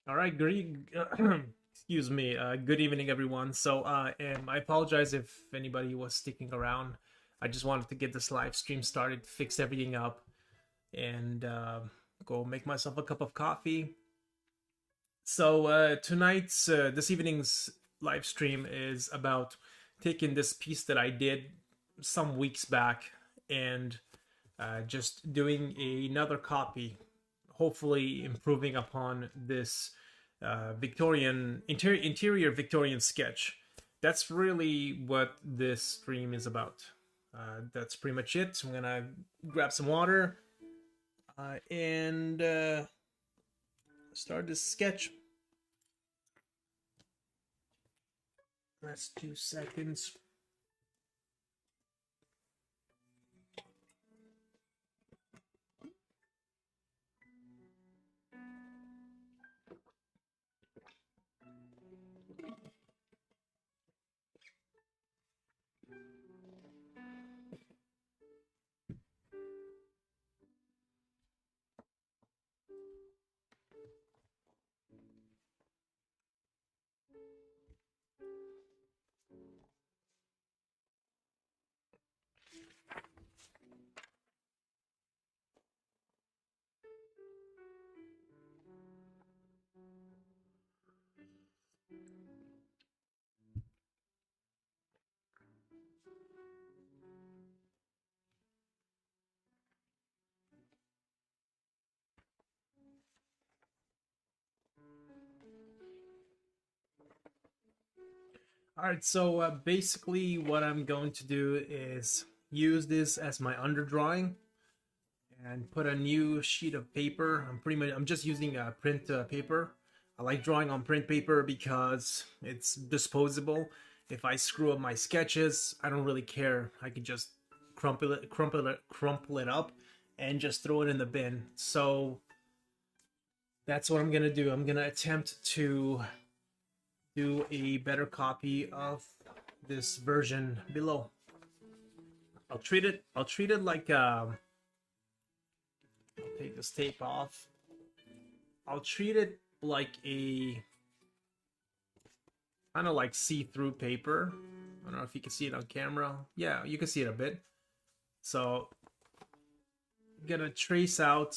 All right, great. Excuse me. Good evening, everyone. I apologize if anybody was sticking around. I just wanted to get this live stream started, fix everything up, and go make myself a cup of coffee. This evening's live stream is about taking this piece that I did some weeks back and just doing another copy, hopefully improving upon this interior Victorian sketch. That's really what this stream is about. That's pretty much it. I'm gonna grab some water and start this sketch. That's 2 seconds. All right, basically what I'm going to do is use this as my underdrawing and put a new sheet of paper. I'm just using print paper. I like drawing on print paper because it's disposable. If I screw up my sketches, I don't really care. I could just crumple it up and just throw it in the bin. So that's what I'm gonna do. I'm gonna attempt to do a better copy of this version below. I'll treat it like I'll take this tape off. I'll treat it like a kind of like see-through paper. I don't know if you can see it on camera. Yeah, you can see it a bit. So I'm gonna trace out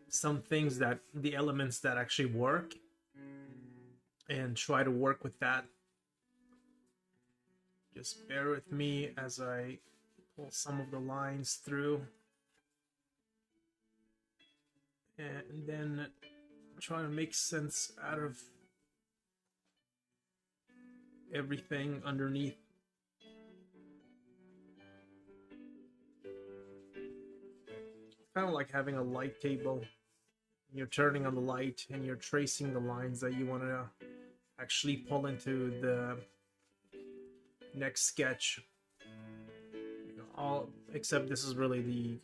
some things, that the elements that actually work, and try to work with that. Just bear with me as I pull some of the lines through, and then try to make sense out of everything underneath. It's kind of like having a light table. You're turning on the light and you're tracing the lines that you want to actually pull into the next sketch. All except this is really the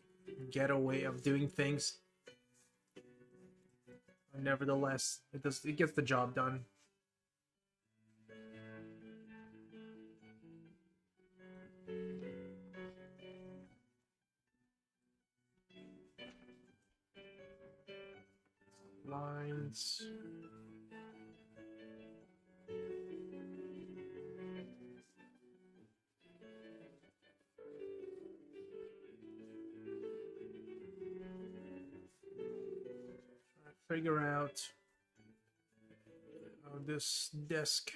ghetto way of doing things. Nevertheless, it gets the job done. Lines. Figure out how this desk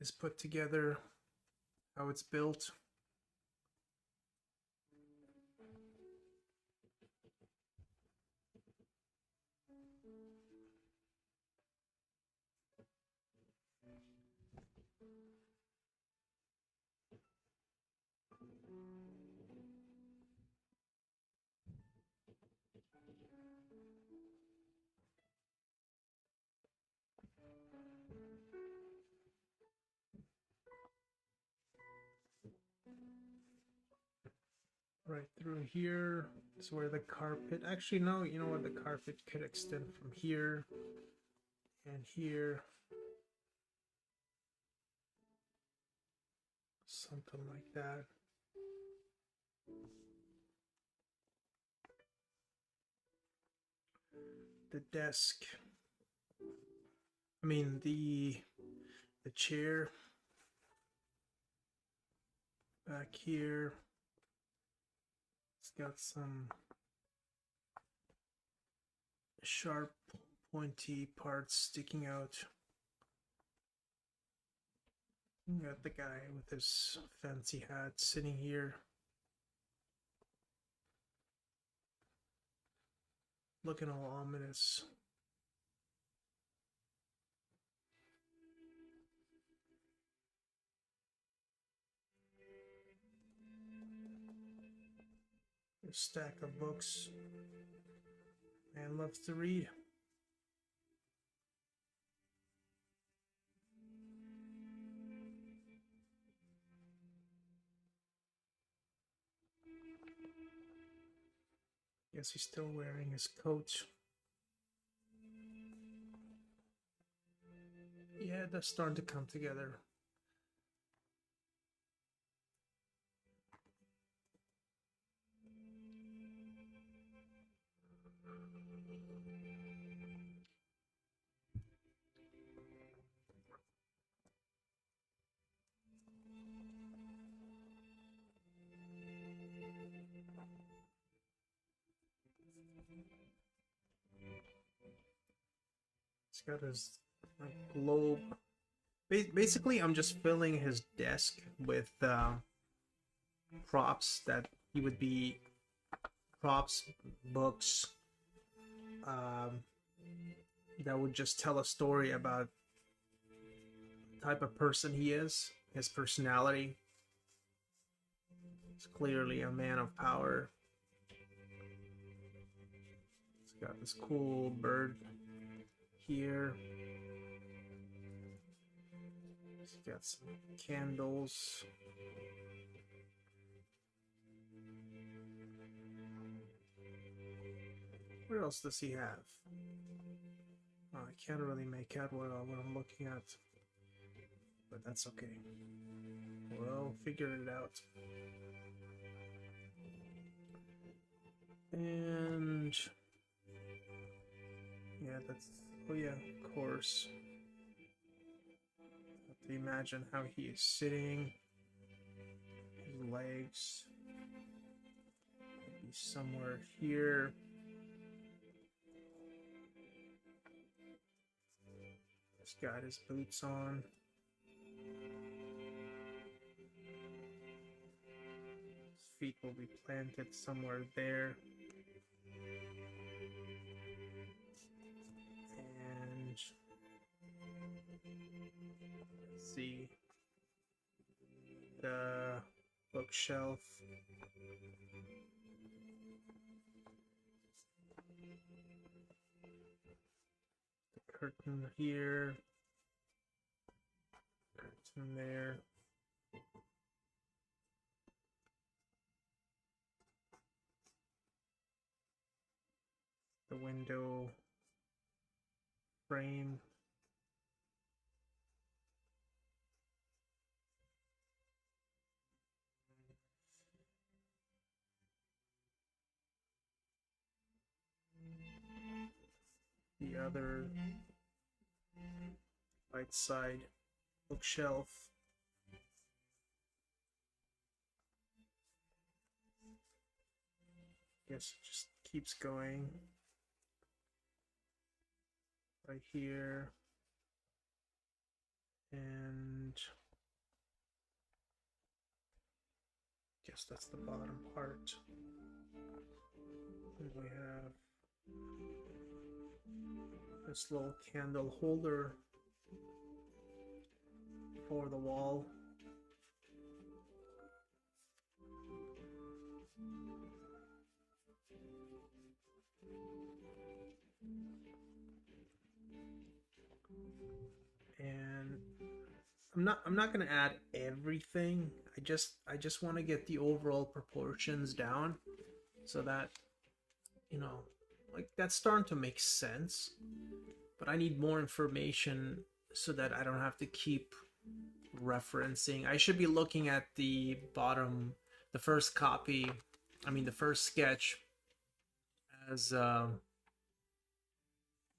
is put together, how it's built. Right through here is where the carpet, actually no, you know what, the carpet could extend from here and here. Something like that. the desk. I mean the chair back here. It's got some sharp, pointy parts sticking out. You got the guy with his fancy hat sitting here, looking all ominous. A stack of books. Man loves to read. Guess he's still wearing his coat. Yeah, that's starting to come together. He's got his globe. Basically, I'm just filling his desk with props that he would be props, books, that would just tell a story about the type of person he is, his personality. He's clearly a man of power. He's got this cool bird here. He's got some candles. What else does he have? Oh, I can't really make out what I'm looking at, but that's okay. We'll figure it out. And yeah, that's, oh yeah, of course. Have to imagine how he is sitting. His legs maybe somewhere here. He's got his boots on. His feet will be planted somewhere there. And let's see, the bookshelf. The curtain here. Curtain there. The window frame. The other right side bookshelf. Guess it just keeps going. Right here. And guess that's the bottom part. And we have this little candle holder for the wall. And I'm not gonna add everything. I just want to get the overall proportions down so that, you know, like, that's starting to make sense. But I need more information so that I don't have to keep referencing. I should be looking at the bottom, the first copy, I mean the first sketch, as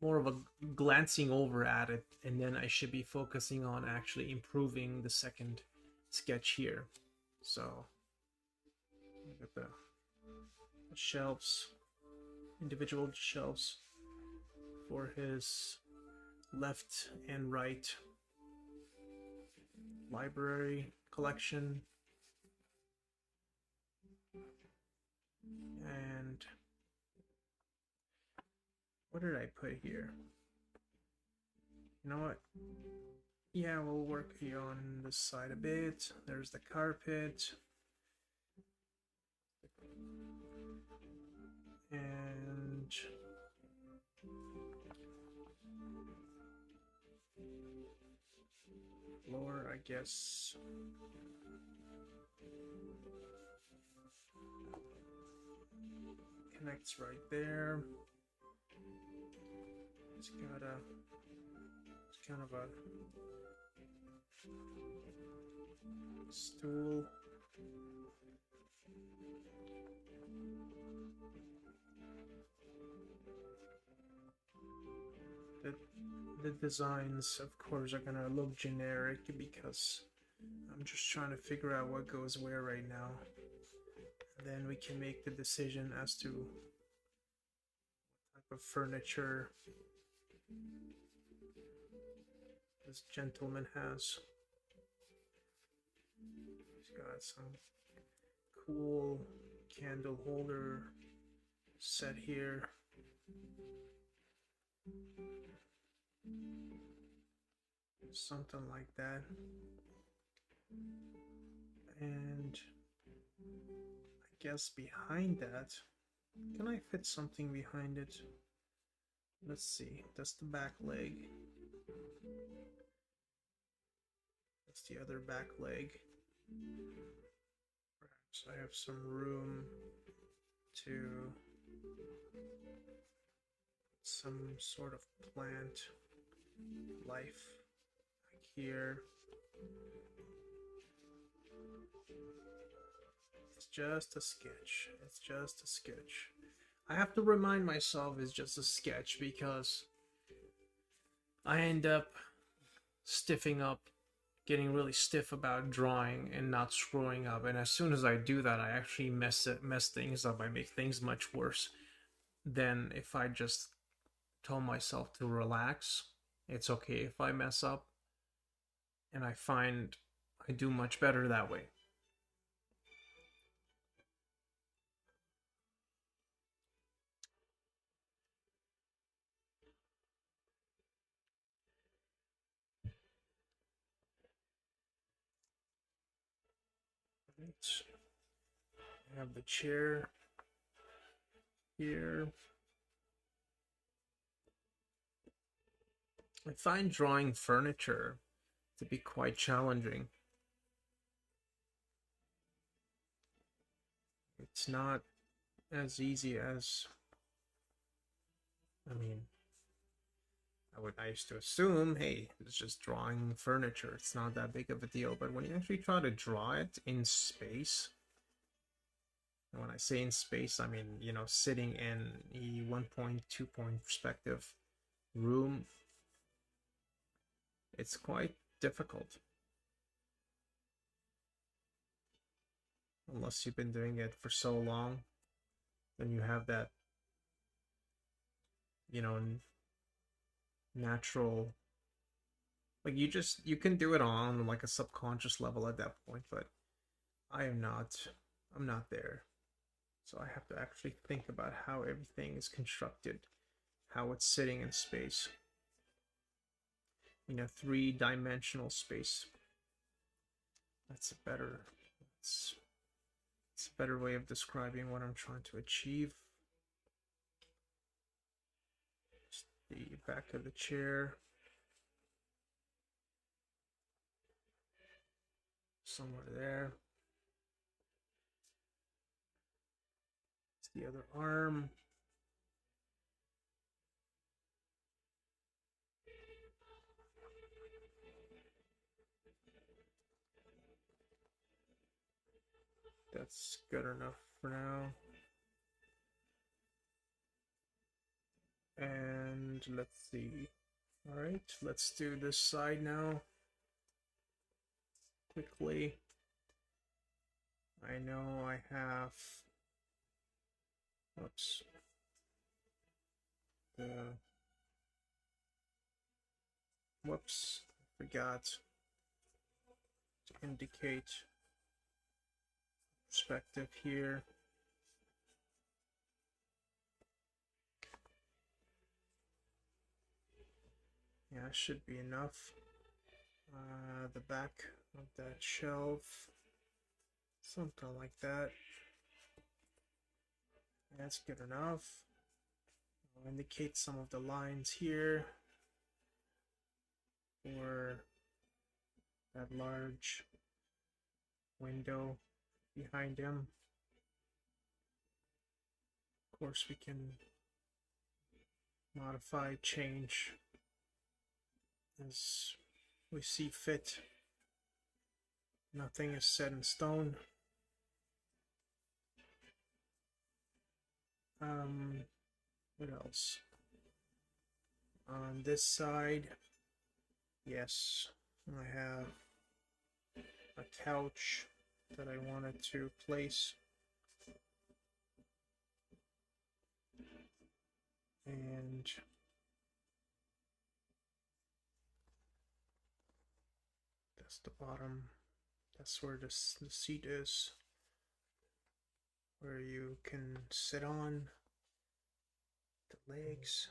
more of a glancing over at it, and then I should be focusing on actually improving the second sketch here. So look at the shelves, individual shelves for his left and right library collection. And what did I put here? You know what? Yeah, we'll work here on this side a bit. There's the carpet. And floor, I guess. Connects right there. It's got a, it's kind of a stool. The designs, of course, are gonna look generic because I'm just trying to figure out what goes where right now. Then we can make the decision as to what type of furniture this gentleman has. He's got some cool candle holder set here. Something like that. And I guess behind that, can I fit something behind it? Let's see, that's the back leg. That's the other back leg. Perhaps I have some room to some sort of plant life like here. It's just a sketch. It's just a sketch. I have to remind myself it's just a sketch because I end up stiffing up, getting really stiff about drawing and not screwing up. And as soon as I do that, I actually mess things up. I make things much worse than if I just told myself to relax. It's okay if I mess up. And I find I do much better that way. I have the chair here. I find drawing furniture to be quite challenging. It's not as easy as, I mean, I used to assume, hey, it's just drawing furniture. It's not that big of a deal. But when you actually try to draw it in space, and when I say in space, I mean, you know, sitting in a 1.2 point perspective room, it's quite difficult. Unless you've been doing it for so long, then you have that, you know, natural, like you can do it on like a subconscious level at that point, but I'm not there. So I have to actually think about how everything is constructed, how it's sitting in space, in a three-dimensional space. That's a better, it's a better way of describing what I'm trying to achieve. Just the back of the chair. Somewhere there. It's the other arm. That's good enough for now. And let's see. All right, let's do this side now. Quickly. I know I have, oops, whoops, I forgot to indicate perspective here. Yeah, should be enough. The back of that shelf, something like that. That's good enough. I'll indicate some of the lines here for that large window behind him. Of course, we can modify, change as we see fit. Nothing is set in stone. What else? On this side, yes, I have a couch that I wanted to place. And that's the bottom. That's where the seat is, where you can sit on the legs.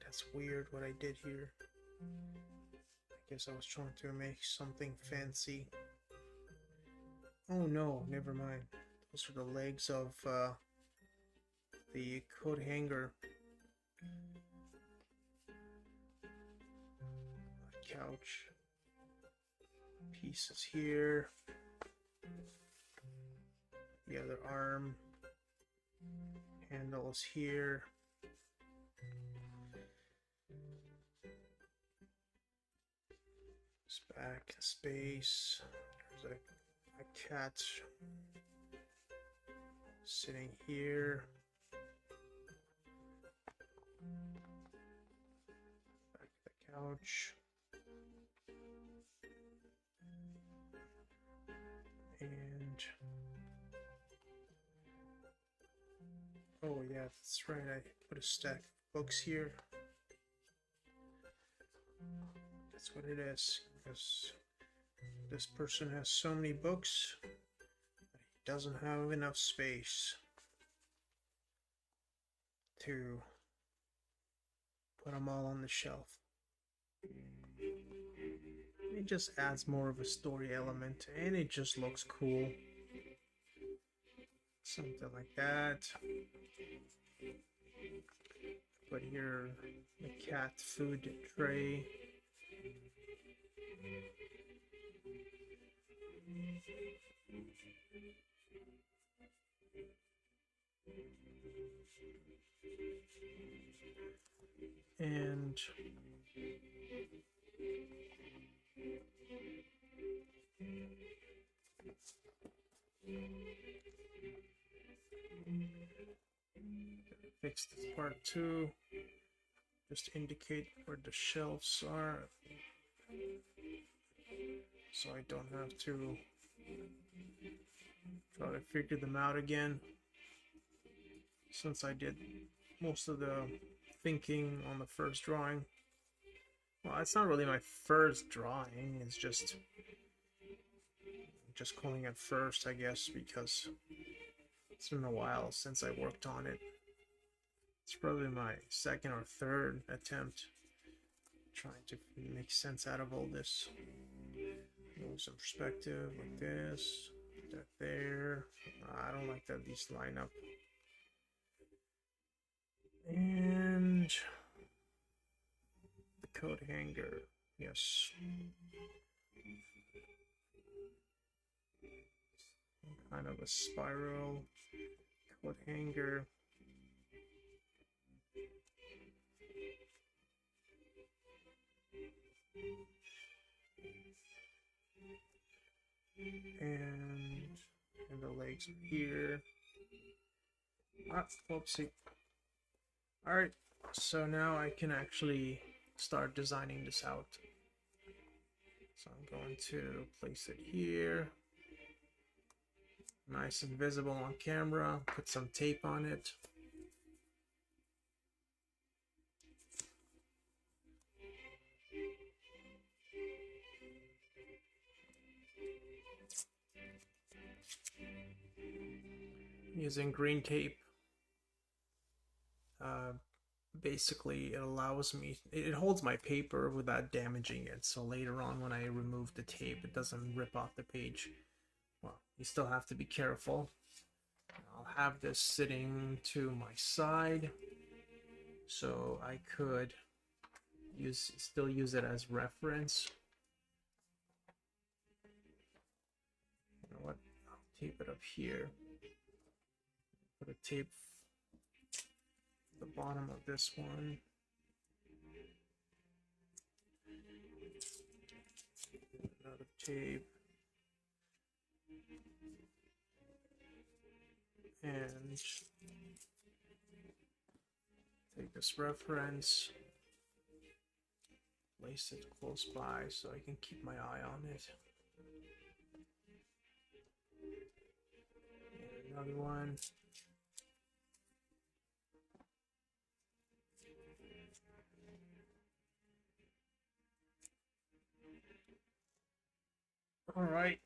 That's weird what I did here. I guess I was trying to make something fancy. Oh no, never mind. Those are the legs of the coat hanger. Couch pieces here. The other arm handles here. This back space. There's a cat sitting here. Back to the couch. And oh yeah, that's right, I put a stack of books here. That's what it is, because this person has so many books that he doesn't have enough space to put them all on the shelf. It just adds more of a story element, and it just looks cool. Something like that. Put here the cat food tray. And fix this part too. Just indicate where the shelves are, so I don't have to try to figure them out again, since I did most of the thinking on the first drawing. Well, it's not really my first drawing, it's just calling it first, I guess, because it's been a while since I worked on it. It's probably my second or third attempt trying to make sense out of all this. Move some perspective like this, that there. I don't like that these line up. And the coat hanger, yes. Kind of a spiral coat hanger. And the legs are here. Ah, whoopsie. Alright, So now I can actually start designing this out. So I'm going to place it here. Nice and visible on camera. Put some tape on it. Using green tape. Basically, it allows me, it holds my paper without damaging it. So later on when I remove the tape, it doesn't rip off the page. Well, you still have to be careful. I'll have this sitting to my side, so I could still use it as reference. You know what? I'll tape it up here. Put a tape at the bottom of this one. Another tape. And take this reference, place it close by so I can keep my eye on it. And another one. All right.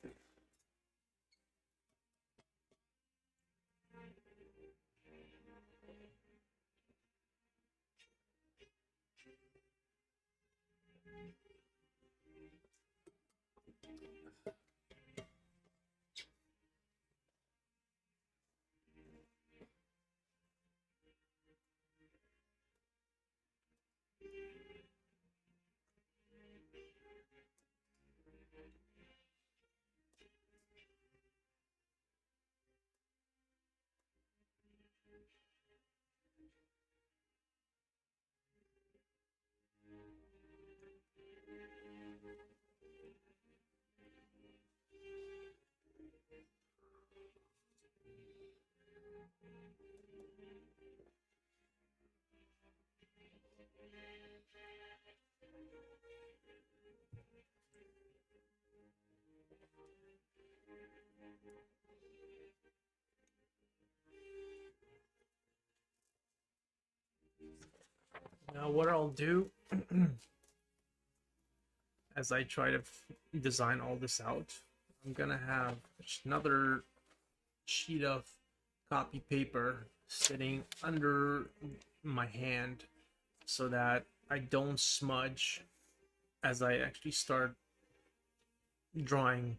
Now what I'll do as I try to design all this out, I'm gonna have another sheet of copy paper sitting under my hand so that I don't smudge as I actually start drawing,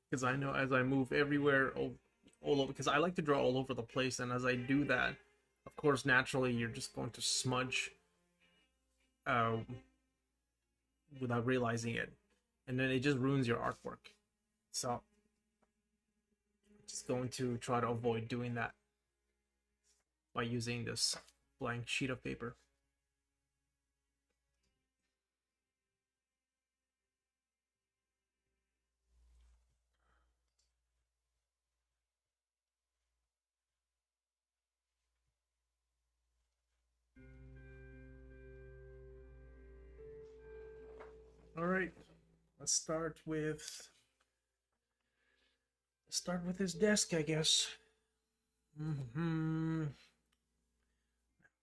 because I know as I move everywhere all over, because I like to draw all over the place, and as I do that, of course naturally you're just going to smudge uh, without realizing it, and then it just ruins your artwork. So I'm just going to try to avoid doing that by using this blank sheet of paper. All right, let's start with his desk, I guess.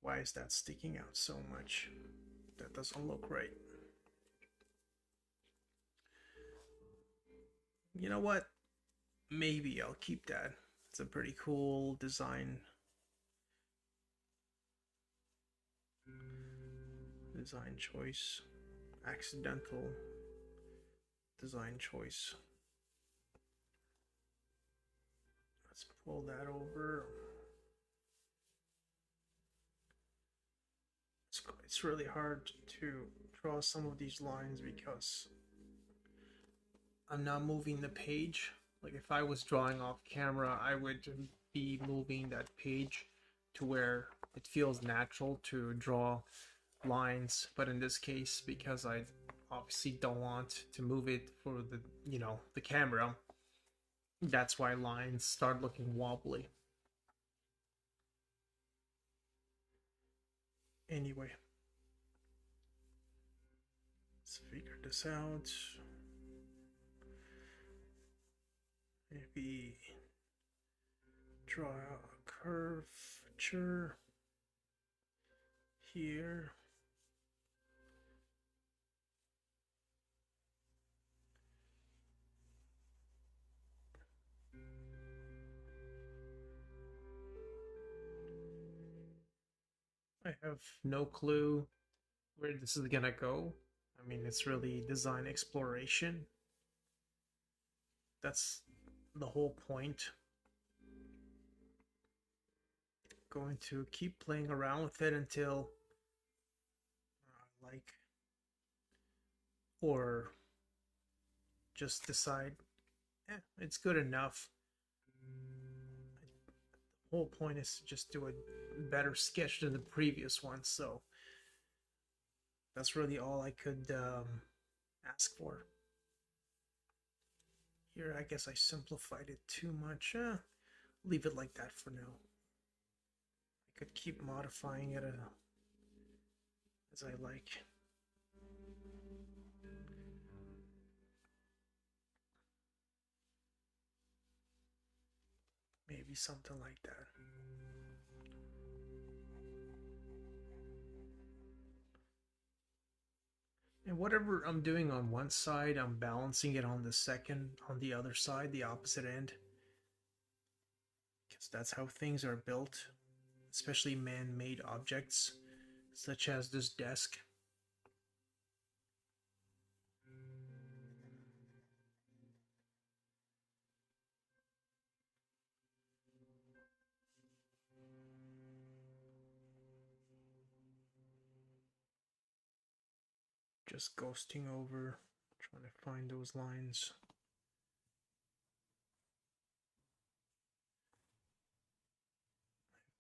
Why is that sticking out so much? That doesn't look right. You know what? Maybe I'll keep that. It's a pretty cool design. Design choice. Accidental design choice. Let's pull that over. It's really hard to draw some of these lines because I'm not moving the page. Like if I was drawing off camera, I would be moving that page to where it feels natural to draw lines, but in this case, because I obviously don't want to move it for the the camera, that's why lines start looking wobbly. Anyway, let's figure this out. Maybe draw a curvature here. I have no clue where this is gonna go. I mean, it's really design exploration. That's the whole point. Going to keep playing around with it until like, or just decide, it's good enough. The whole point is to just do a better sketch than the previous one, so that's really all I could ask for. Here, I guess I simplified it too much. Leave it like that for now. I could keep modifying it as I like. Maybe something like that. And whatever I'm doing on one side, I'm balancing it on the other side, the opposite end. Because that's how things are built, especially man-made objects, such as this desk. Just ghosting over, trying to find those lines.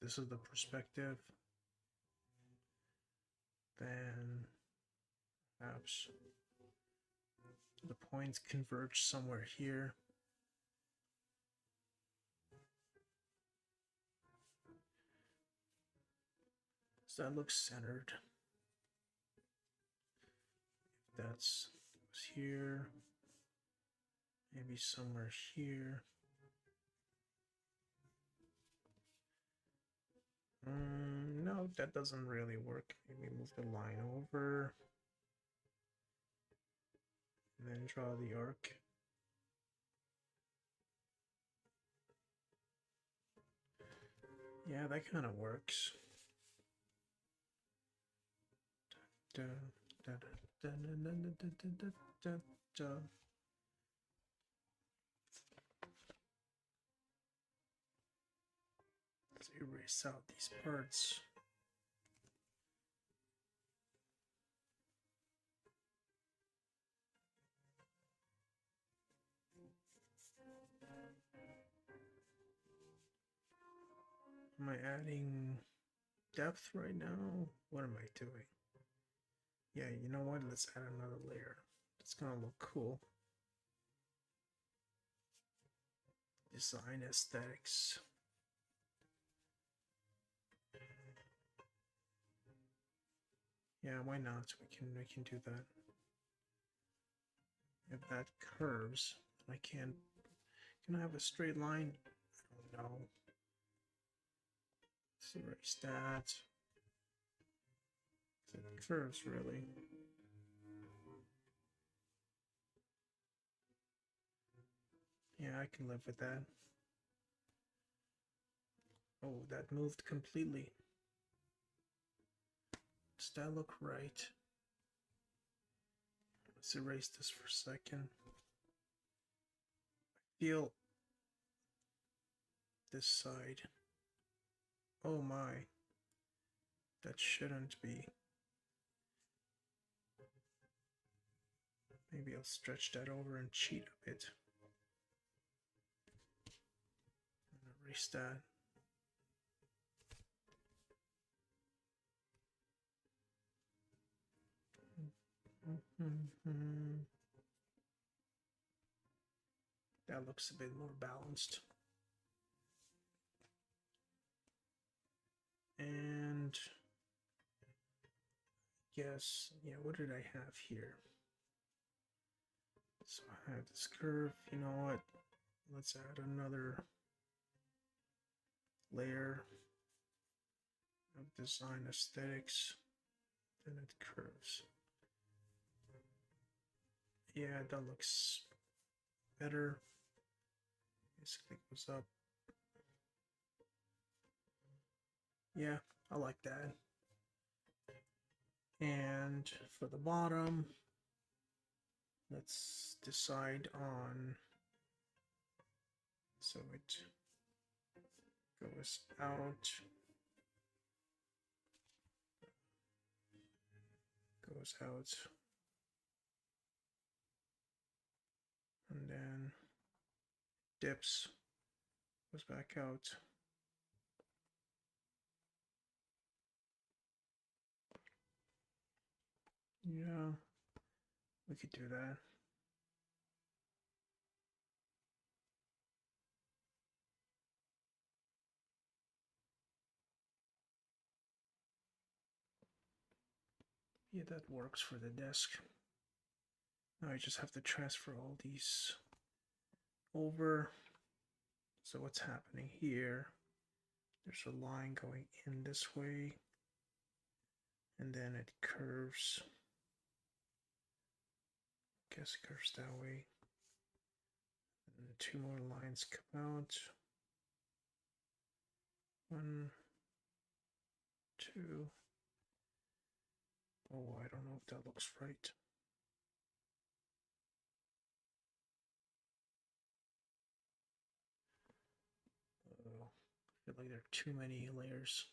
This is the perspective. Then perhaps the points converge somewhere here. So that looks centered. If that's here, maybe somewhere here. No, that doesn't really work. Maybe move the line over. And then draw the arc. Yeah, that kind of works. Let's erase out these parts. Am I adding depth right now? What am I doing? Yeah, you know what? Let's add another layer. It's gonna look cool. Design aesthetics. Yeah, why not? We can do that. If that curves, I can I have a straight line? I don't know. Let's erase that. It curves really. Yeah, I can live with that. Oh, that moved completely. Does that look right? Let's erase this for a second. I feel this side. Oh my. That shouldn't be. Maybe I'll stretch that over and cheat a bit. And erase that. That looks a bit more balanced. And guess, yeah, what did I have here? So I have this curve, you know what? Let's add another layer of design aesthetics, then it curves. Yeah, that looks better. Basically goes up. Yeah, I like that. And for the bottom, let's decide on, so it goes out, and then dips, goes back out. Yeah, we could do that. Yeah, that works for the desk. Now I just have to transfer all these over. So what's happening here? There's a line going in this way, and then it curves. I guess it curves that way. And the two more lines come out. 1, 2. Oh, I don't know if that looks right. Oh, I feel like there are too many layers.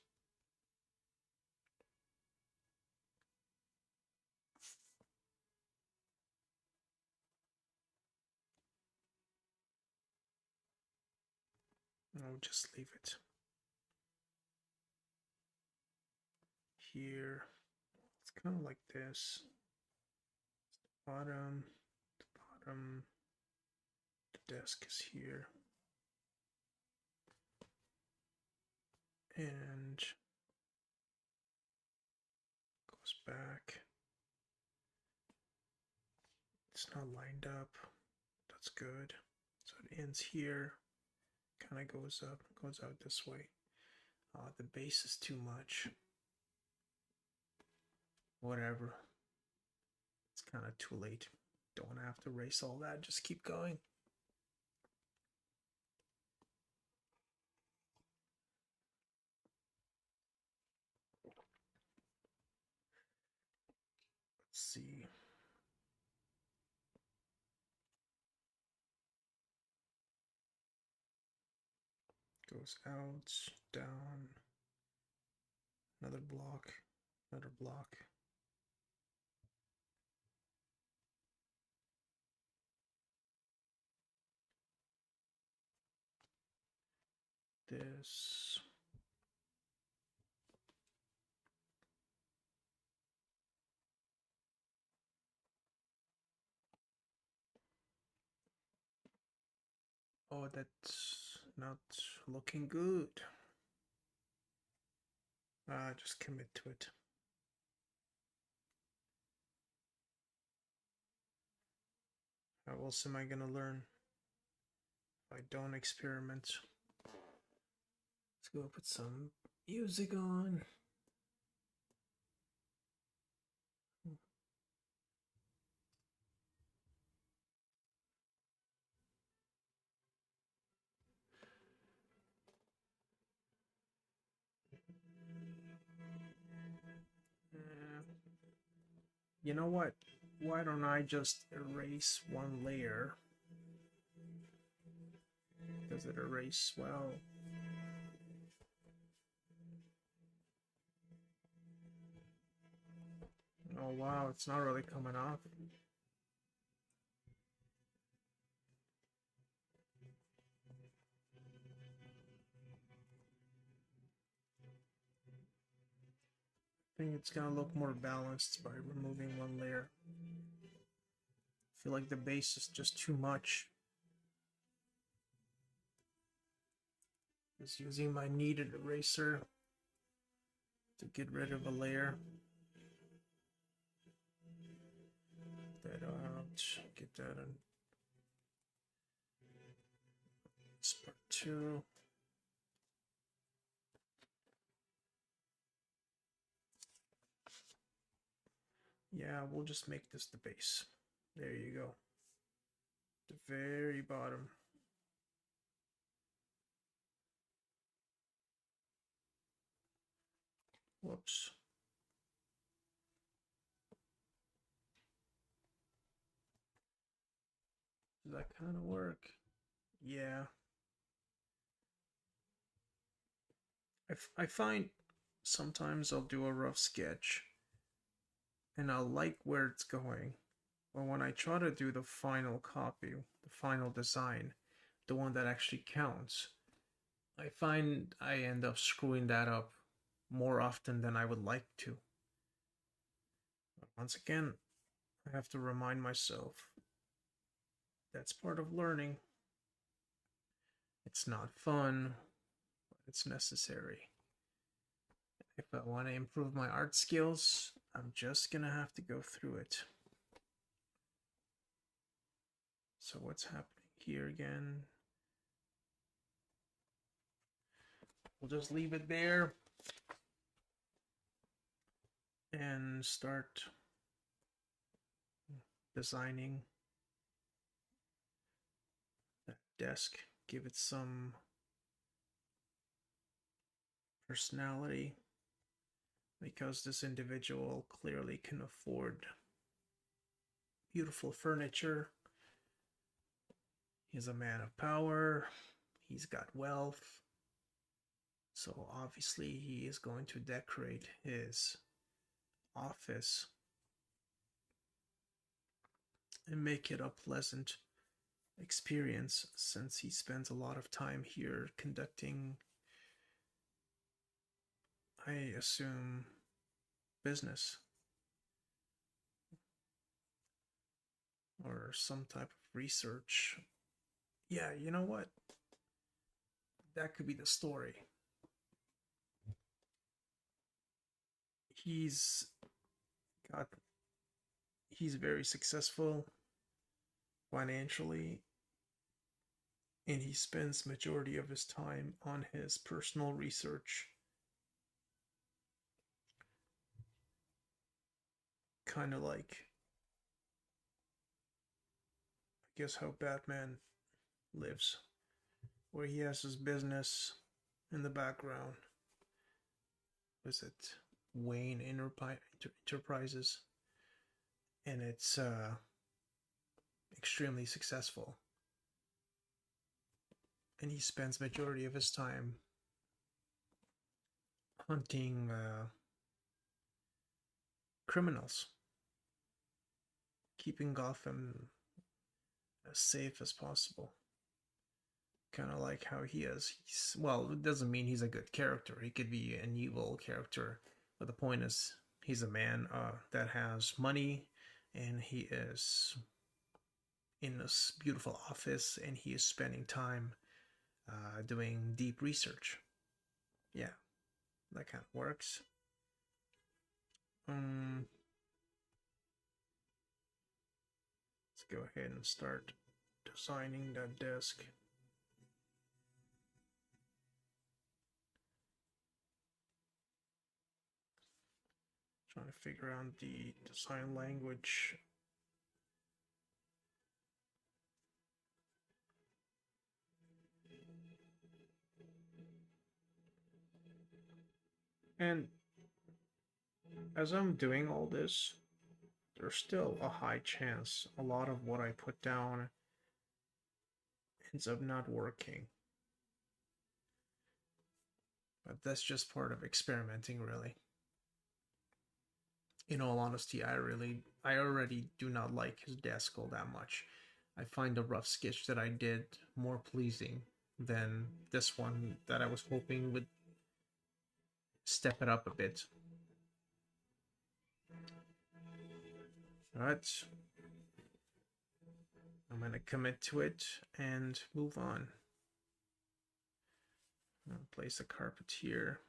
I'll just leave it here. It's kind of like this. Bottom, the bottom, the desk is here. And goes back. It's not lined up. That's good. So it ends here. Kind of goes up, goes out this way. The base is too much. Whatever. It's kind of too late. Don't have to erase all that. Just keep going. Let's see. Goes out, down, another block, another block. This. Oh, that's not looking good. Just commit to it. How else am I gonna learn if I don't experiment? Let's go put some music on. You know what? Why don't I just erase one layer? Does it erase well? Oh wow, it's not really coming off. I think it's gonna look more balanced by removing one layer. I feel like the base is just too much. Just using my kneaded eraser to get rid of a layer. that out, get that on this part 2. Yeah, we'll just make this the base. There you go. The very bottom. Whoops. Does that kind of work? Yeah. I find sometimes I'll do a rough sketch and I'll like where it's going. But when I try to do the final copy, the final design, the one that actually counts, I find I end up screwing that up more often than I would like to. But once again, I have to remind myself that's part of learning. It's not fun, but it's necessary. If I want to improve my art skills, I'm just gonna have to go through it. So what's happening here again? We'll just leave it there and start designing that desk. Give it some personality because this individual clearly can afford beautiful furniture. He's a man of power. He's got wealth. So obviously he is going to decorate his office and make it a pleasant experience since he spends a lot of time here conducting, I assume, business or some type of research. Yeah, you know what? That could be the story. He's very successful financially, and he spends majority of his time on his personal research, kind of like, I guess, how Batman lives, where he has his business in the background. Was it Wayne Enterprises? And it's extremely successful. And he spends majority of his time hunting criminals, keeping Gotham as safe as possible. Kind of like how he is. Well, it doesn't mean he's a good character. He could be an evil character. But the point is, he's a man that has money, and he is in this beautiful office, and he is spending time doing deep research. Yeah, that kind of works. Let's go ahead and start designing that desk. Trying to figure out the design language. And as I'm doing all this, there's still a high chance a lot of what I put down ends up not working. But that's just part of experimenting, really. In all honesty, I already do not like his desk all that much. I find the rough sketch that I did more pleasing than this one that I was hoping would step it up a bit. But I'm gonna commit to it and move on. I'm gonna place a carpet here.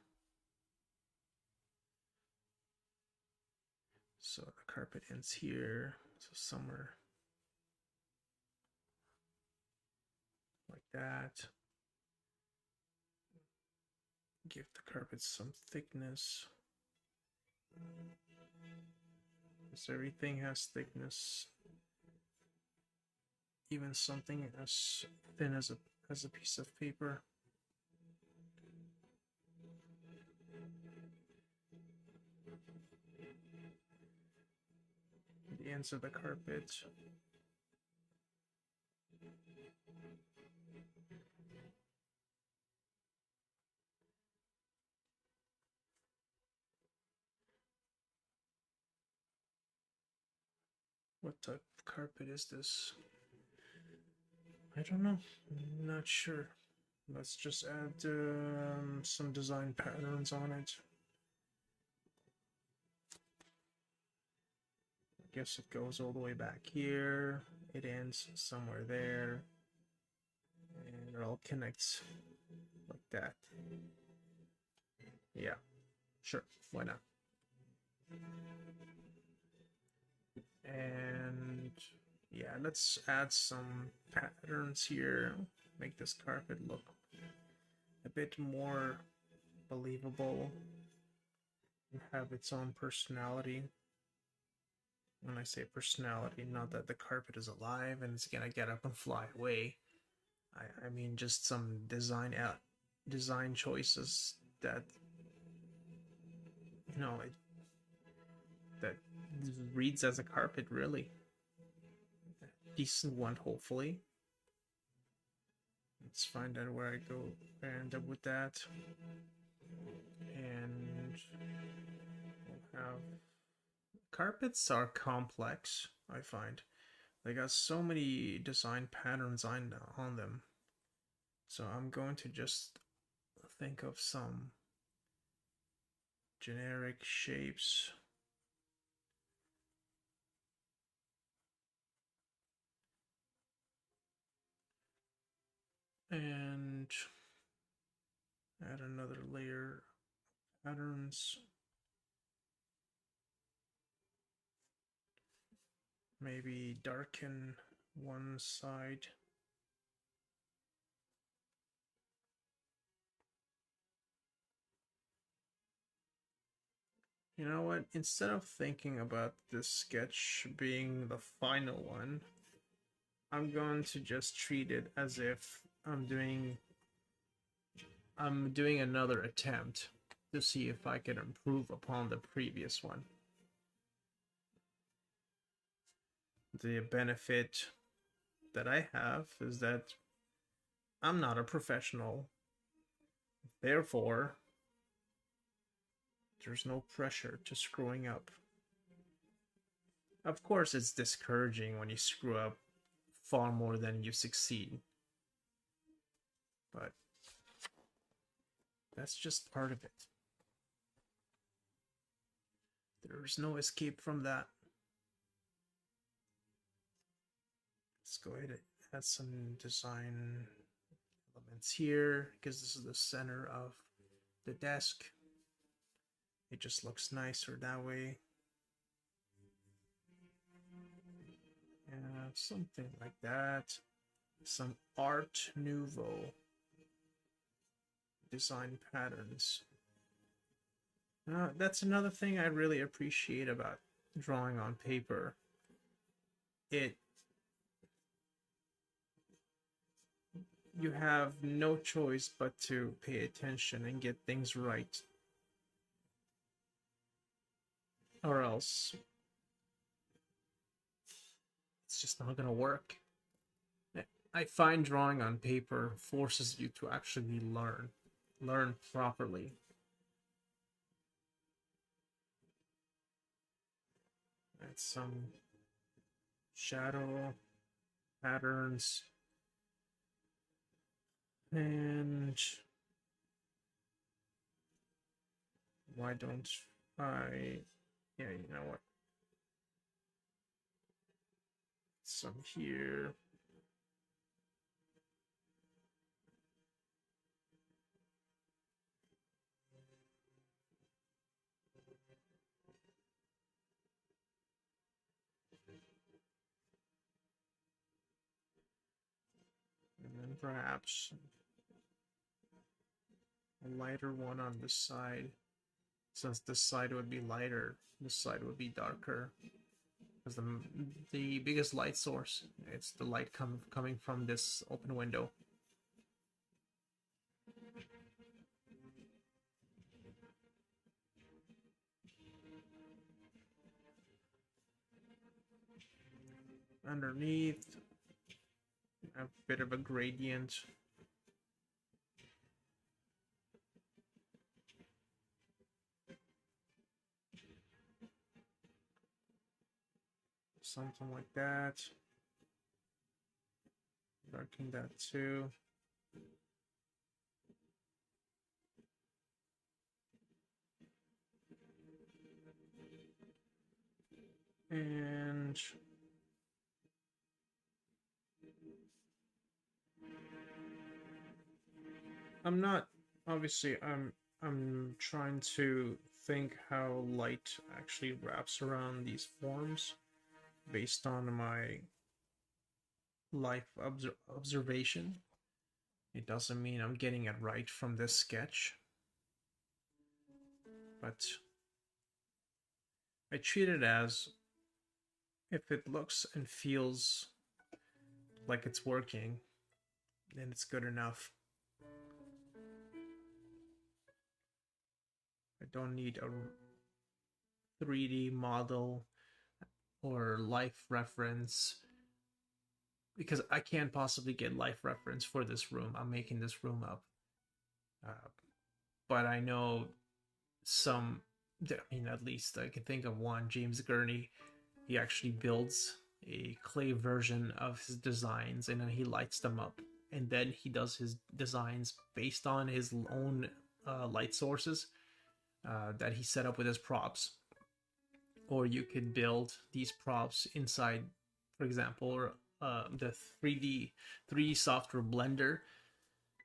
So the carpet ends here. So somewhere like that. Give the carpet some thickness. Because everything has thickness. Even something as thin as a piece of paper. The ends of the carpet. What type of carpet is this? I don't know. I'm not sure. Let's just add some design patterns on it. I guess it goes all the way back here. It ends somewhere there. And it all connects like that. Yeah, sure. Why not? And yeah, let's add some patterns here. Make this carpet look a bit more believable and have its own personality. When I say personality, not that the carpet is alive and it's gonna get up and fly away. I mean just some design choices that that reads as a carpet, really. A decent one, hopefully. Let's find out where I go and end up with that. And we'll have carpets are complex, I find. They got so many design patterns on them. So I'm going to just think of some generic shapes. And add another layer of patterns. Maybe darken one side. You know what? Instead of thinking about this sketch being the final one, I'm going to just treat it as if I'm doing another attempt to see if I can improve upon the previous one. The benefit that I have is that I'm not a professional. Therefore, there's no pressure to screwing up. Of course, it's discouraging when you screw up far more than you succeed. But that's just part of it. There's no escape from that. Let's go ahead and add some design elements here because this is the center of the desk. It just looks nicer that way. Something like that. Some Art Nouveau design patterns. That's another thing I really appreciate about drawing on paper. You have no choice but to pay attention and get things right. Or else it's just not gonna work. I find drawing on paper forces you to actually learn properly. Add some shadow patterns. And why don't I, yeah, you know what? Some here. Perhaps a lighter one on this side. Since this side would be lighter, this side would be darker. Because the biggest light source, it's the light coming from this open window. Underneath, a bit of a gradient. Something like that. Darken that too. And I'm not, obviously I'm trying to think how light actually wraps around these forms based on my life observation. It doesn't mean I'm getting it right from this sketch, but I treat it as if it looks and feels like it's working, then it's good enough. I don't need a 3D model or life reference, because I can't possibly get life reference for this room. I'm making this room up. But I know some, I mean, at least I can think of one, James Gurney. He actually builds a clay version of his designs and then he lights them up. And then he does his designs based on his own light sources that he set up with his props. Or you could build these props inside, for example, the 3D software Blender,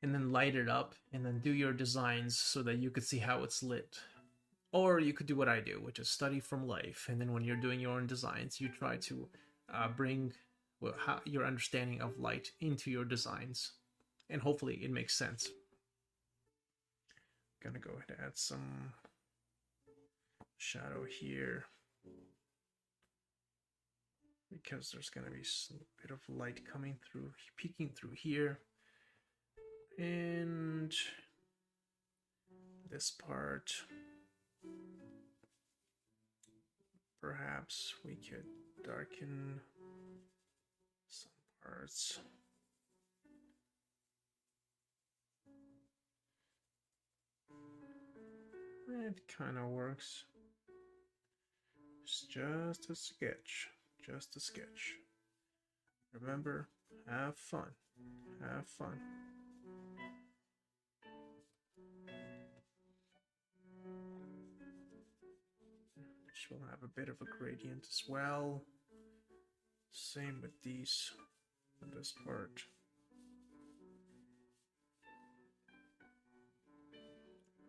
and then light it up and then do your designs so that you could see how it's lit. Or you could do what I do, which is study from life, and then when you're doing your own designs, you try to bring your understanding of light into your designs, and hopefully it makes sense. I'm gonna go ahead and add some shadow here, because there's gonna be a bit of light coming through, peeking through here. And this part, perhaps we could darken some parts. It kind of works. It's just a sketch. Just a sketch. Remember, have fun. Have fun. Which will have a bit of a gradient as well. Same with these, this part.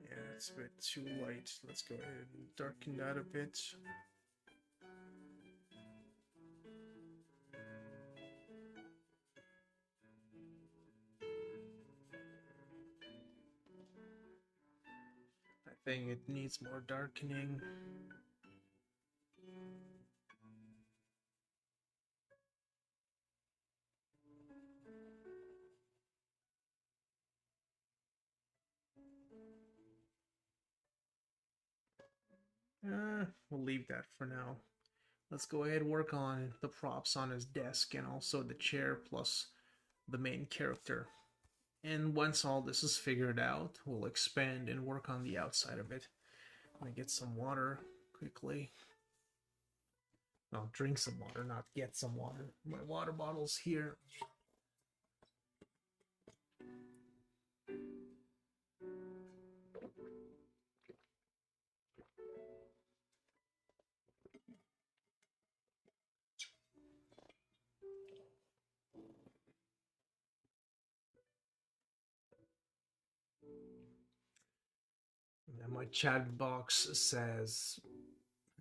Yeah, it's a bit too light. Let's go ahead and darken that a bit. I think it needs more darkening. We'll leave that for now. Let's go ahead and work on the props on his desk and also the chair plus the main character. And once all this is figured out, we'll expand and work on the outside of it. I'm gonna get some water quickly. I'll drink some water, not get some water. My water bottle's here. And my chat box says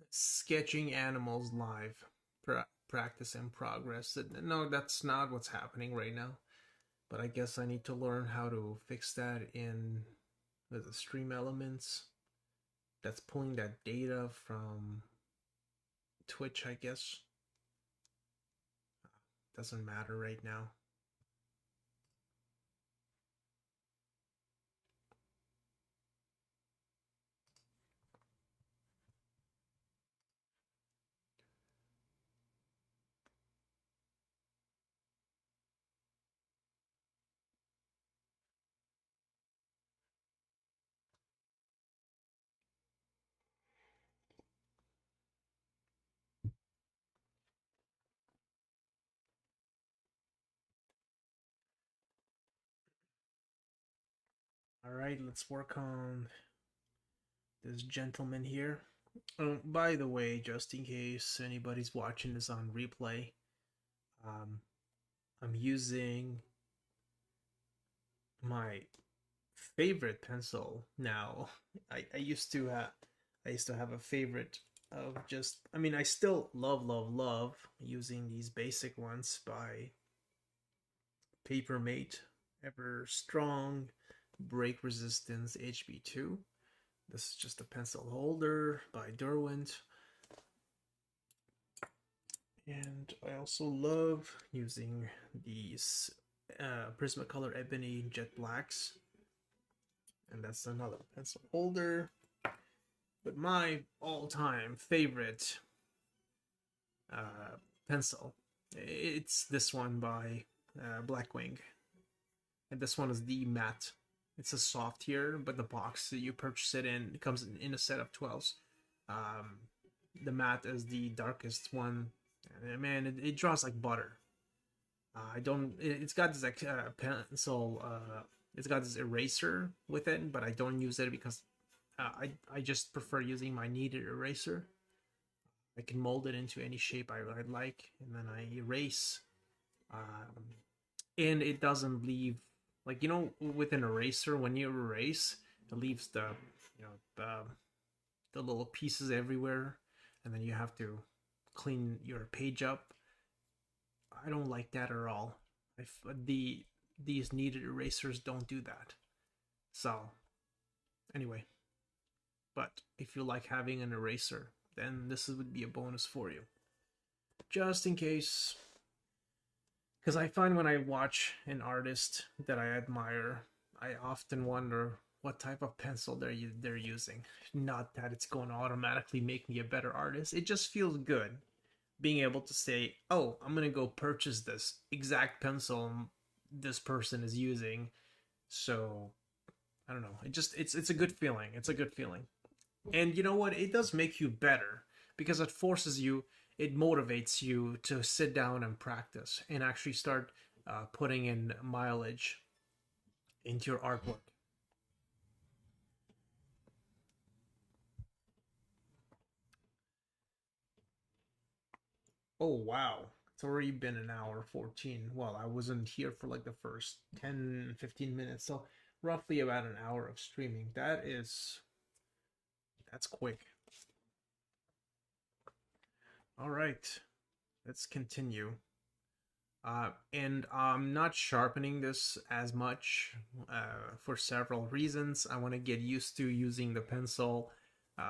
sketching animals live, practice in progress. No, that's not what's happening right now. but I guess I need to learn how to fix that in the stream elements. That's pulling that data from Twitch, I guess. Doesn't matter right now. All right, let's work on this gentleman here. By the way, just in case anybody's watching this on replay, um, I'm using my favorite pencil now. I used to have a favorite of just, I mean, I still love using these basic ones by Papermate, Ever Strong, Break Resistance HB2. This is just a pencil holder by Derwent. And I also love using these Prismacolor Ebony Jet Blacks. And that's another pencil holder. But my all-time favorite pencil, it's this one by Blackwing. And this one is the matte. It's a soft here, but the box that you purchase it in, it comes in a set of 12s. The matte is the darkest one. And man, it draws like butter. I don't. It's got this like pencil. It's got this eraser with it, but I don't use it because I just prefer using my kneaded eraser. I can mold it into any shape I'd like, and then I erase. And it doesn't leave, like, you know, with an eraser, when you erase, it leaves the, you know, the little pieces everywhere, and then you have to clean your page up. I don't like that at all. These kneaded erasers don't do that. So anyway, but if you like having an eraser, then this would be a bonus for you. Just in case, because I find when I watch an artist that I admire, I often wonder what type of pencil they're using. Not that it's going to automatically make me a better artist. It just feels good being able to say, oh, I'm going to go purchase this exact pencil this person is using. So I don't know. It's a good feeling. It's a good feeling. And you know what? It does make you better because it forces you, it motivates you to sit down and practice and actually start putting in mileage into your artwork. Oh, wow. It's already been an hour 14. Well, I wasn't here for like the first 10-15 minutes. So roughly about an hour of streaming. That's quick. All right, let's continue. And I'm not sharpening this as much for several reasons. I want to get used to using the pencil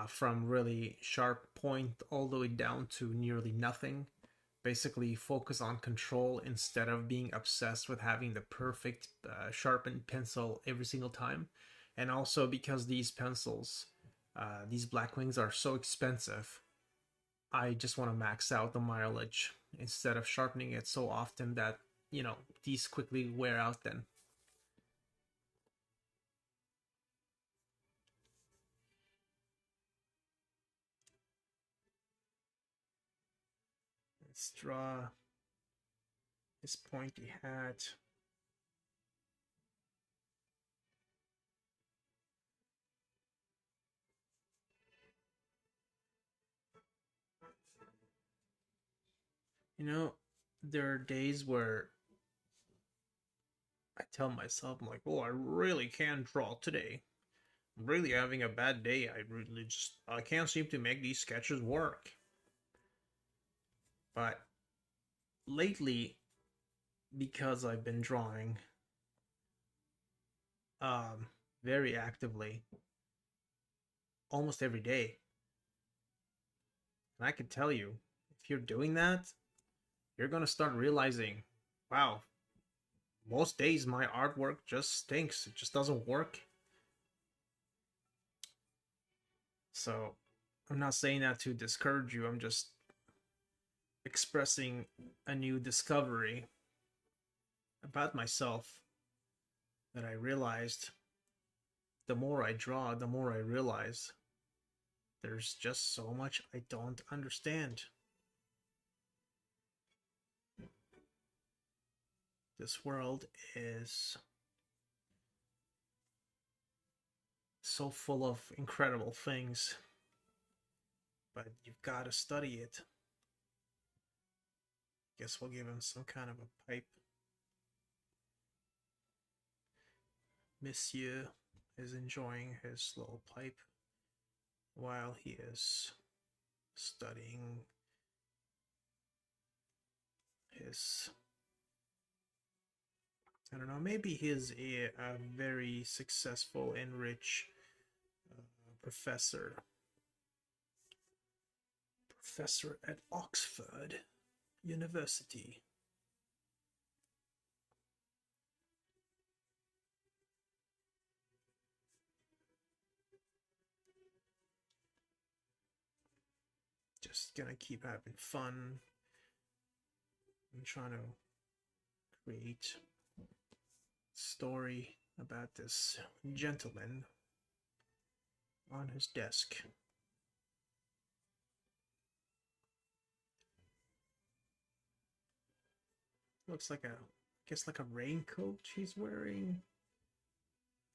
from really sharp point all the way down to nearly nothing. Basically, focus on control instead of being obsessed with having the perfect sharpened pencil every single time. And also because these pencils, these Blackwings are so expensive, I just want to max out the mileage instead of sharpening it so often that, you know, these quickly wear out then. Let's draw his pointy hat. You know, there are days where I tell myself, I'm like, oh, I really can't draw today. I'm really having a bad day. I can't seem to make these sketches work. But lately, because I've been drawing um, very actively, almost every day. And I can tell you, if you're doing that, you're gonna start realizing, wow, most days my artwork just stinks. It just doesn't work. So I'm not saying that to discourage you. I'm just expressing a new discovery about myself that I realized the more I draw, the more I realize there's just so much I don't understand. This world is so full of incredible things, but you've got to study it. Guess we'll give him some kind of a pipe. Monsieur is enjoying his little pipe while he is studying his, I don't know, maybe he's a very successful and rich professor at Oxford University. Just gonna keep having fun and trying to create a story about this gentleman on his desk. Looks like I guess like a raincoat he's wearing.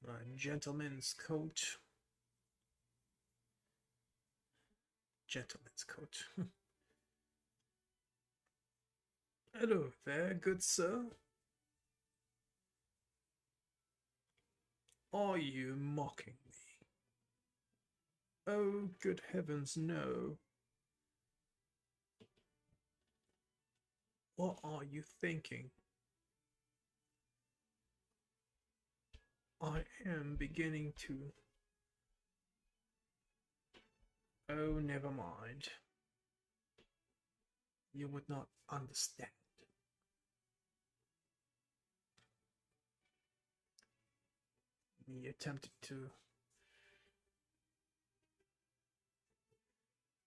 A gentleman's coat. Gentleman's coat. Hello there, good sir. Are you mocking me? Oh, good heavens, no. What are you thinking? I am beginning to... Oh, never mind. You would not understand. He attempted to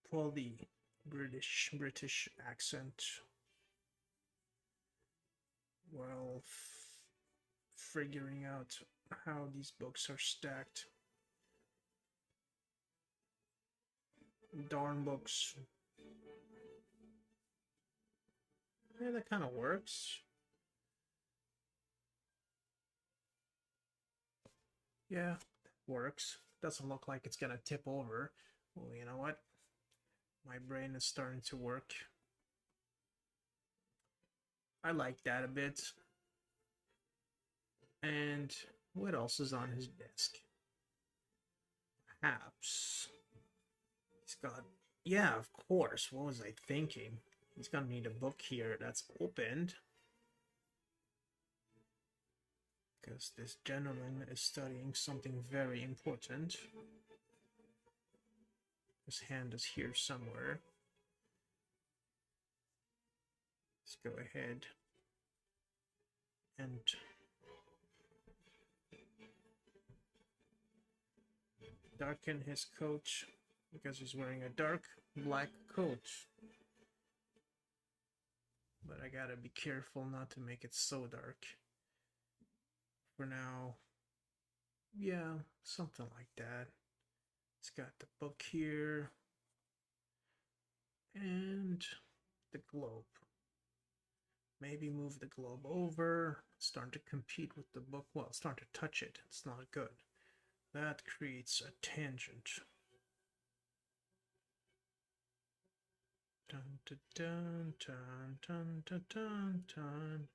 pull the British accent while figuring out how these books are stacked. Darn books. Yeah, that kind of works. Yeah, works. Doesn't look like it's gonna tip over. Well, you know what? My brain is starting to work. I like that a bit. And what else is on his desk? Perhaps he's got... Yeah, of course. What was I thinking? He's gonna need a book here that's opened. Because this gentleman is studying something very important. His hand is here somewhere. Let's go ahead and darken his coat because he's wearing a dark black coat. But I gotta be careful not to make it so dark. For now, yeah, something like that. It's got the book here and the globe. Maybe move the globe over. It's starting to compete with the book. Well, it's starting to touch it. It's not good. That creates a tangent. Dun dun dun dun dun dun dun dun.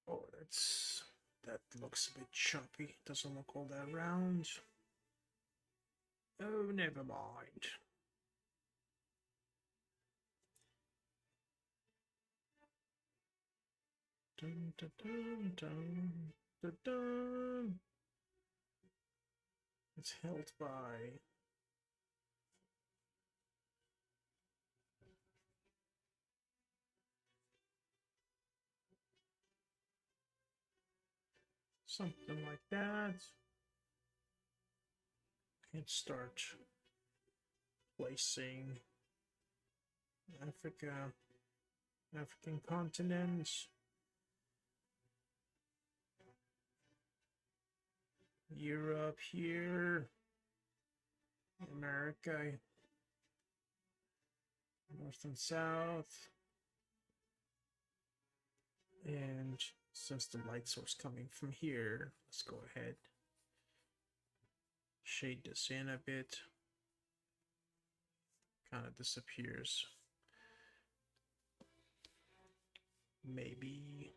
Oh, that looks a bit choppy. Doesn't look all that round. Oh, never mind. dun, dun, dun, dun, dun, dun. It's held by something like that. And start placing Africa, African continent, Europe here, America, north and south. And since the light source coming from here, let's go ahead, shade this in a bit. Kind of disappears. Maybe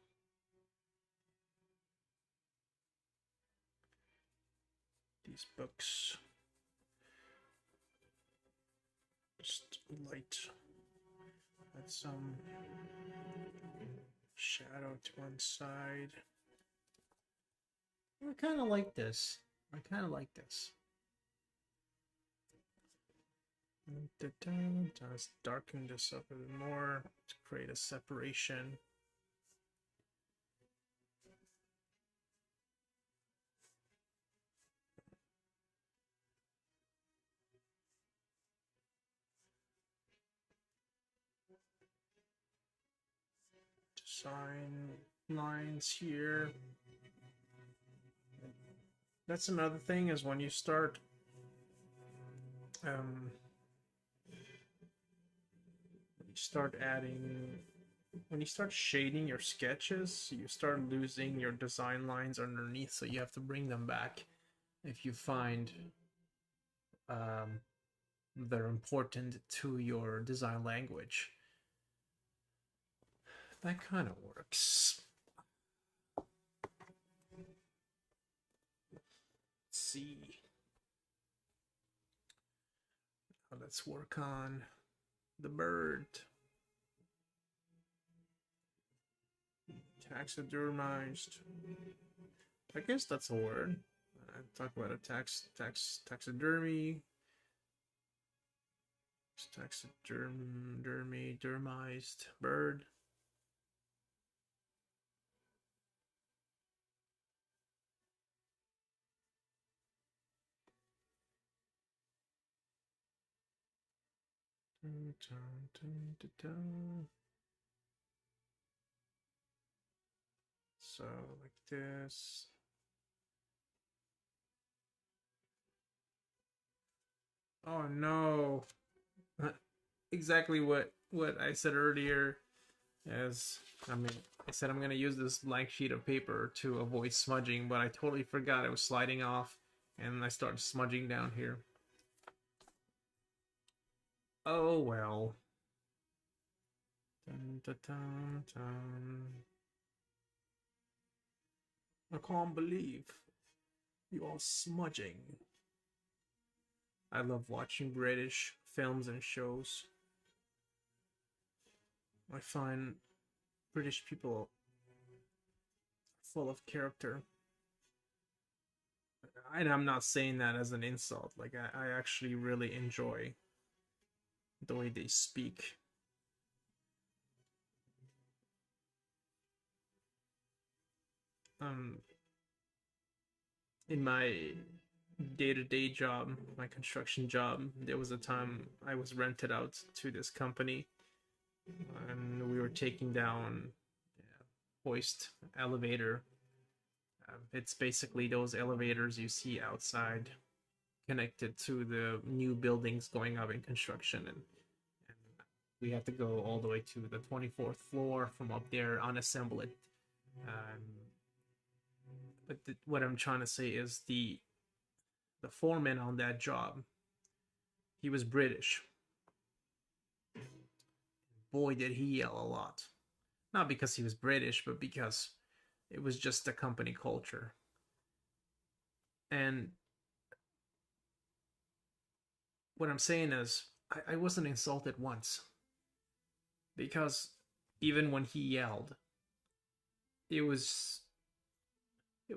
these books, just light, add some shadow to one side. I kind of like this. I kind of like this. Let's darken this up a bit more to create a separation. Design lines here. That's another thing, is when you start when you start shading your sketches, you start losing your design lines underneath, so you have to bring them back if you find they're important to your design language. That kind of works. Let's see. Now let's work on the bird. Taxidermized. I guess that's a word. I talk about a taxidermy. Dermized bird. Dun, dun, dun, dun, dun. So like this. Oh no. Exactly what I said earlier. As I mean, I said I'm gonna use this blank sheet of paper to avoid smudging, but I totally forgot it was sliding off, and I started smudging down here. Oh well. Dun, dun, dun, dun. I can't believe you are smudging. I love watching British films and shows. I find British people full of character. And I'm not saying that as an insult. Like, I actually really enjoy the way they speak. In my day-to-day job, my construction job, there was a time I was rented out to this company, and we were taking down hoist elevator. It's basically those elevators you see outside, connected to the new buildings going up in construction, and we have to go all the way to the 24th floor from up there, unassemble it. But what I'm trying to say is the foreman on that job, he was British. Boy, did he yell a lot. Not because he was British, but because it was just the company culture. And what I'm saying is, I wasn't insulted once. Because even when he yelled, it was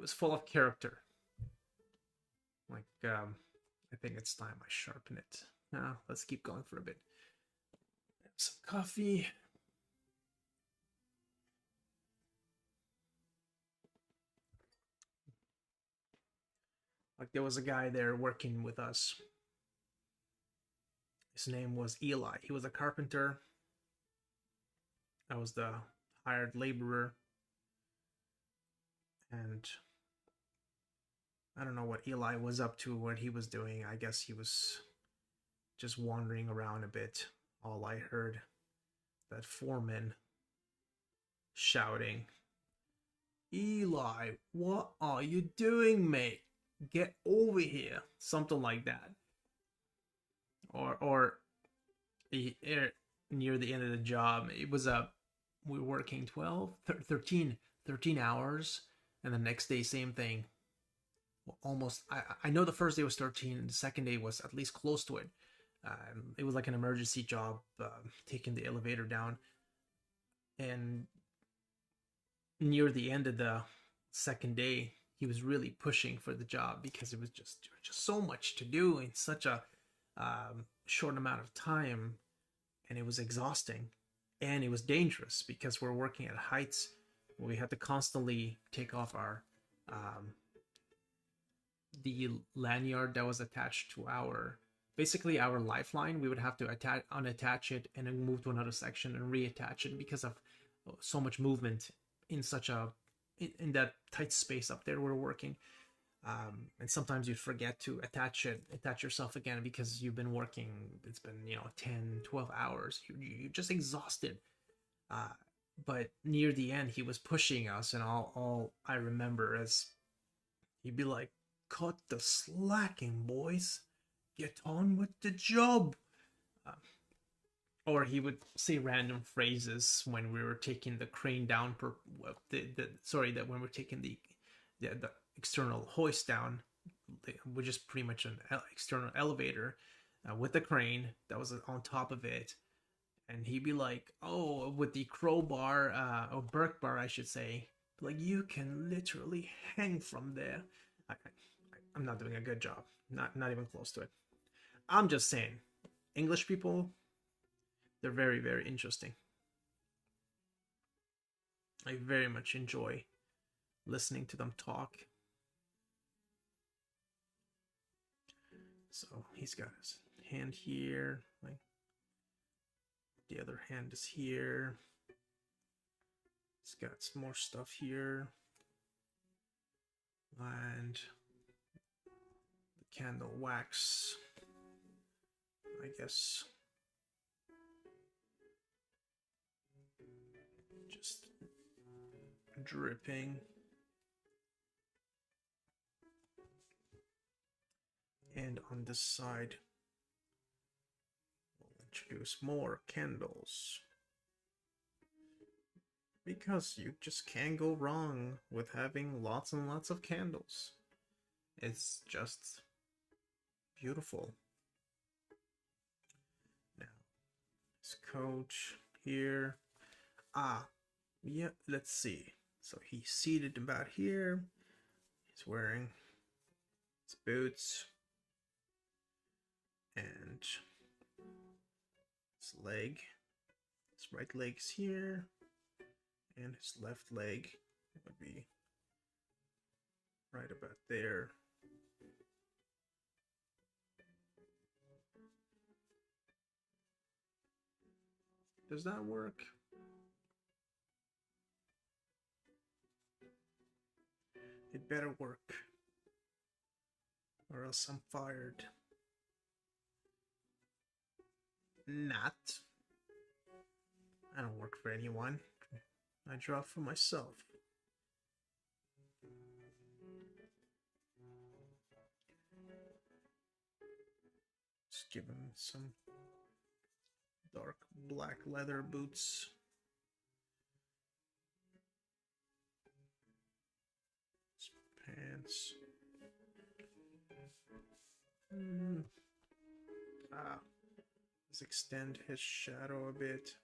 full of character. Like, I think it's time I sharpen it. Now, let's keep going for a bit. Have some coffee. Like, there was a guy there working with us. His name was Eli. He was a carpenter. I was the hired laborer. And I don't know what Eli was up to, what he was doing. I guess he was just wandering around a bit. All I heard, that foreman shouting, "Eli, what are you doing, mate? Get over here." Something like that. Or near the end of the job, it was we were working 13 hours, and the next day same thing. Almost, I know the first day was 13 and the second day was at least close to it. It was like an emergency job, taking the elevator down, and near the end of the second day he was really pushing for the job because it was just so much to do in such a short amount of time, and it was exhausting and it was dangerous because we're working at heights. We had to constantly take off our the lanyard that was attached to our lifeline. We would have to unattach it and then move to another section and reattach it because of so much movement in in that tight space up there we're working. And sometimes you'd forget to attach yourself again because you've been working, it's been 10-12 hours. You're just exhausted. But near the end he was pushing us, and all I remember is he'd be like, "Cut the slacking, boys, get on with the job." Or he would say random phrases when we were taking the crane down that when we're taking the external hoist down, which is pretty much an external elevator with the crane that was on top of it. And he'd be like, "Oh, with the crowbar, or Burke bar, I should say, like, you can literally hang from there." I'm not doing a good job. Not even close to it. I'm just saying, English people, they're very, very interesting. I very much enjoy listening to them talk. So he's got his hand here, like the other hand is here. He's got some more stuff here, and the candle wax, I guess, just dripping. And on this side, we'll introduce more candles, because you just can't go wrong with having lots and lots of candles. It's just beautiful. Now, his coat here. Yeah, let's see. So he's seated about here. He's wearing his boots and his leg. His right leg's here, and his left leg would be right about there. Does that work? It better work, or else I'm fired. Not. I don't work for anyone. I draw for myself. Just give him some dark black leather boots. Pants. Let's extend his shadow a bit.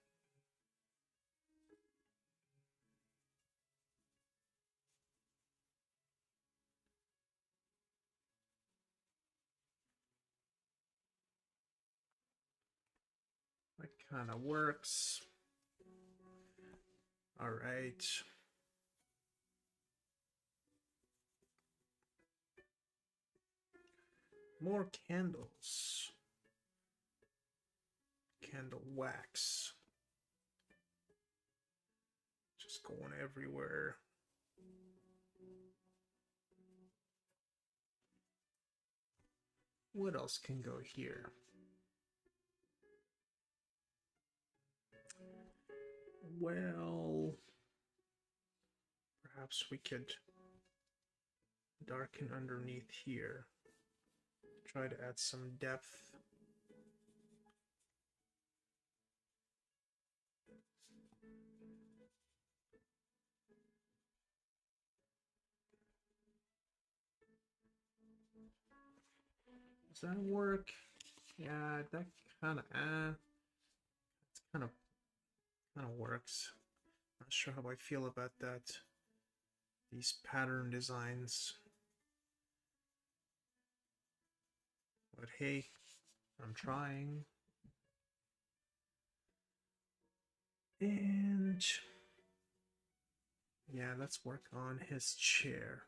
kind of works. All right. More candles. Candle wax. Just going everywhere. What else can go here? Well, perhaps we could darken underneath here. Try to add some depth. Does that work? Yeah, that kind of it's kind of works. Not sure how I feel about that. These pattern designs. But hey, I'm trying. And yeah, let's work on his chair.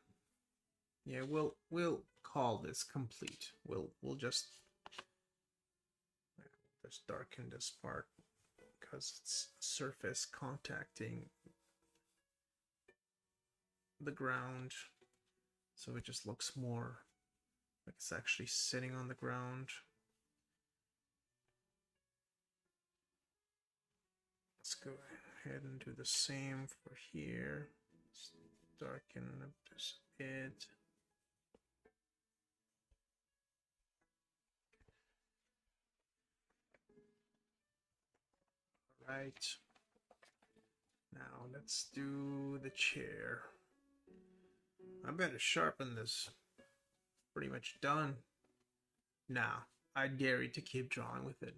Yeah, we'll call this complete. We'll just darken this part because it's surface contacting the ground, so it just looks more like it's actually sitting on the ground. Let's go ahead and do the same for here. Let's darken this a bit. Right. Now let's do the chair. I better sharpen this. Pretty much done. Now, I dare you to keep drawing with it.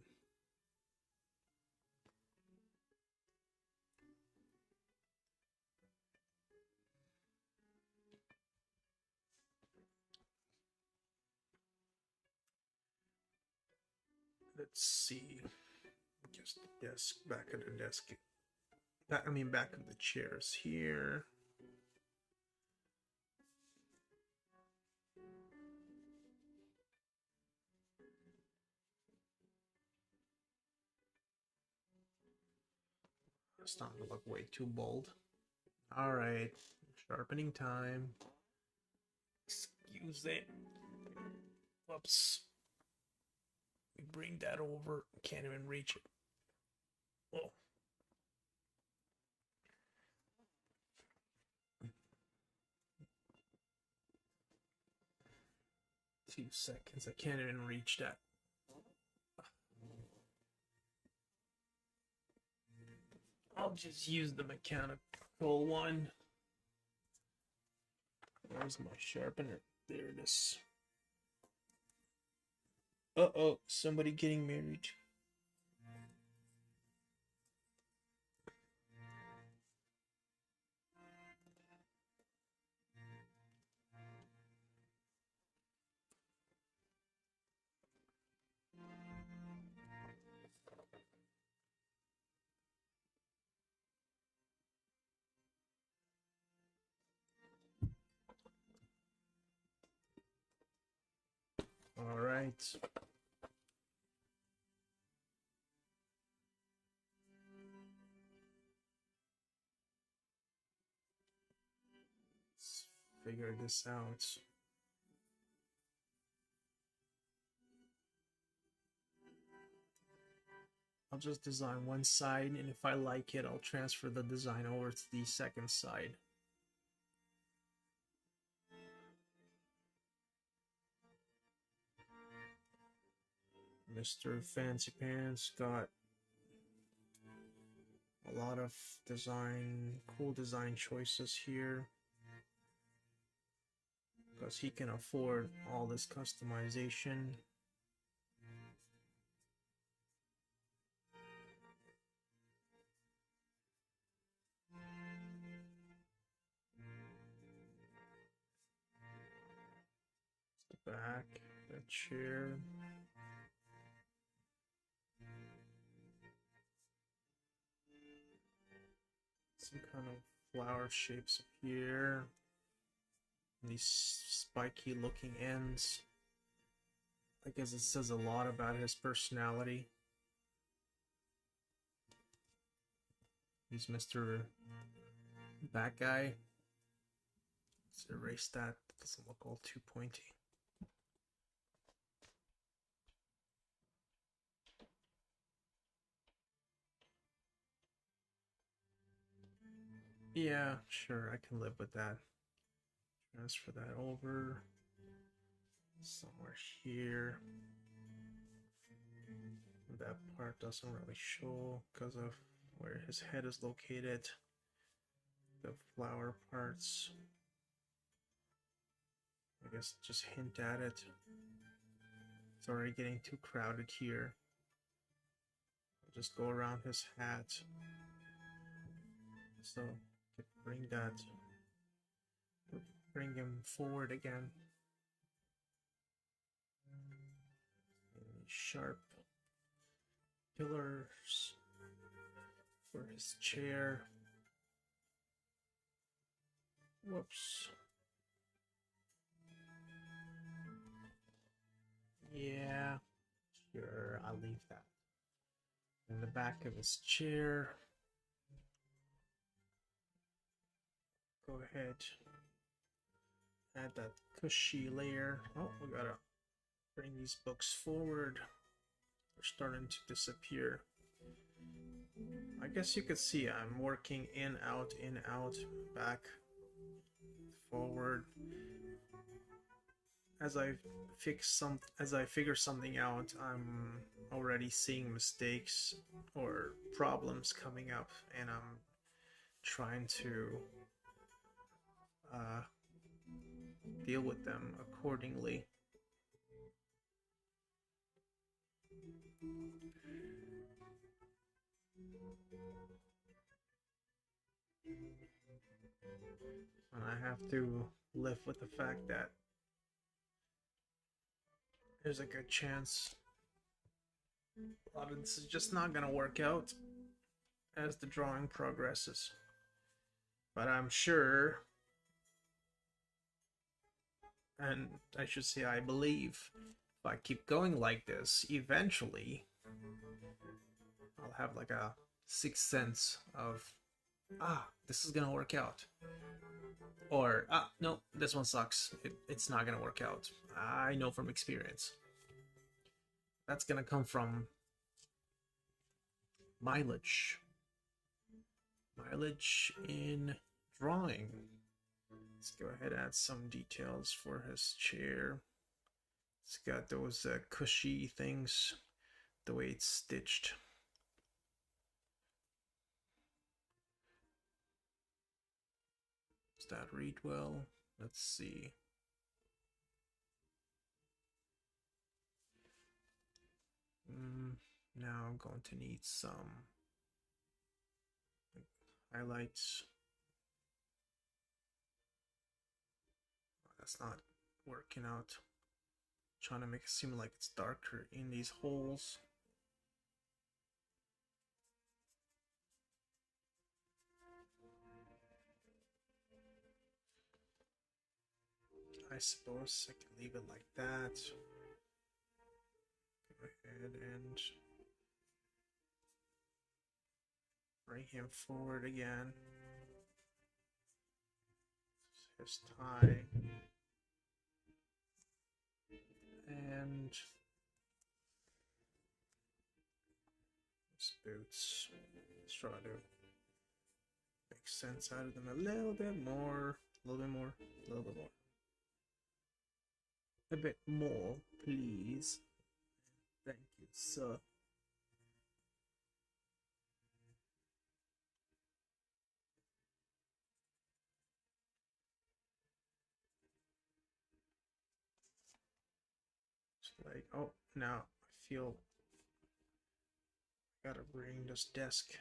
Let's see. Just the desk, back of the desk. Back of the chairs here. It's starting to look way too bold. All right, sharpening time. Excuse it. Whoops. We bring that over. Can't even reach it. Oh. 2 seconds. I can't even reach that. I'll just use the mechanical one. Where's my sharpener? There it is. Uh-oh, somebody getting married. All right. Let's figure this out. I'll just design one side, and if I like it, I'll transfer the design over to the second side. Mr. Fancy Pants got a lot of cool design choices here, because he can afford all this customization. The back, the chair. some kind of flower shapes here. These spiky looking ends. I guess it says a lot about his personality. He's Mr. Bad Guy. Let's erase that. That doesn't look all too pointy. Yeah, sure, I can live with that. Transfer that over somewhere here. That part doesn't really show because of where his head is located. The flower parts, I guess just hint at it. It's already getting too crowded here. I'll just go around his hat. So bring him forward again. Sharp pillars for his chair. Whoops. Yeah, sure, I'll leave that. In the back of his chair. Go ahead. Add that cushy layer. Oh, we gotta bring these books forward. They're starting to disappear. I guess you could see I'm working in, out, back, forward. As I figure something out, I'm already seeing mistakes or problems coming up, and I'm trying to deal with them accordingly. And I have to live with the fact that there's a good chance a lot of this is just not gonna work out as the drawing progresses. But I'm sure, and I should say I believe, if I keep going like this, eventually I'll have like a sixth sense of, this is gonna work out. Or, no, this one sucks. It's not gonna work out. I know from experience. That's gonna come from mileage. Mileage in drawing. Let's go ahead and add some details for his chair. It's got those cushy things, the way it's stitched. Does that read well? Let's see. Now I'm going to need some highlights. That's not working out. Trying to make it seem like it's darker in these holes. I suppose I can leave it like that. Go ahead and bring him forward again. His tie. And his boots. Let's try to make sense out of them a little bit more. A little bit more. A little bit more. A bit more, please. Thank you, sir. It's like, oh, now I feel I gotta bring this desk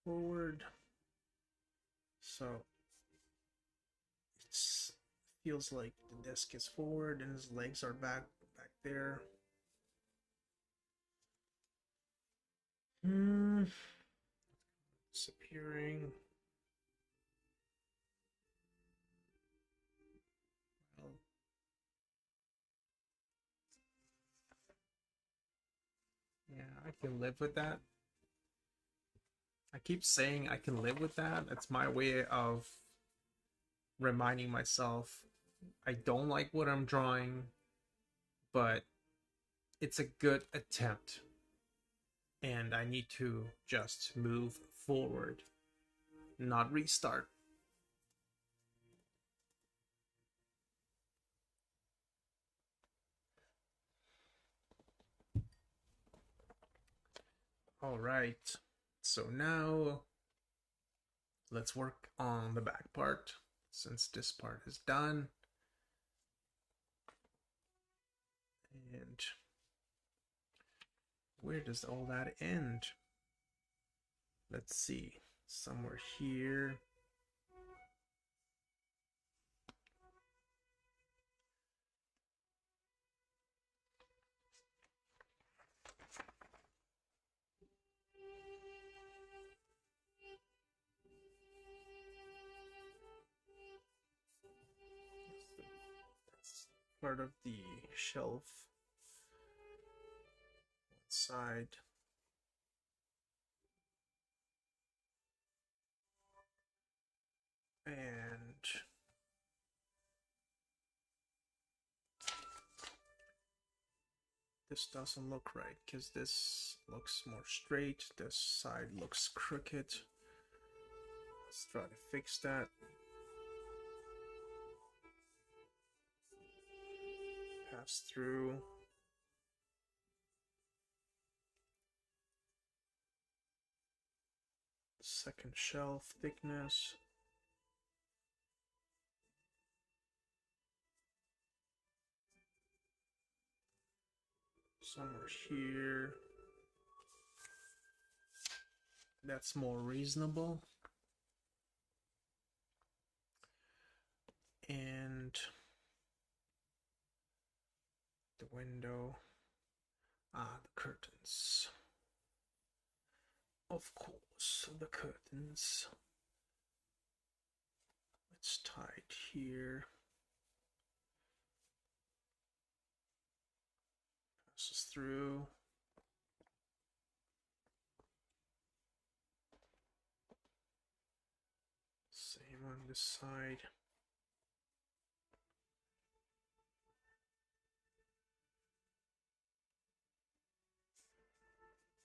forward. So it feels like the desk is forward and his legs are back there. disappearing. Well, yeah, I can live with that. I keep saying I can live with that. It's my way of reminding myself I don't like what I'm drawing, but it's a good attempt. And I need to just move forward, not restart. All right, so now let's work on the back part since this part is done. And where does all that end? Let's see, somewhere here. That's part of the shelf. One side. And this doesn't look right because this looks more straight. This side looks crooked. Let's try to fix that. Pass through. Second shelf thickness. Somewhere here. That's more reasonable. And the window. The curtains. Of course, the curtains. It's tied here. Passes through. Same on this side.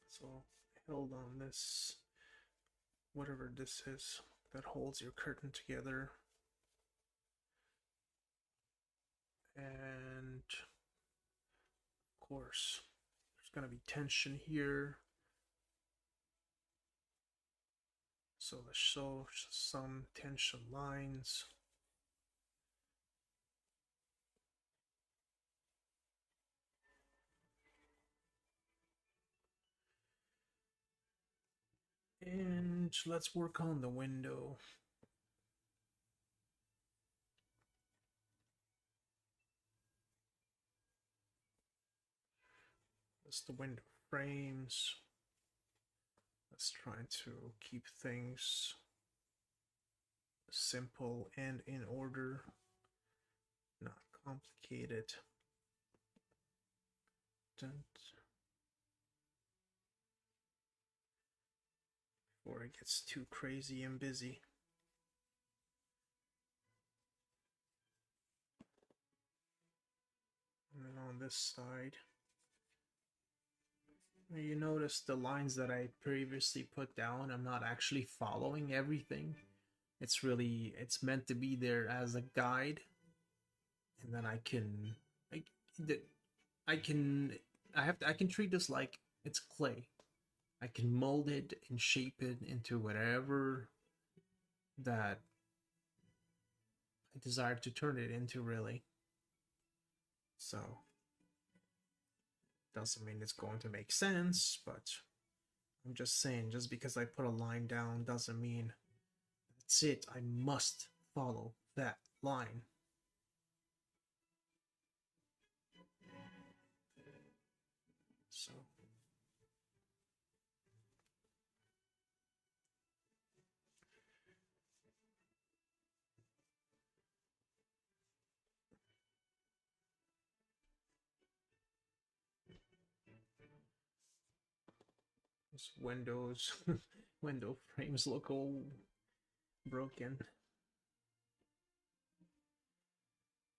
So held on this, whatever this is, that holds your curtain together. And of course, there's gonna be tension here. So let's show some tension lines. And let's work on the window. That's the window frames. Let's try to keep things simple and in order, not complicated. Before it gets too crazy and busy. And then on this side, you notice the lines that I previously put down, I'm not actually following everything. It's meant to be there as a guide. And then I can treat this like it's clay. I can mold it and shape it into whatever that I desire to turn it into, really. So doesn't mean it's going to make sense, but I'm just saying, just because I put a line down doesn't mean that's it. I must follow that line. So These windows, window frames look all broken.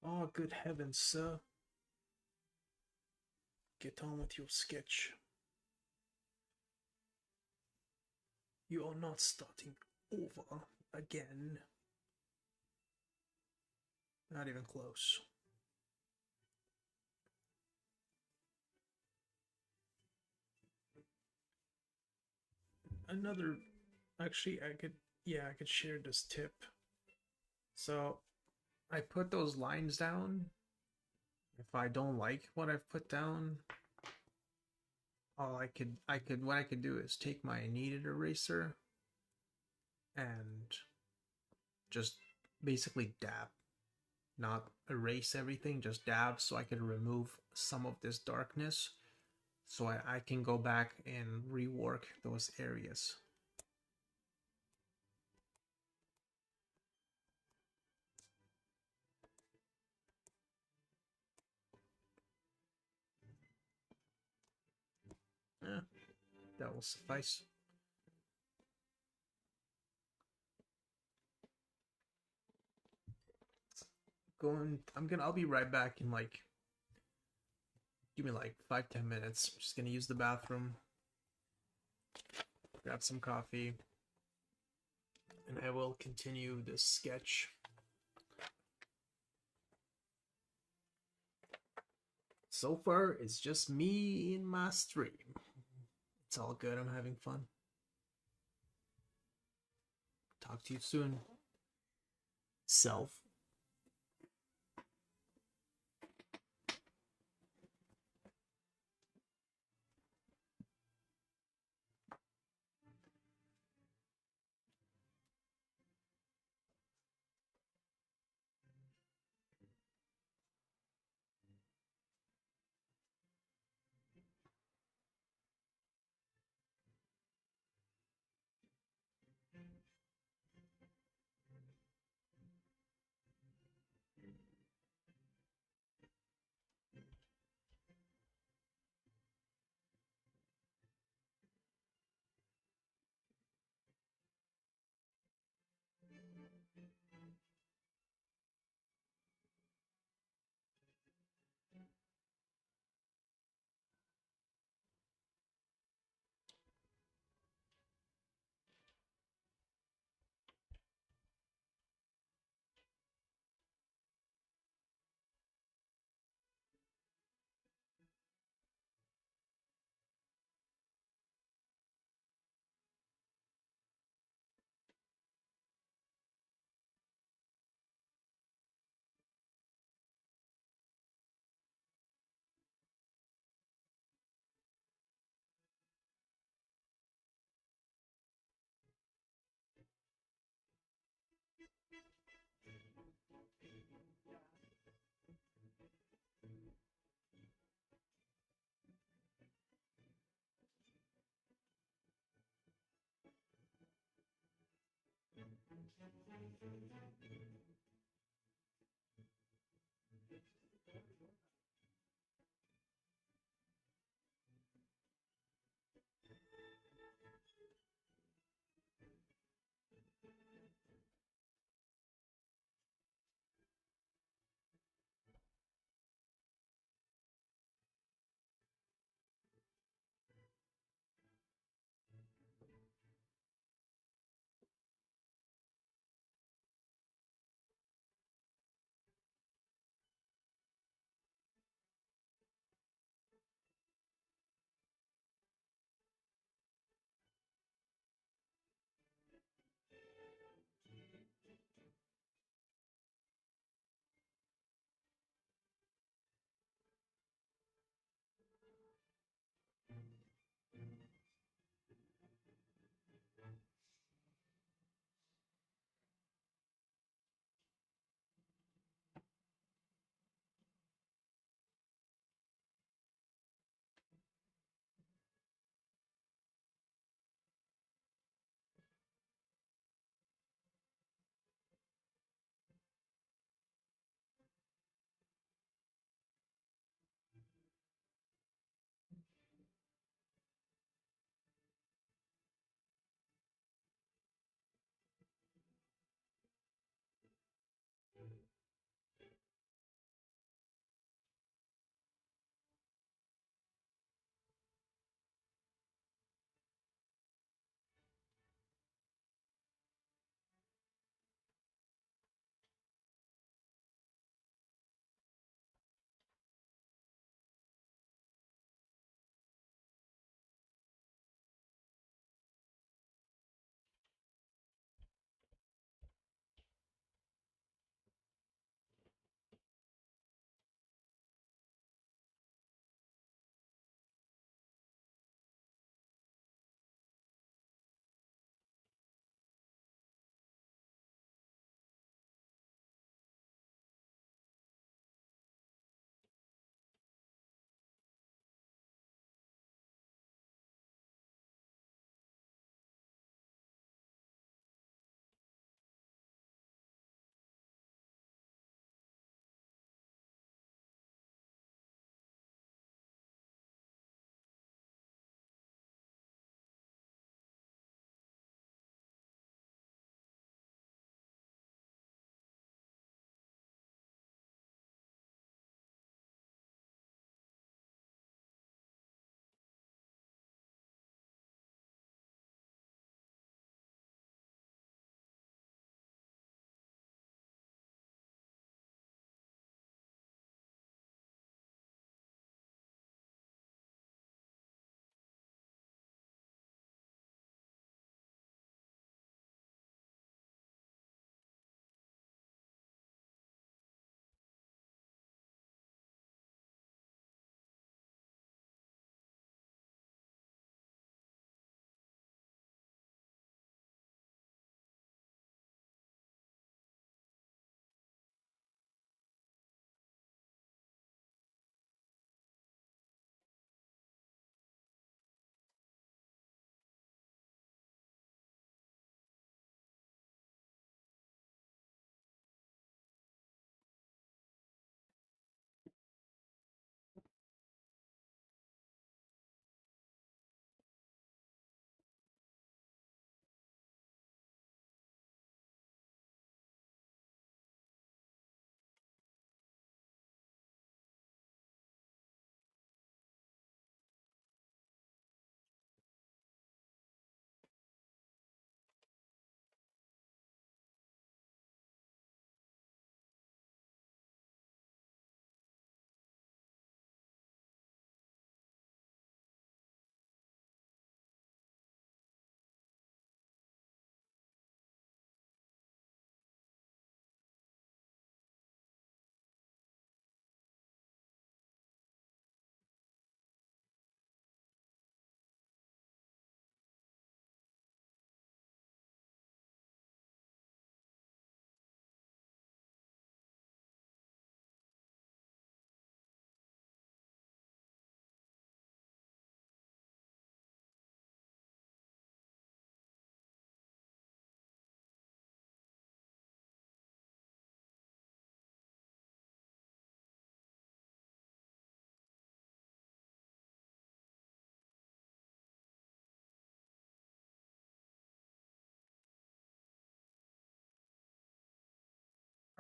Oh, good heavens, sir. Get on with your sketch. You are not starting over again. Not even close. Another, actually, I could share this tip. So I put those lines down. If I don't like what I've put down, what I could do is take my kneaded eraser and just basically dab, not erase everything, just dab, so I could remove some of this darkness, so I can go back and rework those areas. Yeah, that will suffice. I'll be right back in like, give me like 5-10 minutes. I'm just gonna use the bathroom, grab some coffee, and I will continue this sketch. So far, it's just me in my stream. It's all good, I'm having fun. Talk to you soon. Self.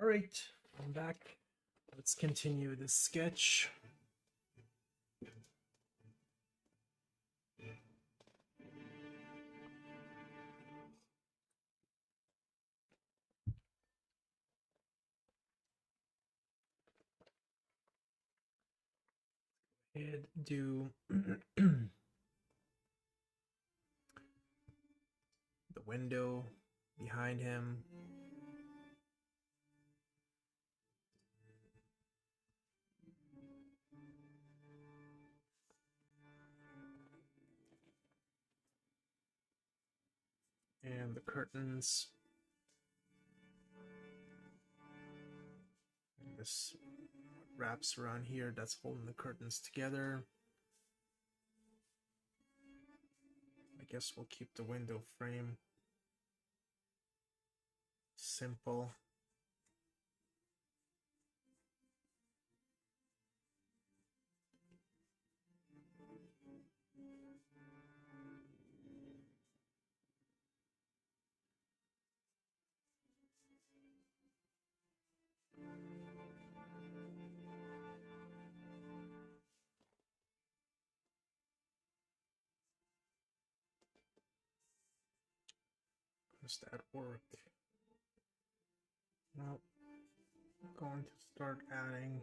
All right, I'm back. Let's continue the sketch. And do the window behind him. And the curtains. And this wraps around here, that's holding the curtains together. I guess we'll keep the window frame simple. Does that work? Well, I'm going to start adding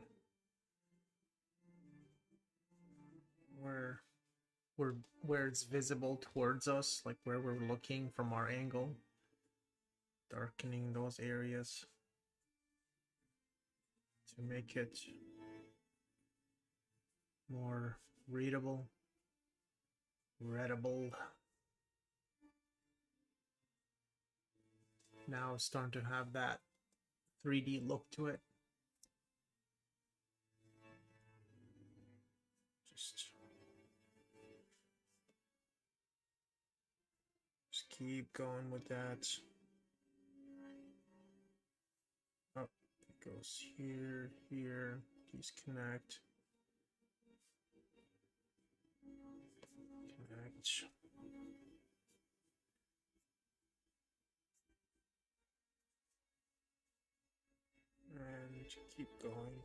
where it's visible towards us, like where we're looking from our angle, darkening those areas to make it more readable. Now it's starting to have that 3D look to it. Just keep going with that. Oh, it goes here, here, disconnect. Connect. And keep going.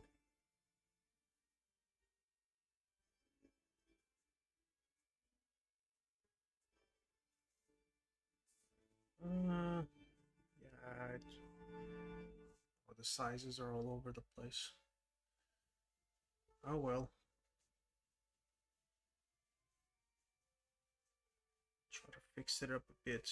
Yeah, oh, the sizes are all over the place. Oh well. Try to fix it up a bit.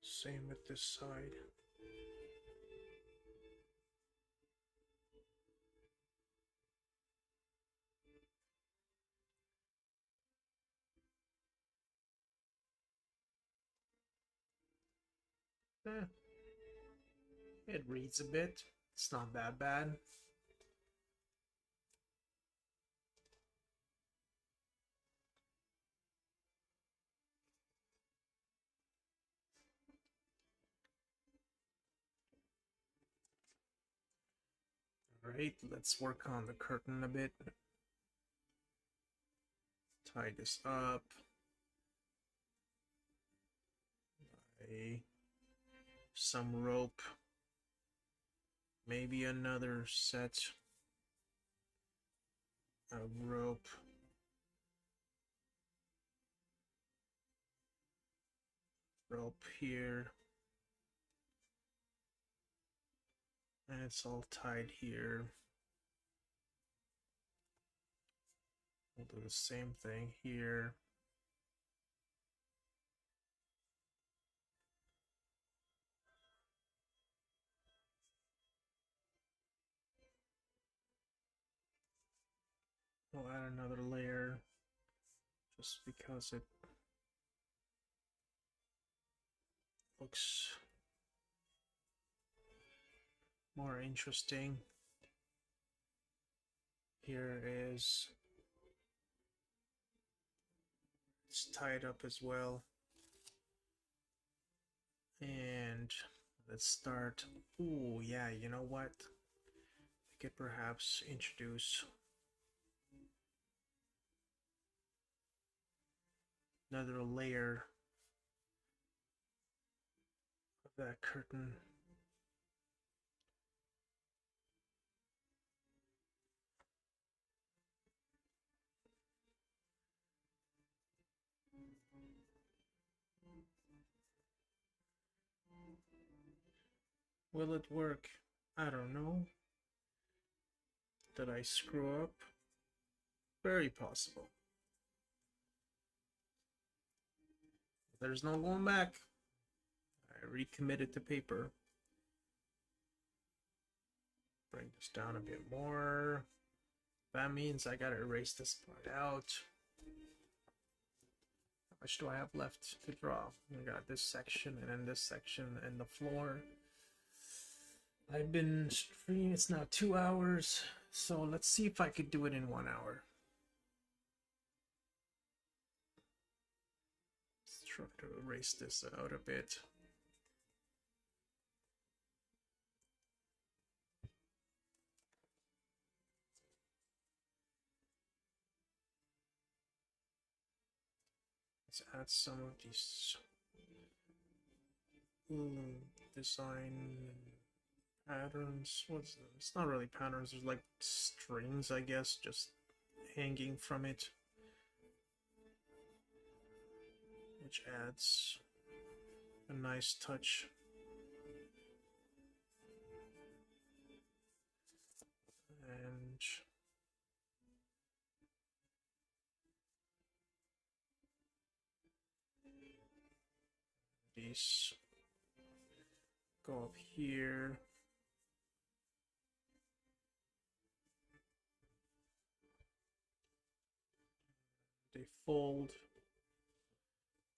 Same with this side. It reads a bit. It's not that bad. Alright, let's work on the curtain a bit. Tie this up by some rope. Maybe another set of rope. Rope here. And it's all tied here. We'll do the same thing here. We'll add another layer just because it looks more interesting. Here is, it's tied up as well. And Let's start. Ooh, yeah, you know what? I could perhaps introduce another layer of that curtain. Will it work? I don't know. Did I screw up? Very possible. There's no going back. I recommitted to paper. Bring this down a bit more. That means I gotta erase this part out. How much do I have left to draw? I got this section and then this section and the floor. I've been streaming, it's now 2 hours, so let's see if I could do it in 1 hour. Let's try to erase this out a bit. Let's add some of these design patterns. It's not really patterns, there's like strings, I guess, just hanging from it, which adds a nice touch. And these go up here. They fold.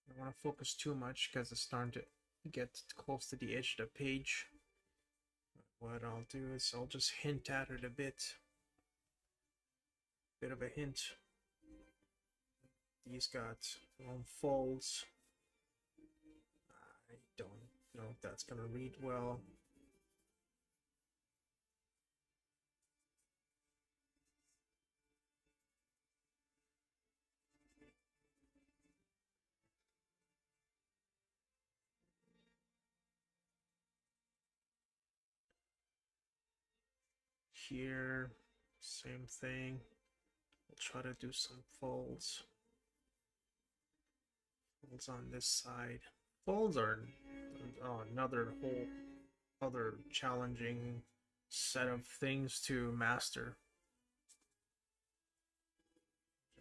I don't want to focus too much because it's starting to get close to the edge of the page. What I'll do is I'll just hint at it a bit. Bit of a hint. These got their own folds. I don't know if that's gonna read well. Here, same thing. We'll try to do some folds. Folds on this side. Folds are another whole other challenging set of things to master.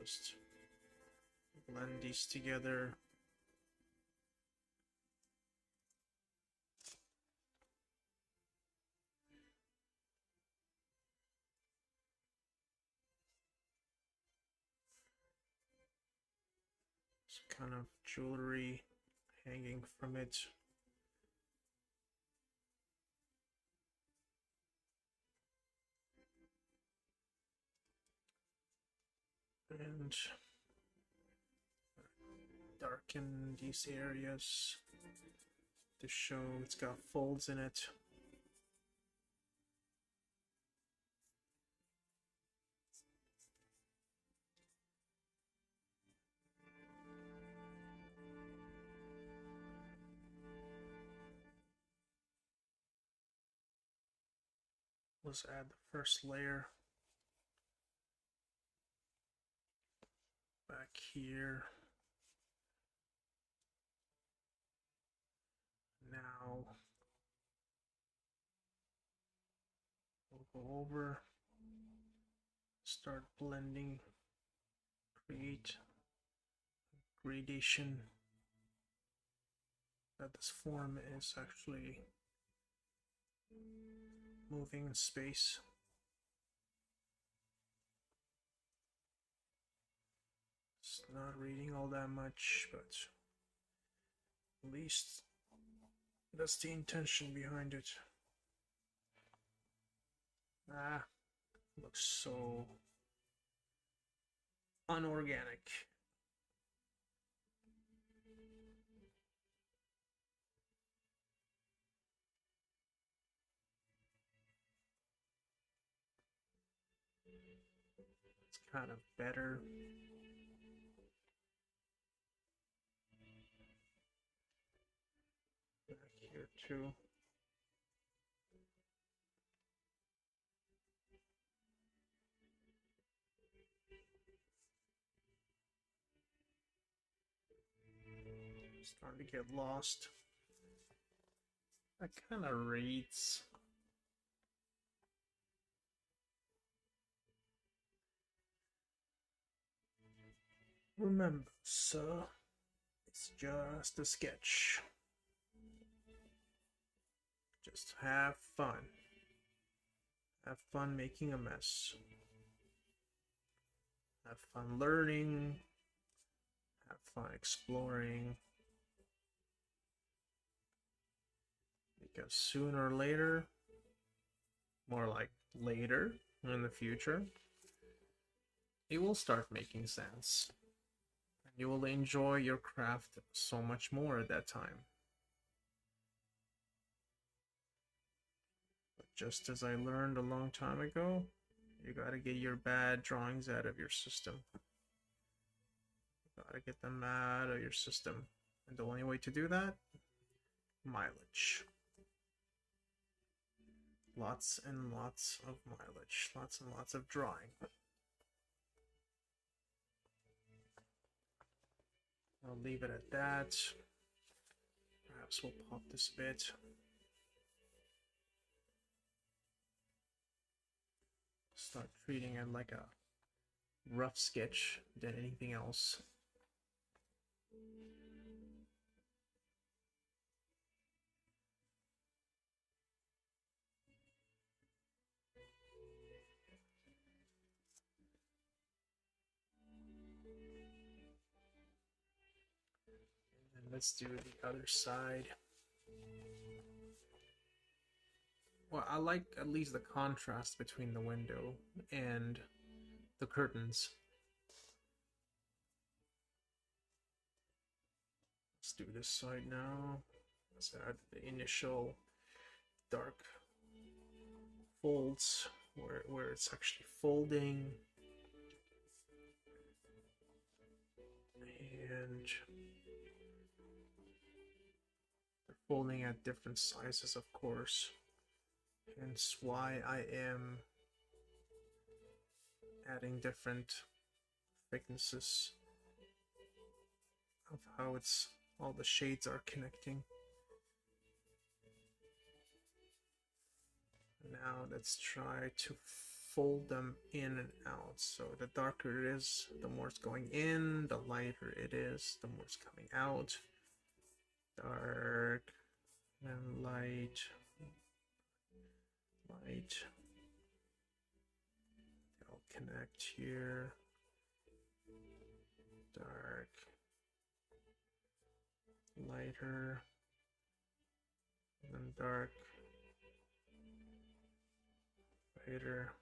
Just blend these together. Some kind of jewelry hanging from it. And darken these areas to show it's got folds in it. Let's add the first layer back here. Now we'll go over, start blending, create a gradation that this form is actually moving in space. It's not reading all that much, but at least that's the intention behind it. Ah, looks so unorganic. kind of better. Back here too. Starting to get lost. That kind of reads. Remember, sir, it's just a sketch. Just have fun. Have fun making a mess. Have fun learning. Have fun exploring. Because sooner or later, more like later in the future, it will start making sense. And you will enjoy your craft so much more at that time. But just as I learned a long time ago, you gotta get your bad drawings out of your system. You gotta get them out of your system. And the only way to do that, mileage. Lots and lots of mileage. Lots and lots of drawing. I'll leave it at that. Perhaps we'll pop this a bit. Start treating it like a rough sketch than anything else. And let's do the other side. Well, I like at least the contrast between the window and the curtains. Let's do this side now. Let's add the initial dark folds where it's actually folding. And they're folding at different sizes, of course. Hence why I am adding different thicknesses of how it's all the shades are connecting. Now let's try to fold them in and out. So the darker it is, the more it's going in, the lighter it is, the more it's coming out. Dark and light. Light. They'll connect here. Dark. Lighter. And then dark. Lighter.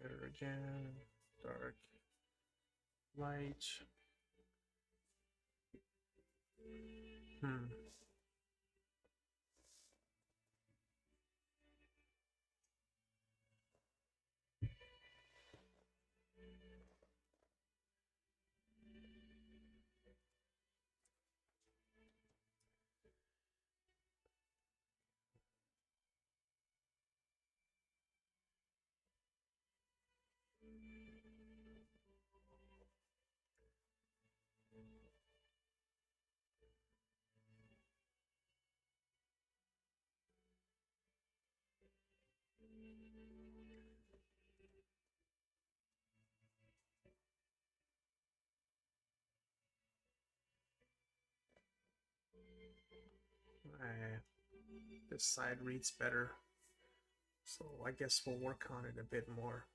Lighter again. Dark. Light. This side reads better, so I guess we'll work on it a bit more.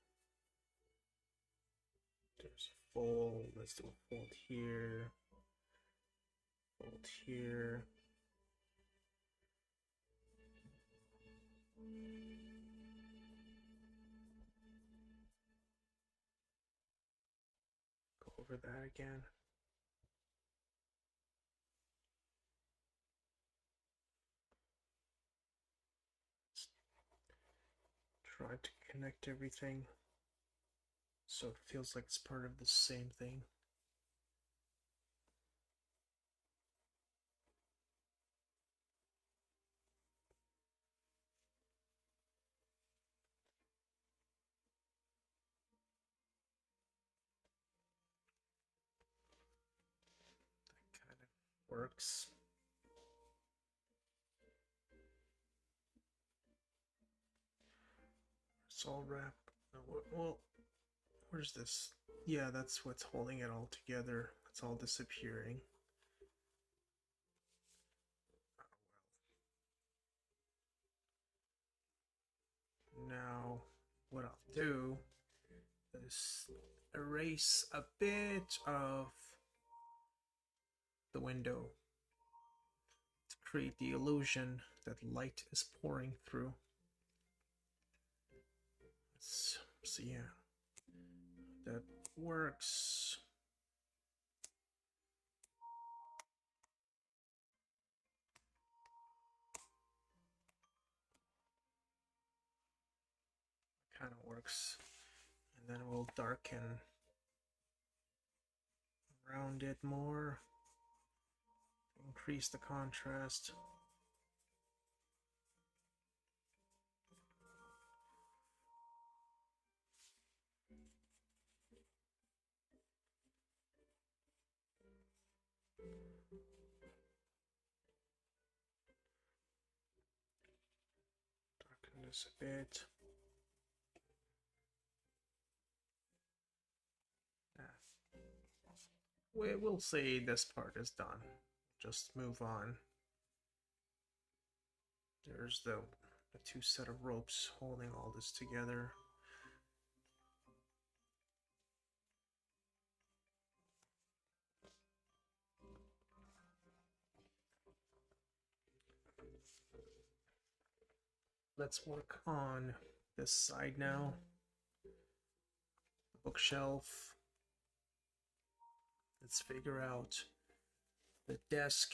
There's a fold. Let's do a fold here. Fold here. Go over that again. Try to connect everything so it feels like it's part of the same thing. That kind of works. It's all wrapped. Well, where's this? Yeah, that's what's holding it all together. It's all disappearing. Now, what I'll do is erase a bit of the window to create the illusion that light is pouring through. Let's see, yeah, that works. Kind of works. And then we'll darken around it more, increase the contrast. Darken this a bit. We'll say this part is done. Just move on. There's the two set of ropes holding all this together. Let's work on this side now. The bookshelf. Let's figure out the desk.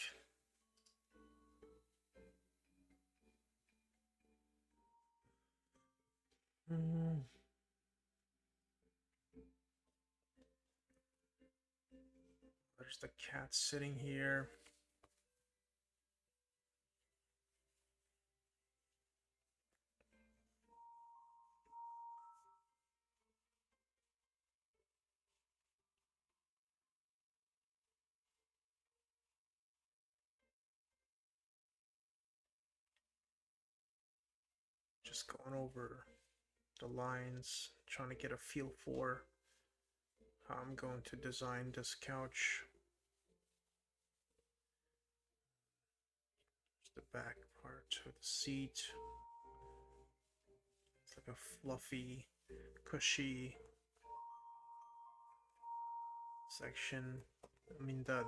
There's the cat sitting here. Just going over the lines, trying to get a feel for how I'm going to design this couch. There's the back part of the seat. It's like a fluffy, cushy section. I mean the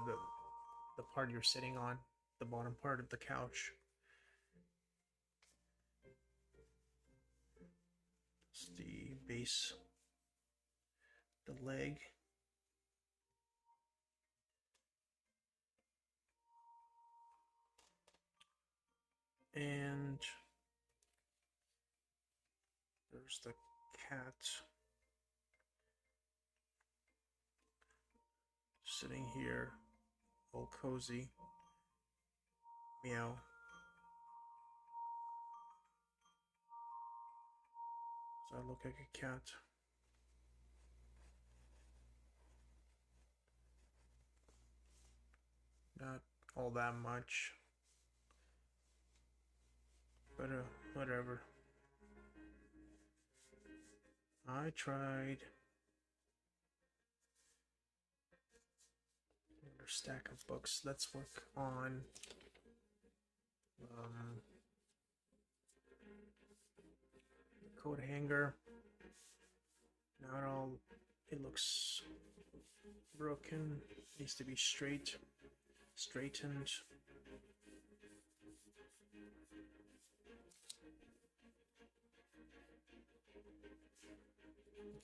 part you're sitting on, the bottom part of the couch. It's the base, the leg. And there's the cat sitting here, all cozy. Meow. Does that look like a cat? Not all that much. But whatever. I tried. Another stack of books. Let's work on the coat hanger. Not all. It looks broken. Needs to be straightened.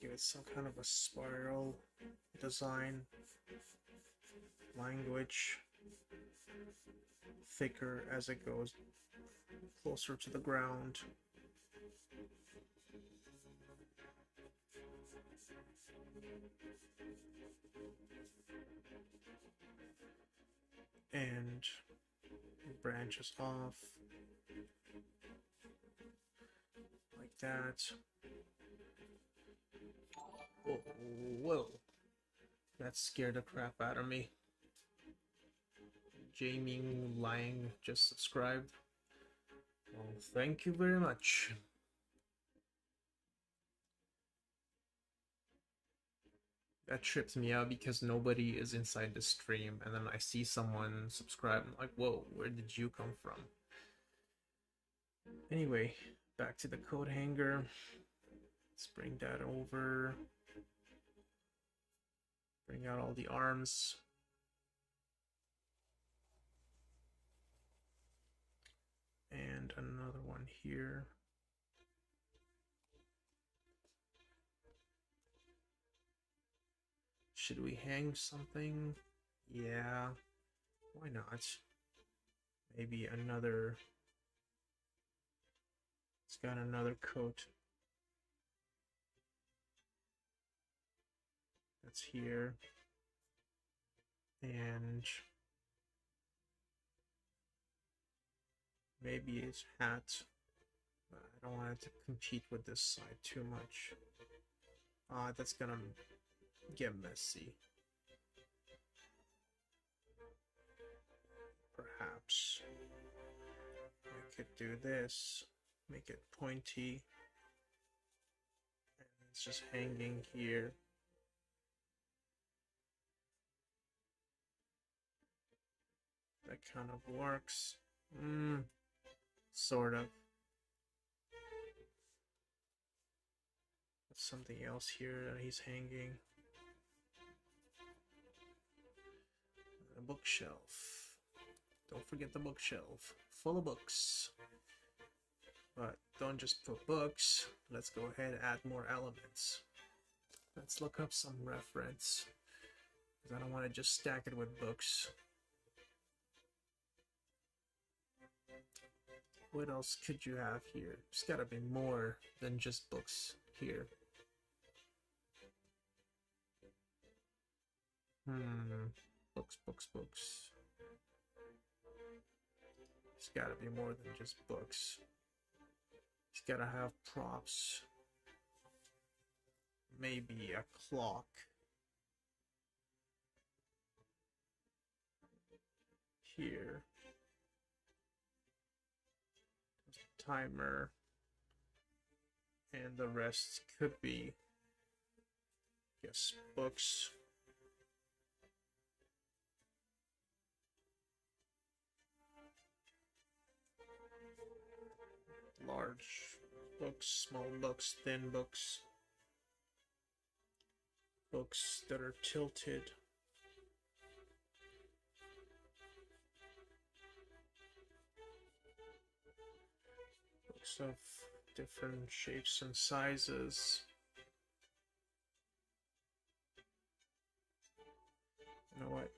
Give it some kind of a spiral design, language, thicker as it goes closer to the ground. and it branches off like that. Whoa, whoa. That scared the crap out of me. Jamie Lang just subscribed. Well, thank you very much. That trips me out because nobody is inside the stream, and then I see someone subscribe. I'm like, whoa, where did you come from? Anyway, back to the coat hanger. Let's bring that over. Bring out all the arms. And another one here. Should we hang something? Yeah, why not? Maybe another. It's got another coat. That's here. And maybe his hat. But I don't want it to compete with this side too much. That's gonna get messy. Perhaps I could do this, make it pointy, and it's just hanging here. That kind of works. Sort of. That's something else here that he's hanging. A bookshelf. Don't forget the bookshelf. Full of books. But don't just put books. Let's go ahead and add more elements. Let's look up some reference. Because I don't want to just stack it with books. What else could you have here? There's gotta be more than just books here. Books, books, books. There's gotta be more than just books. It's gotta have props. Maybe a clock. Here. Timer, and the rest could be, I guess, books. Large books, small books, thin books, books that are tilted. Of different shapes and sizes. You know what?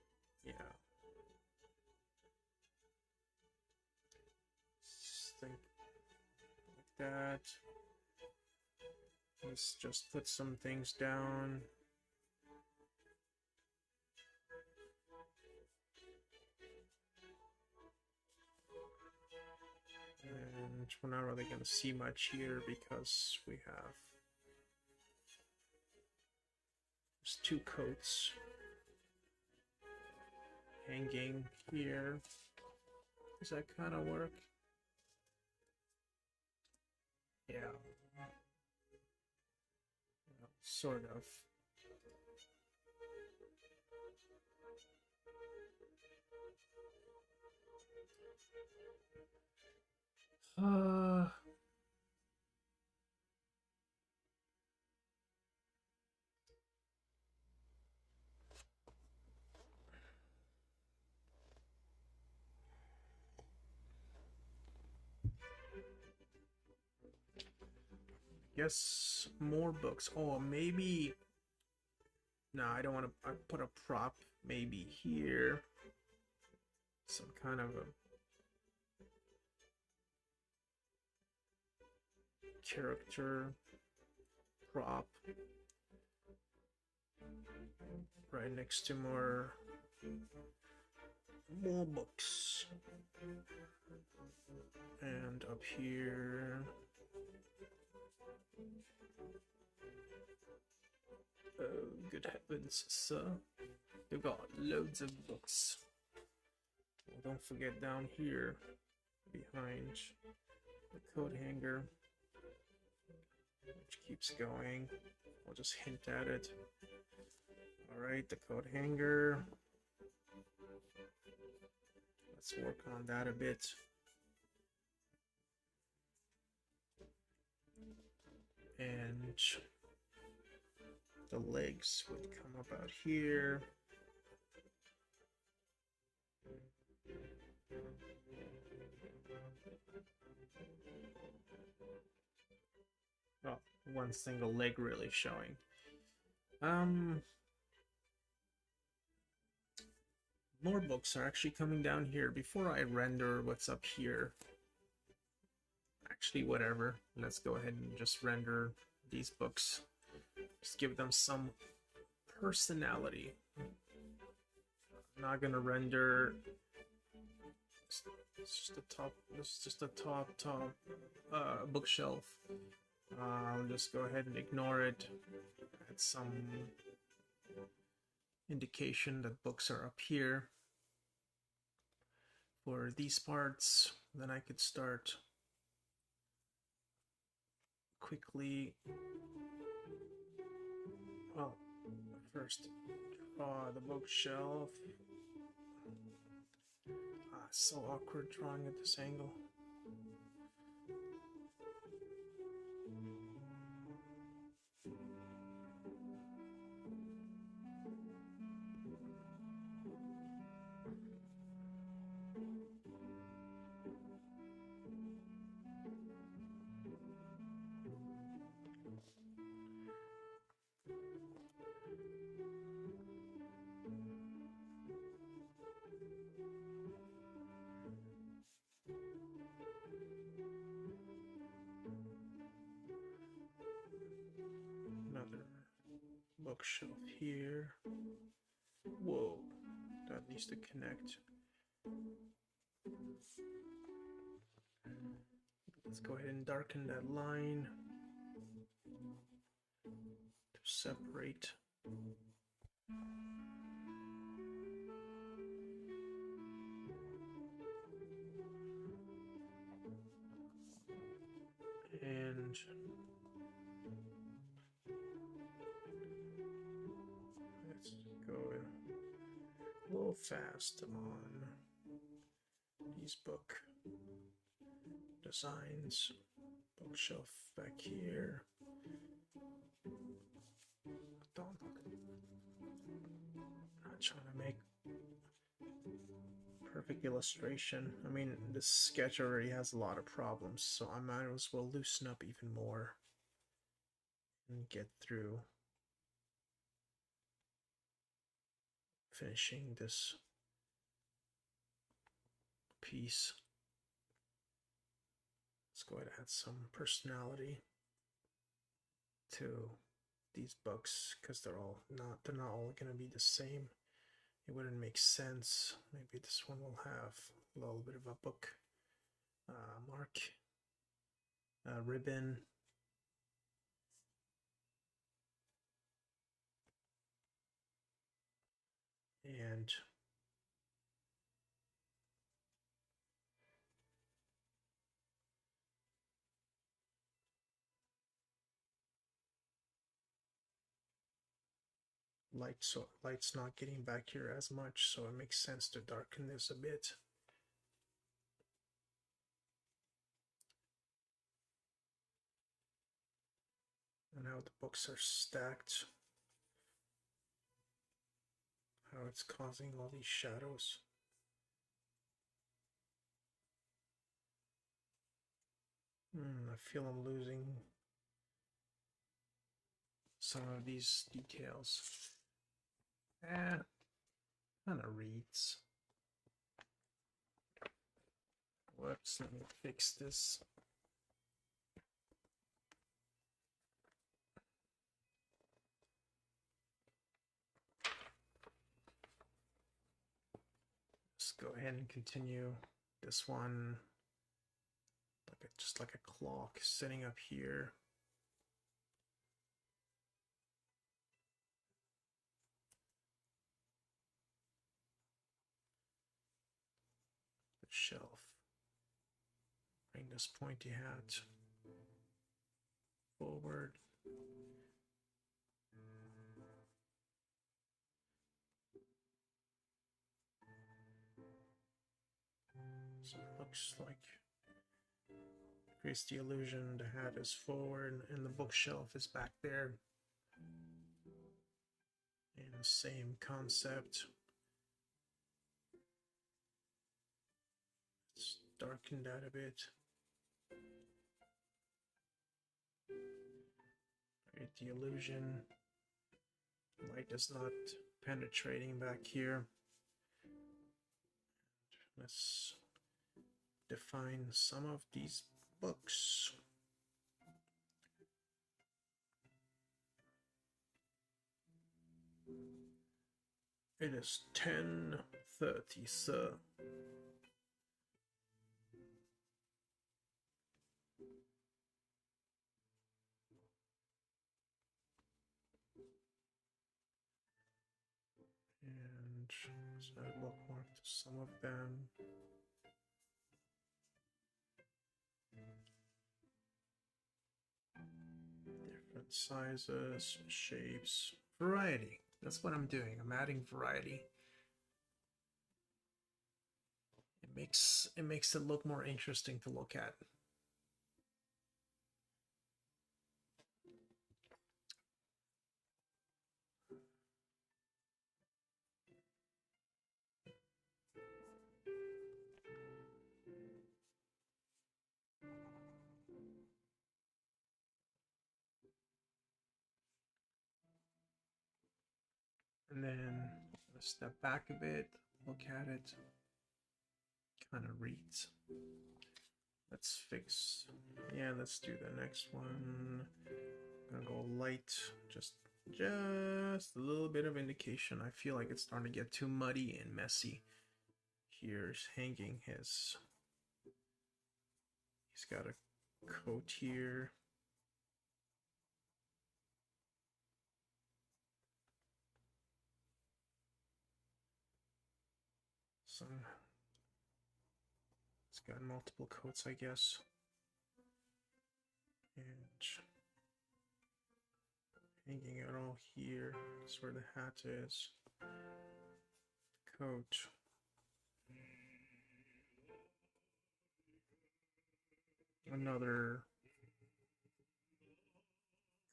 Yeah. Just think like that. Let's just put some things down. And we're not really going to see much here because we have just two coats hanging here. Does that kind of work? Yeah. Sort of. Guess more books. Oh, maybe. No, I don't want to put a prop. Maybe here. Some kind of a character prop right next to more more books. And up here, oh good heavens, sir, you've got loads of books. Well, don't forget down here behind the coat hanger, which keeps going. I'll just hint at it. Alright, the coat hanger. Let's work on that a bit. And the legs would come about here. Well, one single leg really showing. More books are actually coming down here. Before I render what's up here, actually whatever, let's go ahead and just render these books. Just give them some personality. I'm not gonna render. It's just a top. It's just a top bookshelf. I'll just go ahead and ignore it. Add some indication that books are up here for these parts. Then I could start quickly. Well, first draw the bookshelf. So awkward drawing at this angle. Another bookshelf here. Whoa, that needs to connect. Let's go ahead and darken that line to separate. And let's go a little fast on these book designs. Bookshelf back here. I'm not trying to make perfect illustration. I mean, this sketch already has a lot of problems, so I might as well loosen up even more and get through finishing this piece. Let's go ahead and add some personality to these books because they're not all going to be the same. It wouldn't make sense. Maybe this one will have a little bit of a book mark, ribbon, and light's not getting back here as much, so it makes sense to darken this a bit. And how the books are stacked, how it's causing all these shadows. I feel I'm losing some of these details. Kind of reads. Whoops, let me fix this. Let's go ahead and continue this one. Just like a clock sitting up here. The shelf. Bring this pointy hat forward. So it looks like creates the illusion the hat is forward and the bookshelf is back there. And the same concept. Let's darken that a bit. Create the illusion. Light is not penetrating back here. Let's define some of these books. It is 10:30, sir. And so I bookmark some of them. Different sizes, shapes, variety. That's what I'm doing. I'm adding variety. It makes it look more interesting to look at. And then step back a bit, look at it, kind of reads. Let's fix, yeah, let's do the next one. I'm gonna go light, just a little bit of indication. I feel like it's starting to get too muddy and messy. Here's hanging he's got a coat here. It's got multiple coats, I guess. And hanging it all here. That's where the hat is. Coat. Another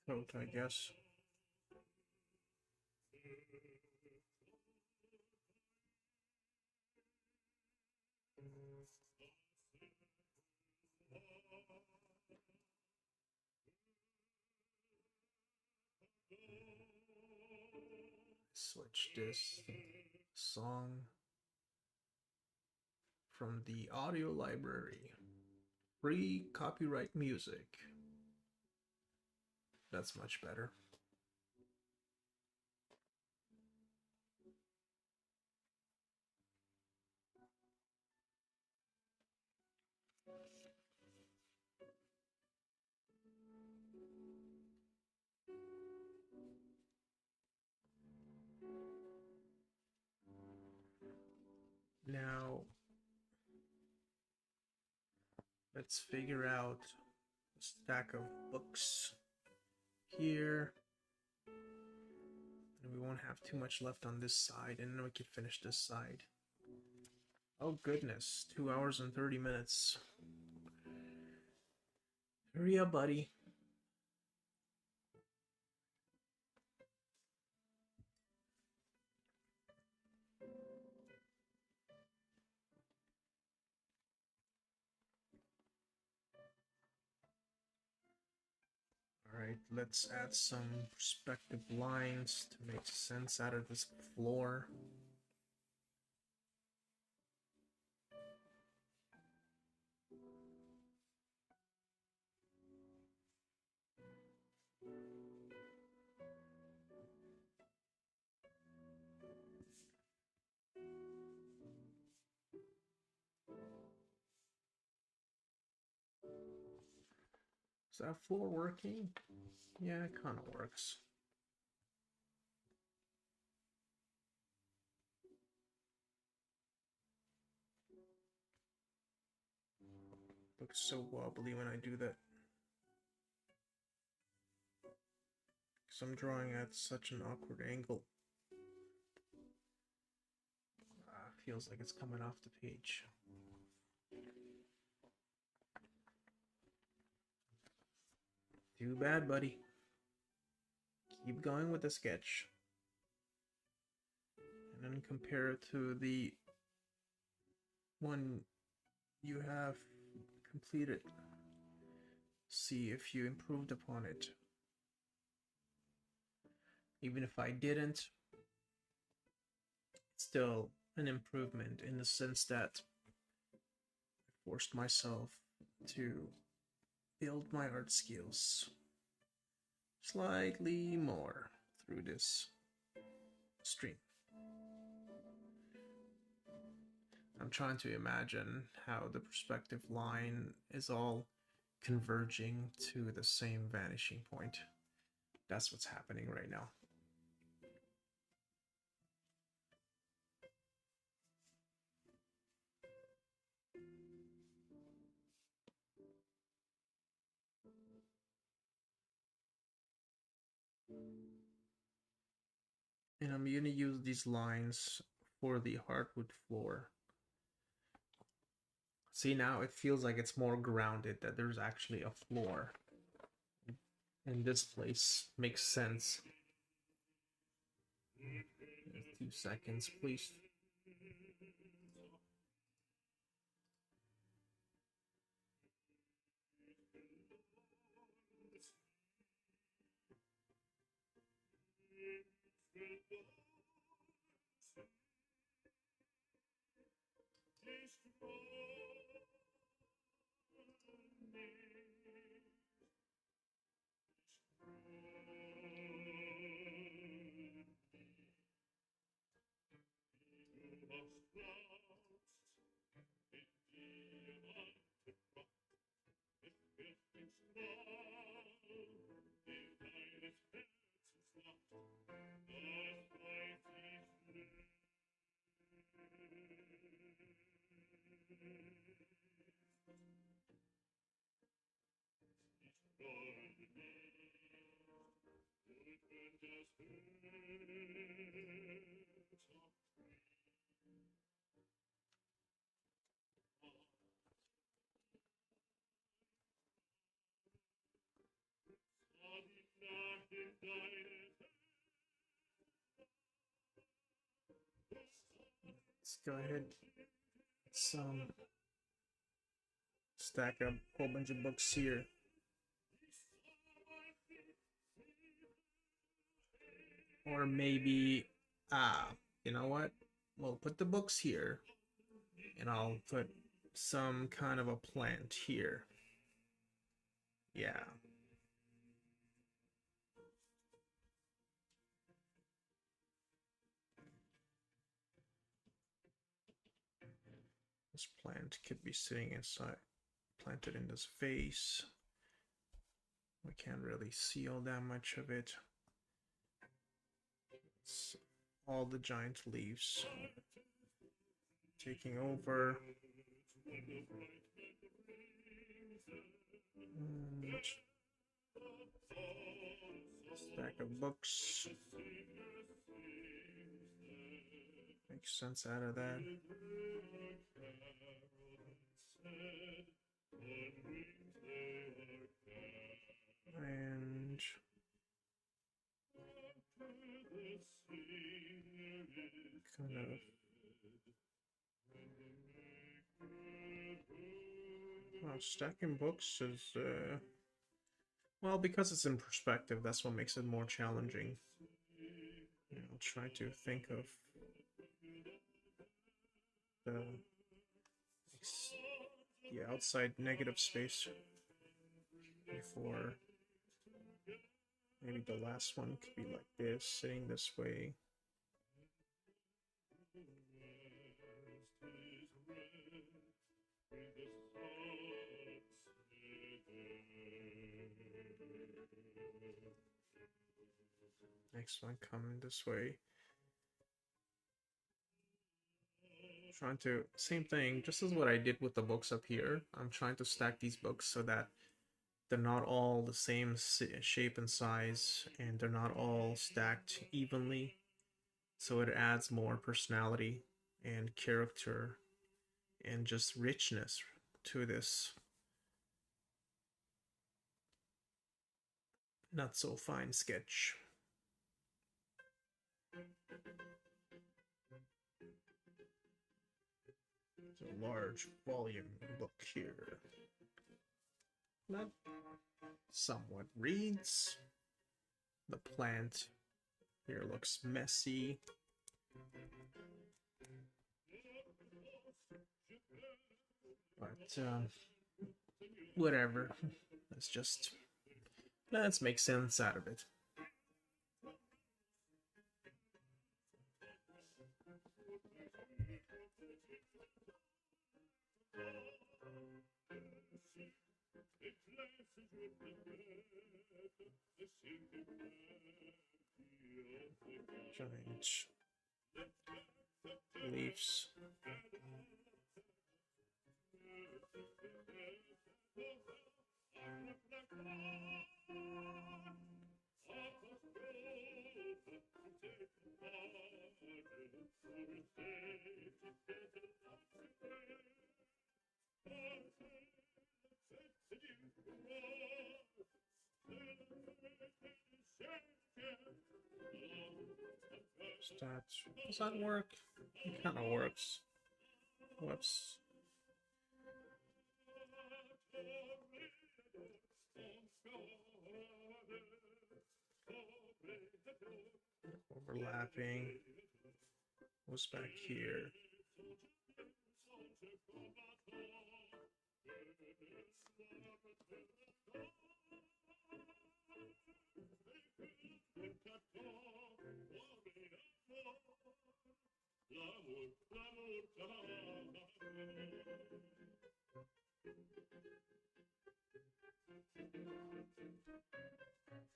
coat, I guess. Switch this song from the audio library. Free copyright music. That's much better. Now, let's figure out a stack of books here. And we won't have too much left on this side, and then we can finish this side. Oh goodness, 2 hours and 30 minutes. Hurry up, buddy. Alright, let's add some perspective lines to make sense out of this floor. that floor working? Yeah, it kind of works. Looks so wobbly when I do that. Because I'm drawing at such an awkward angle. Feels like it's coming off the page. Too bad, buddy. Keep going with the sketch. And then compare it to the one you have completed. See if you improved upon it. Even if I didn't, it's still an improvement in the sense that I forced myself to build my art skills slightly more through this stream. I'm trying to imagine how the perspective line is all converging to the same vanishing point. That's what's happening right now. And I'm going to use these lines for the hardwood floor. See, now it feels like it's more grounded, that there's actually a floor. And this place makes sense. 2 seconds, please. Let's go ahead. Stack up a whole bunch of books here. Or maybe, you know what? We'll put the books here, and I'll put some kind of a plant here. Yeah. This plant could be sitting inside, planted in this vase. We can't really see all that much of it. It's all the giant leaves taking over. Stack of books. Makes sense out of that. And kind of stacking books is well, because it's in perspective, that's what makes it more challenging. I'll try to think of the outside negative space before. Maybe the last one could be like this, sitting this way. Next one coming this way. Trying to, same thing, just as what I did with the books up here. I'm trying to stack these books so that they're not all the same shape and size, and they're not all stacked evenly. So it adds more personality and character and just richness to this not so fine sketch. It's a large volume book here. That somewhat reads. The plant here looks messy. But whatever. Let's make sense out of it. Giant leaves. Does that work? It kind of works. Whoops. Overlapping. What's back here?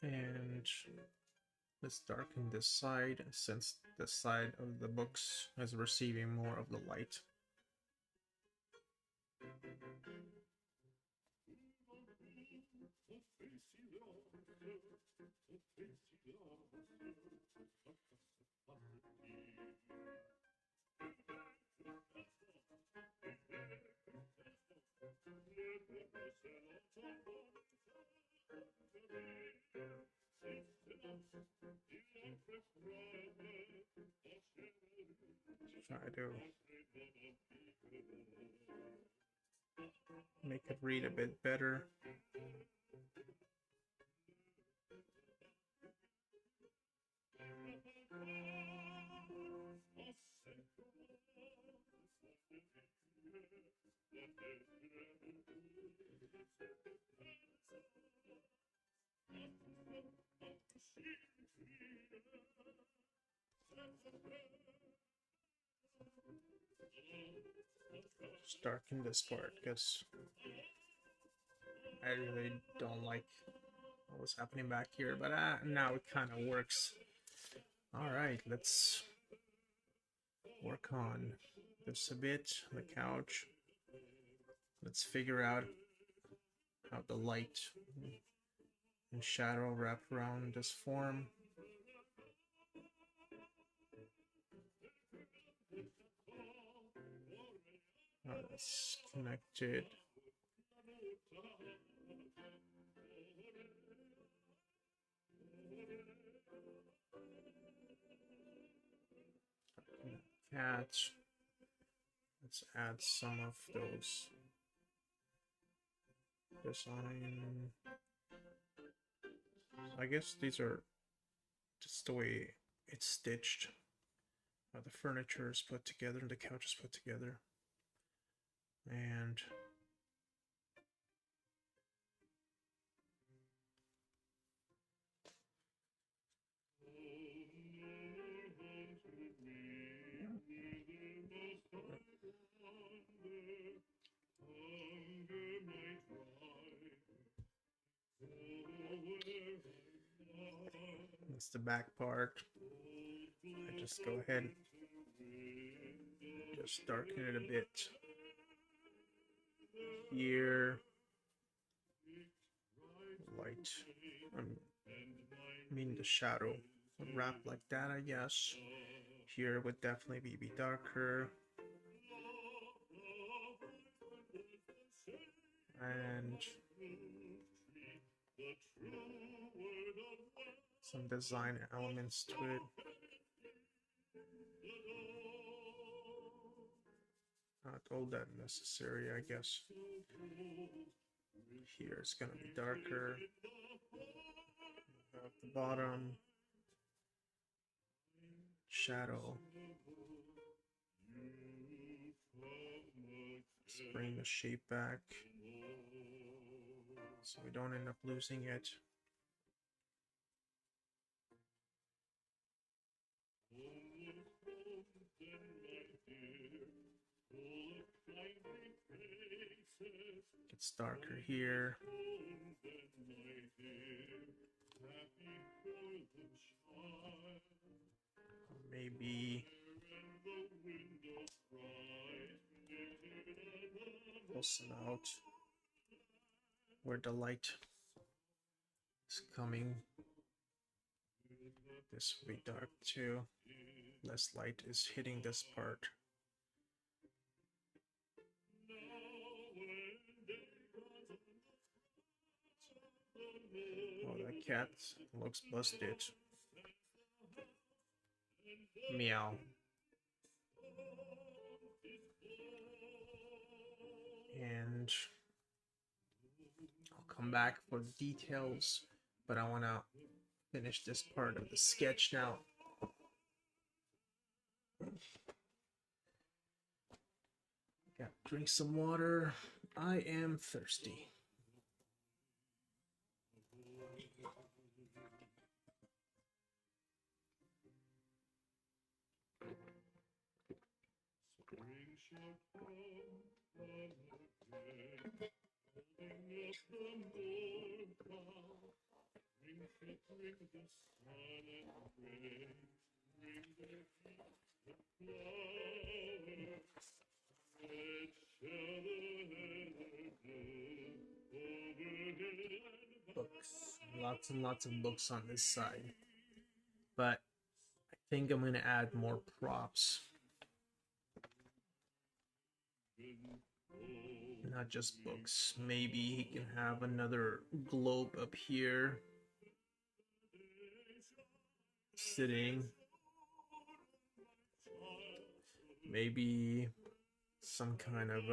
And let's darken this side since the side of the books is receiving more of the light. Try to make it read a bit better. Just darken this part because I really don't like what's happening back here, but now it kind of works. All right, let's work on this a bit, the couch. Let's figure out how the light and shadow wrap around this form. That's connected. Catch. Let's add some of those design. I guess these are just the way it's stitched. The furniture is put together and the couch is put together. And That's the back part. I just go ahead, just darken it a bit here. Light, I mean the shadow wrap like that, I guess. Here would definitely be darker. And some design elements to it. Not all that necessary, I guess. Here it's gonna be darker. At the bottom, shadow. Let's bring the shape back so we don't end up losing it. It's darker here. Maybe listen out where the light is coming. This will be dark too. Less light is hitting this part. Oh, that cat looks busted. Meow. And I'll come back for the details, but I want to finish this part of the sketch now. Got to drink some water. I am thirsty. Books. Lots and lots of books on this side. But I think I'm going to add more props. Not just books. Maybe he can have another globe up here. Sitting. Maybe some kind of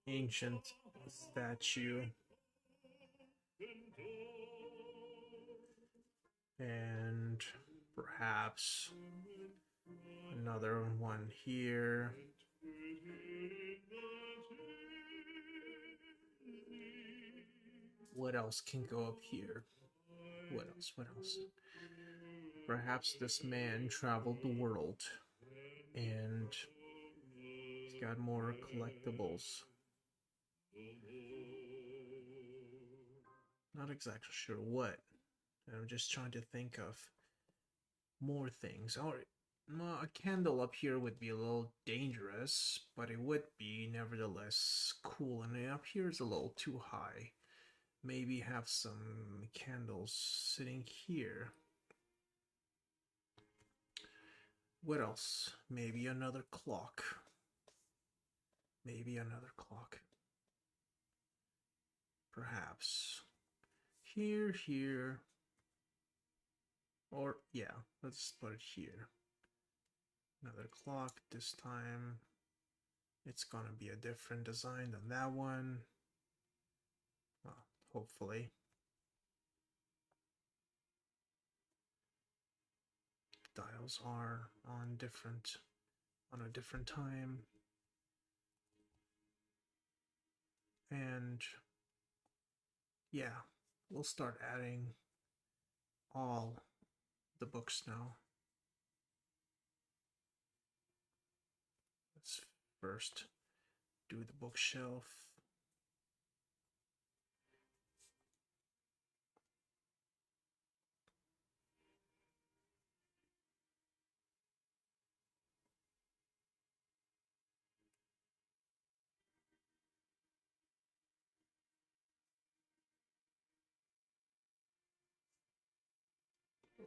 ancient statue. And perhaps another one here. What else can go up here? What else? What else? Perhaps this man traveled the world and he's got more collectibles. Not exactly sure what. I'm just trying to think of more things. Or a candle up here would be a little dangerous, but it would be nevertheless cool. And up here is a little too high. Maybe have some candles sitting here. What else? Maybe another clock. Maybe another clock. Perhaps. Here. Or, yeah, let's put it here. Another clock. This time it's gonna be a different design than that one. Well, hopefully. Dials are on a different time. And yeah, we'll start adding all the books now. Let's first do the bookshelf.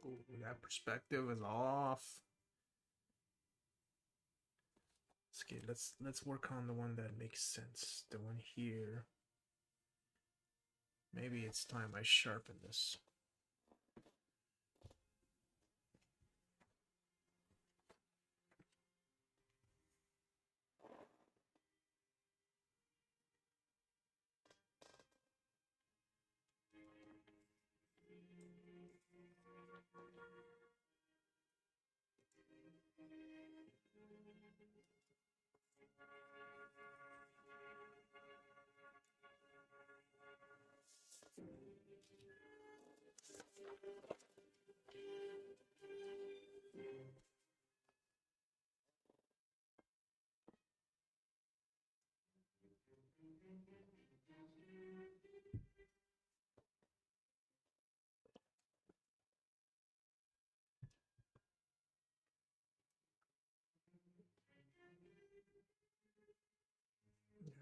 Ooh, that perspective is off. Okay, let's work on the one that makes sense. The one here. Maybe it's time I sharpen this.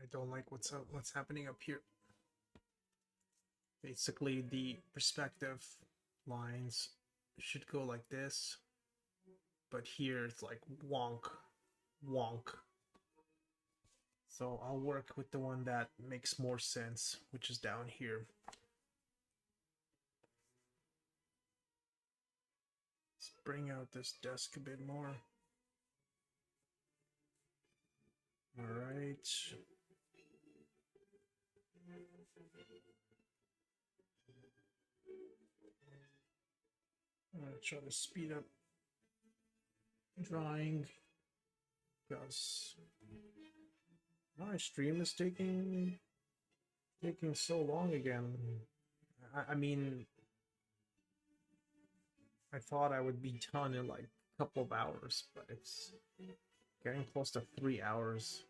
I don't like what's happening up here. Basically, the perspective lines should go like this, but here it's like wonk, wonk. So I'll work with the one that makes more sense, which is down here. Let's bring out this desk a bit more. All right. I'm gonna try to speed up drawing because my stream is taking so long again. I mean, I thought I would be done in like a couple of hours, but it's getting close to 3 hours,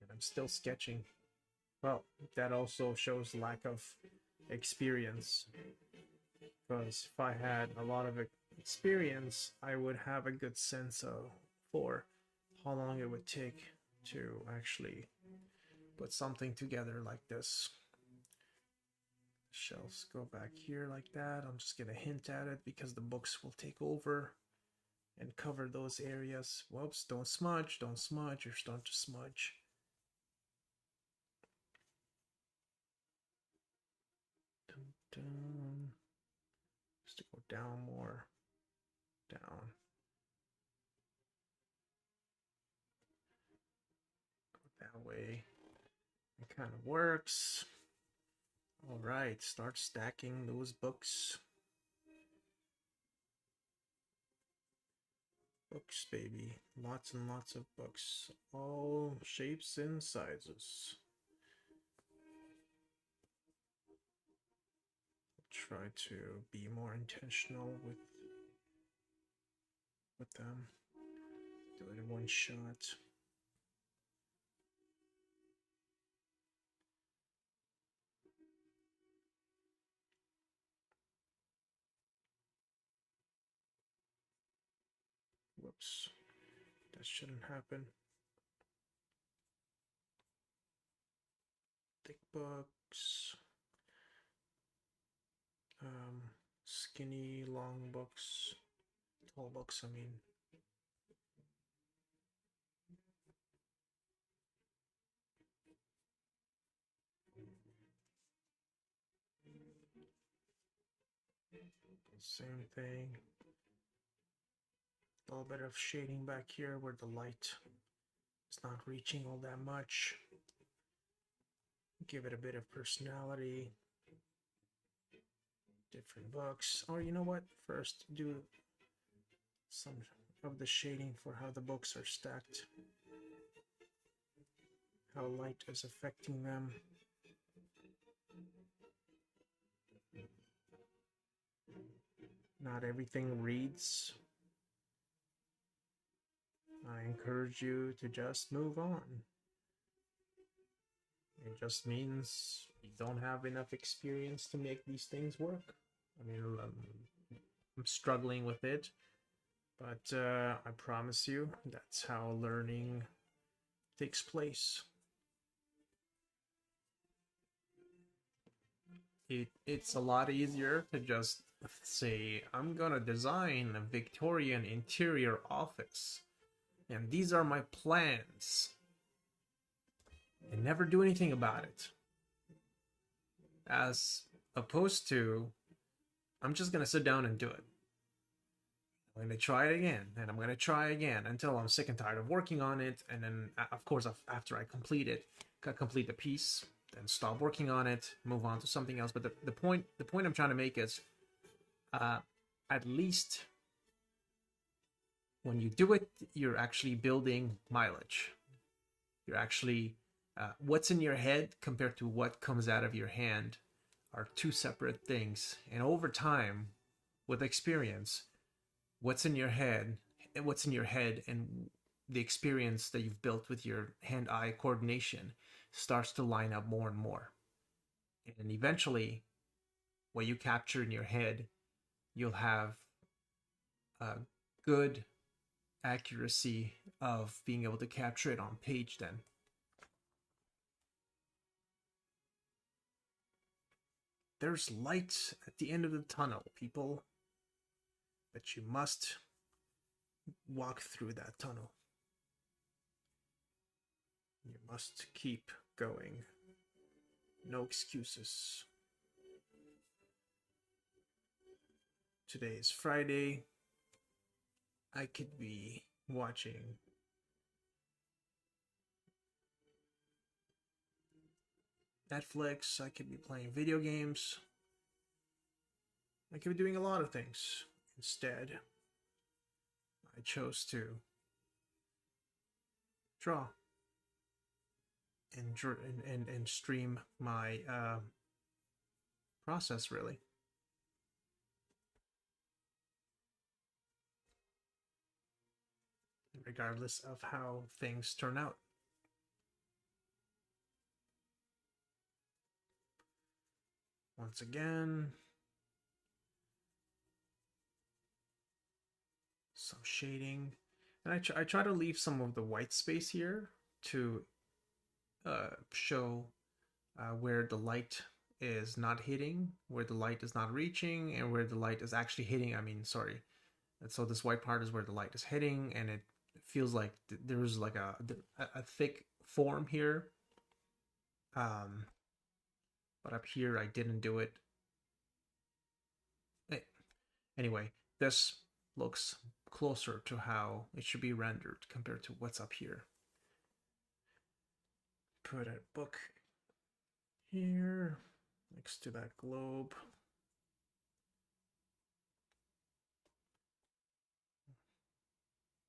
and I'm still sketching. Well, that also shows lack of experience. Because if I had a lot of experience, I would have a good sense of for how long it would take to actually put something together like this. Shelves go back here like that. I'm just gonna hint at it because the books will take over and cover those areas. Whoops, don't smudge, don't smudge, you're starting to smudge. Dun, dun. Just to go down more. Down. Go that way. It kind of works. All right, start stacking those books. Books, baby. Lots and lots of books. All shapes and sizes. Try to be more intentional with them. Do it in one shot. Whoops. That shouldn't happen. Thick books. Skinny, long books. Tall books, I mean. Same thing. A little bit of shading back here where the light is not reaching all that much. Give it a bit of personality. Different books. Or you know what? First do some of the shading for how the books are stacked. How light is affecting them. Not everything reads. I encourage you to just move on. It just means you don't have enough experience to make these things work. I mean, I'm struggling with it, but I promise you that's how learning takes place. It's a lot easier to just say I'm gonna design a Victorian interior office, and these are my plans, and never do anything about it. As opposed to, I'm just gonna sit down and do it. I'm gonna try it again, and I'm gonna try again until I'm sick and tired of working on it, and then of course after I complete it, complete the piece, then stop working on it, move on to something else. But the point I'm trying to make is, at least when you do it, you're actually building mileage. You're actually what's in your head compared to what comes out of your hand are two separate things. And over time, with experience, what's in your head and the experience that you've built with your hand-eye coordination starts to line up more and more. And eventually, what you capture in your head, you'll have a good accuracy of being able to capture it on page then. There's light at the end of the tunnel, people. But you must walk through that tunnel. You must keep going. No excuses. Today is Friday. I could be watching Netflix. I could be playing video games. I could be doing a lot of things. Instead, I chose to draw and stream my process, really. Regardless of how things turn out. Once again, some shading, and I try to leave some of the white space here to show where the light is not hitting, where the light is not reaching, and where the light is actually hitting. I mean, sorry. And so this white part is where the light is hitting, and it feels like there's like a thick form here. But up here I didn't do it. Anyway, this looks closer to how it should be rendered compared to what's up here. Put a book here next to that globe.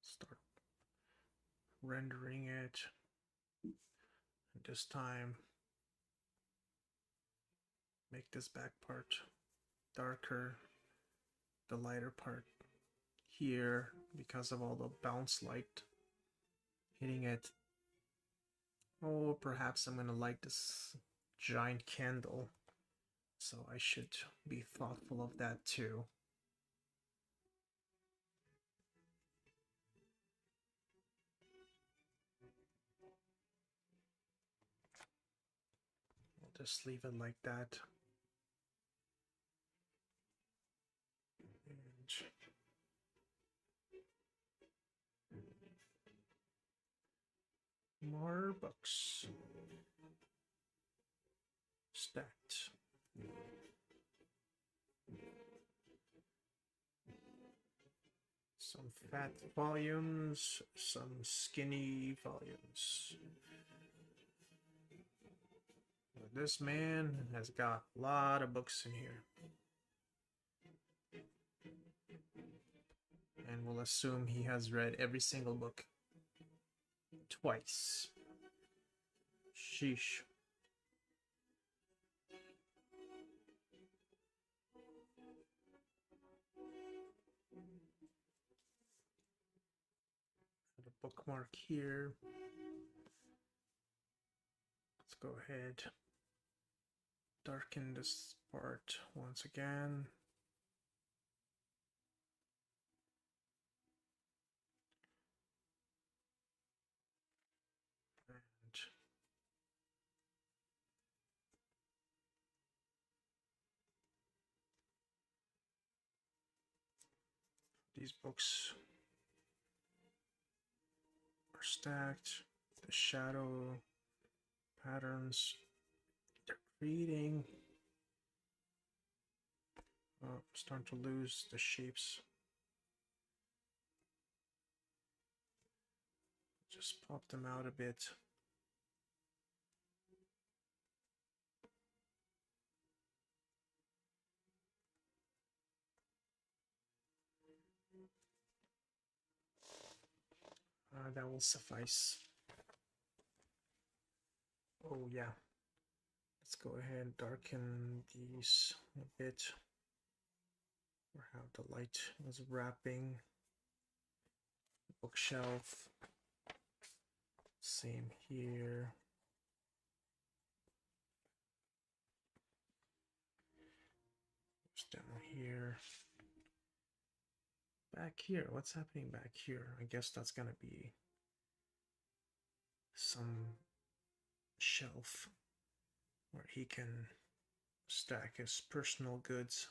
Start rendering it. And this time, make this back part darker, the lighter part here because of all the bounce light hitting it. Oh, perhaps I'm gonna light this giant candle, so I should be thoughtful of that too. I'll just leave it like that. And more books stacked. Some fat volumes, some skinny volumes. This man has got a lot of books in here. And we'll assume he has read every single book twice. Sheesh. Put a bookmark here. Let's go ahead. Darken this part once again. these books are stacked. The shadow patterns they're creating. I'm starting to lose the shapes. Just pop them out a bit. That will suffice. Oh yeah. Let's go ahead and darken these a bit. Or how the light is wrapping the bookshelf. Same here. It's down here. Back here, what's happening back here? I guess that's gonna be some shelf where he can stack his personal goods.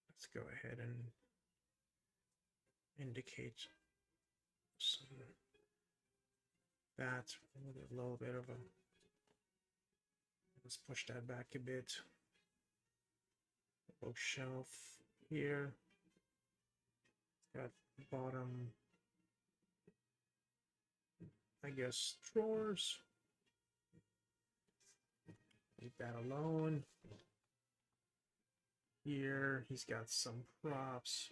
Let's go ahead and indicate some that with a little bit of a, let's push that back a bit. Bookshelf here. Got bottom, I guess, drawers. Leave that alone. Here, he's got some props.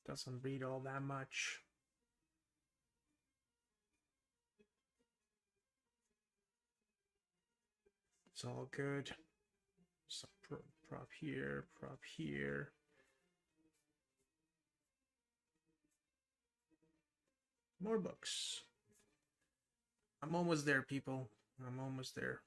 Doesn't read all that much. It's all good. Some prop here, prop here. More books. I'm almost there, people. I'm almost there.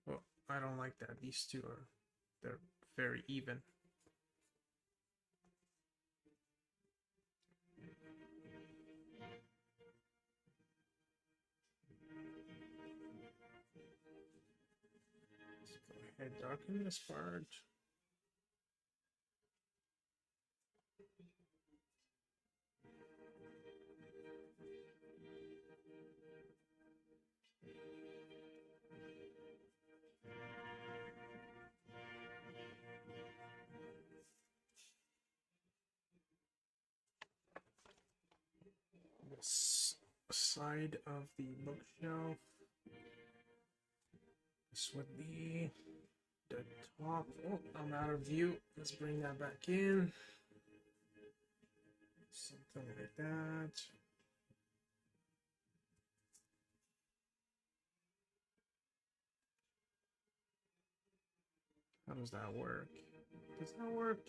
Oh, I don't like that. These two are, they're very even. Let's go ahead, darken this part. This side of the bookshelf. This would be the top. Oh, I'm out of view. Let's bring that back in. Something like that. How does that work? Does that work?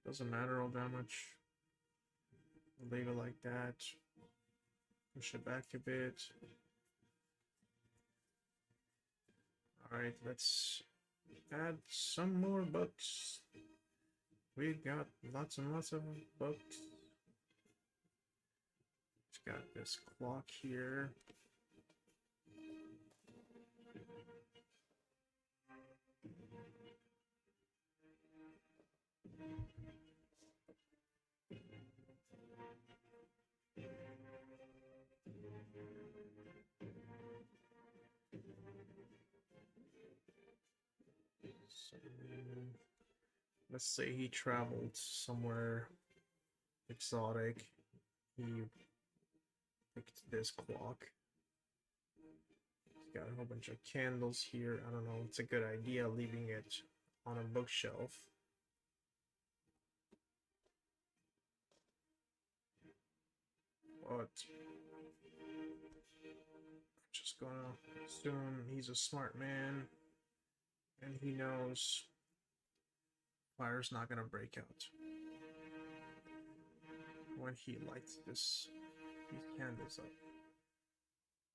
Doesn't matter all that much. Leave it like that. Push it back a bit. Alright, let's add some more books. We've got lots and lots of books. It's got this clock here. So, let's say he traveled somewhere exotic. He picked this clock. He's got a whole bunch of candles here. I don't know. It's a good idea leaving it on a bookshelf. But I'm just gonna assume he's a smart man and he knows fire's not gonna break out when he lights these candles up.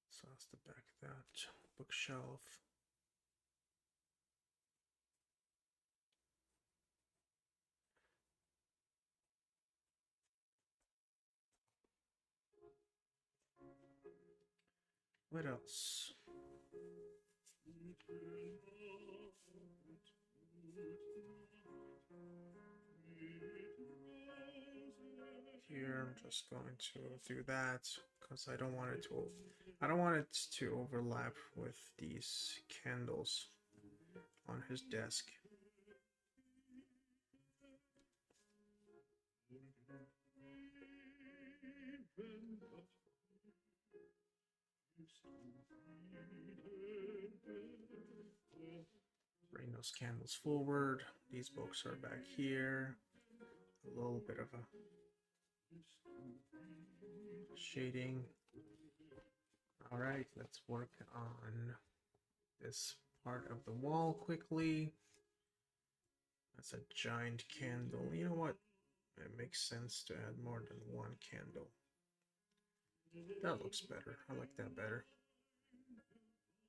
So that's the back of that bookshelf. What else? Here, I'm just going to do that because I don't want it to overlap with these candles on his desk. Bring those candles forward. These books are back here. A little bit of a shading. All right, let's work on this part of the wall quickly. That's a giant candle. You know what? It makes sense to add more than one candle. That looks better. I like that better.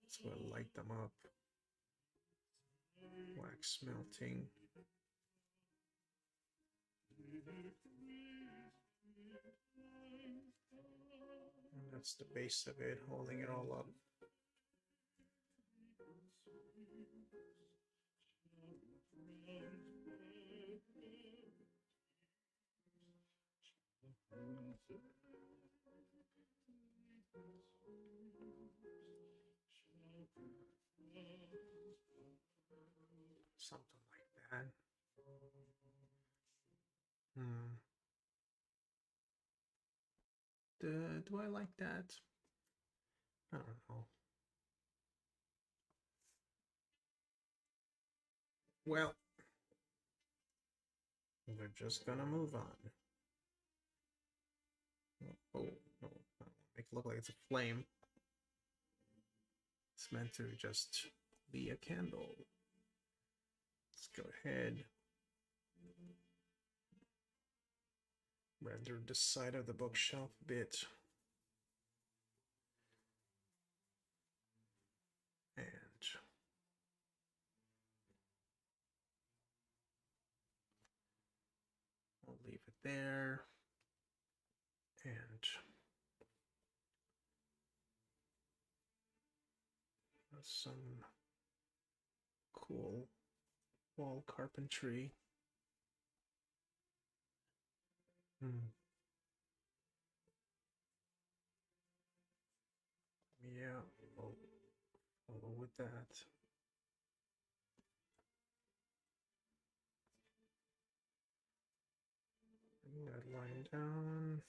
Let's go light them up. Wax melting. And that's the base of it, holding it all up. Something like that. Do I like that? I don't know. Well, we're just gonna move on. Oh, no, make it look like it's a flame. It's meant to just be a candle. Let's go ahead. Render the side of the bookshelf a bit. And I'll leave it there. And some cool wall carpentry. Yeah, I'll follow with that. Bring that line down.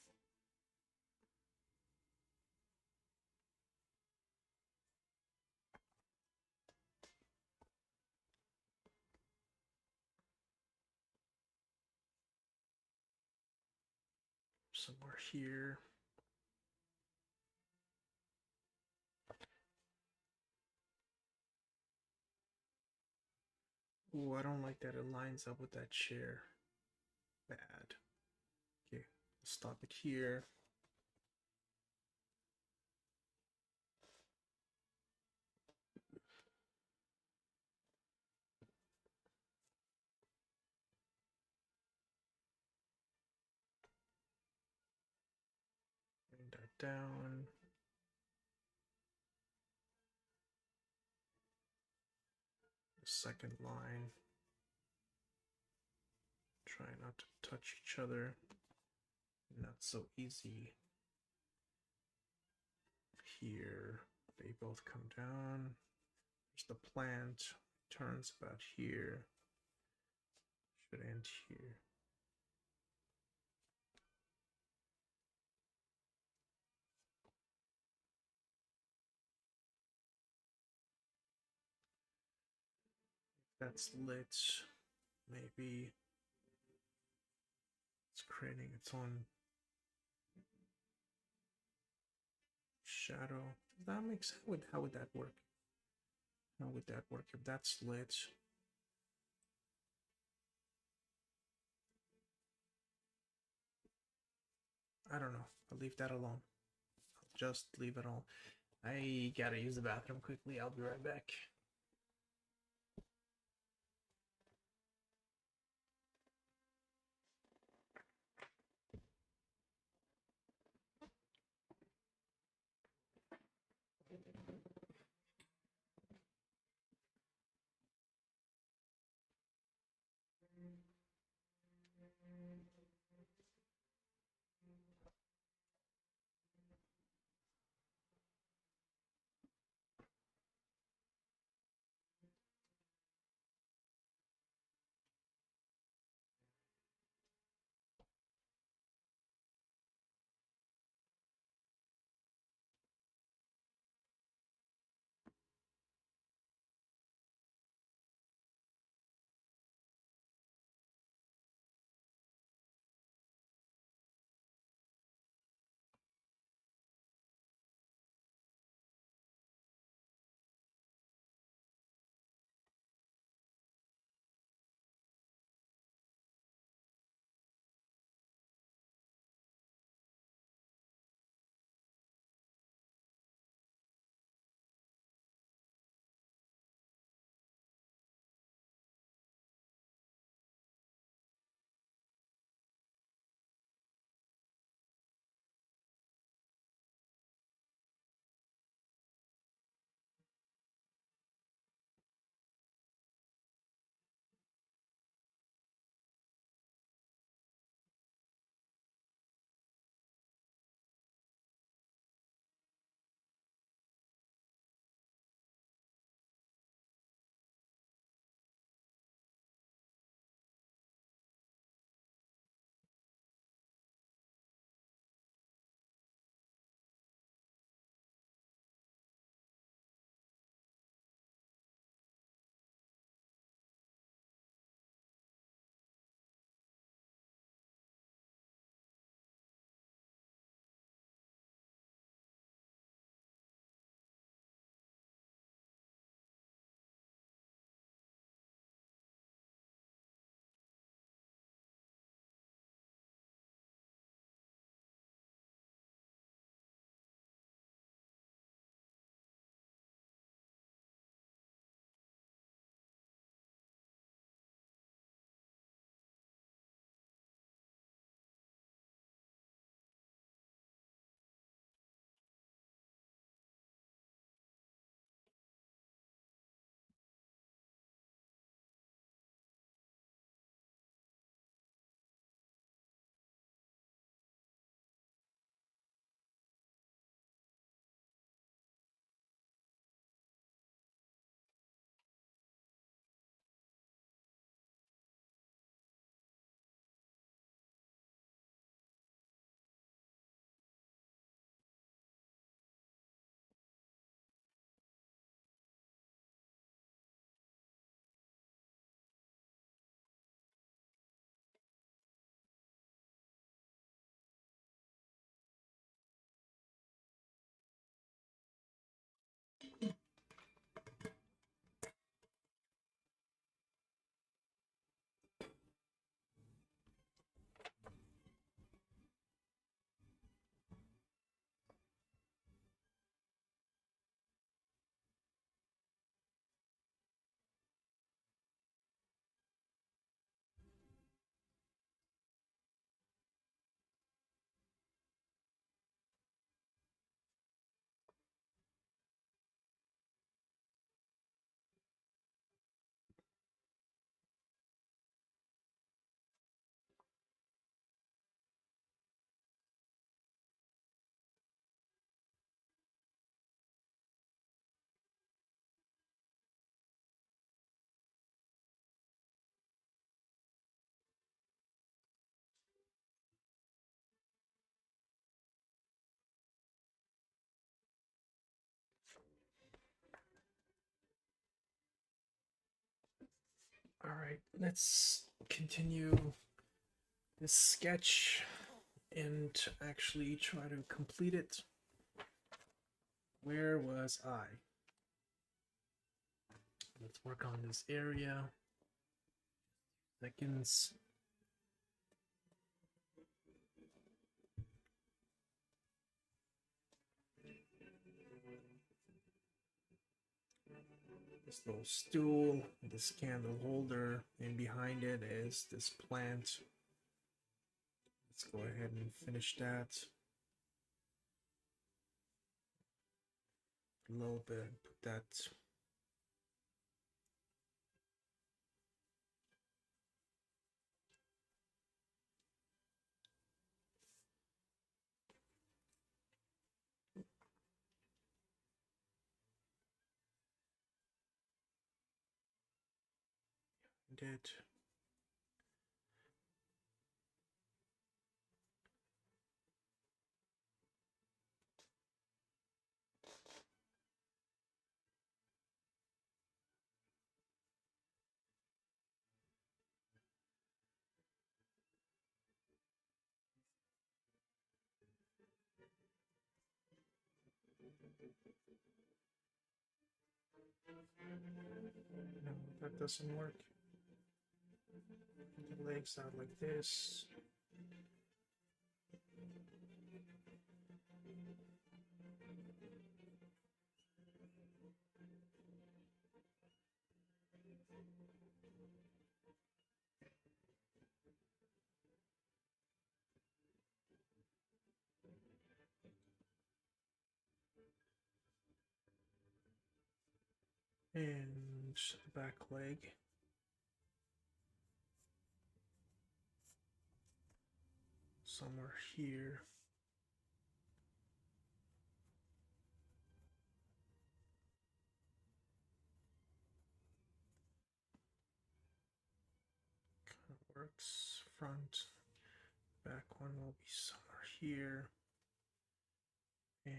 Somewhere here. Ooh, I don't like that it lines up with that chair. Bad. Okay, stop it here. Bring that down. The second line. Try not to touch each other. Not so easy. Here, they both come down. There's the plant. Turns about here. Should end here. That's lit. Maybe it's creating its own shadow. Does that make sense? How would that work? How would that work if that's lit? I don't know. I'll leave that alone. I'll just leave it all. I gotta use the bathroom quickly. I'll be right back. All right, let's continue this sketch and actually try to complete it. Where was I? Let's work on this area. Seconds. This little stool, this candle holder, and behind it is this plant. Let's go ahead and finish that. A little bit, put that. find it. No, that doesn't work. The legs out like this. And the back leg. Somewhere here. Kind of works. Front, back one will be somewhere here. And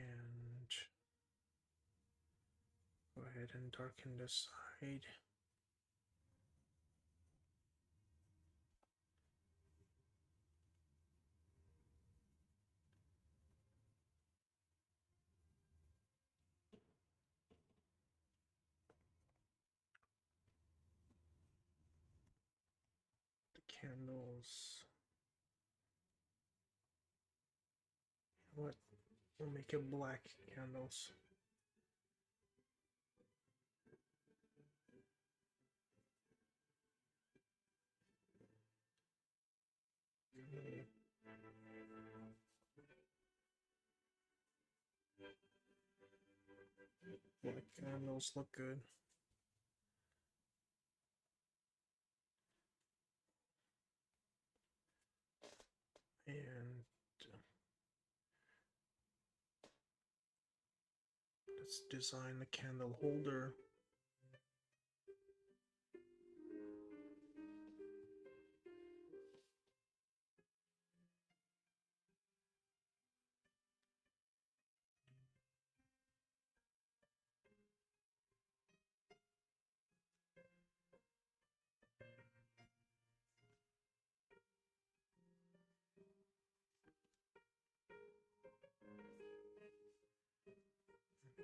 go ahead and darken the side. The candles. What? We'll make it black candles. Black candles look good. And let's design the candle holder.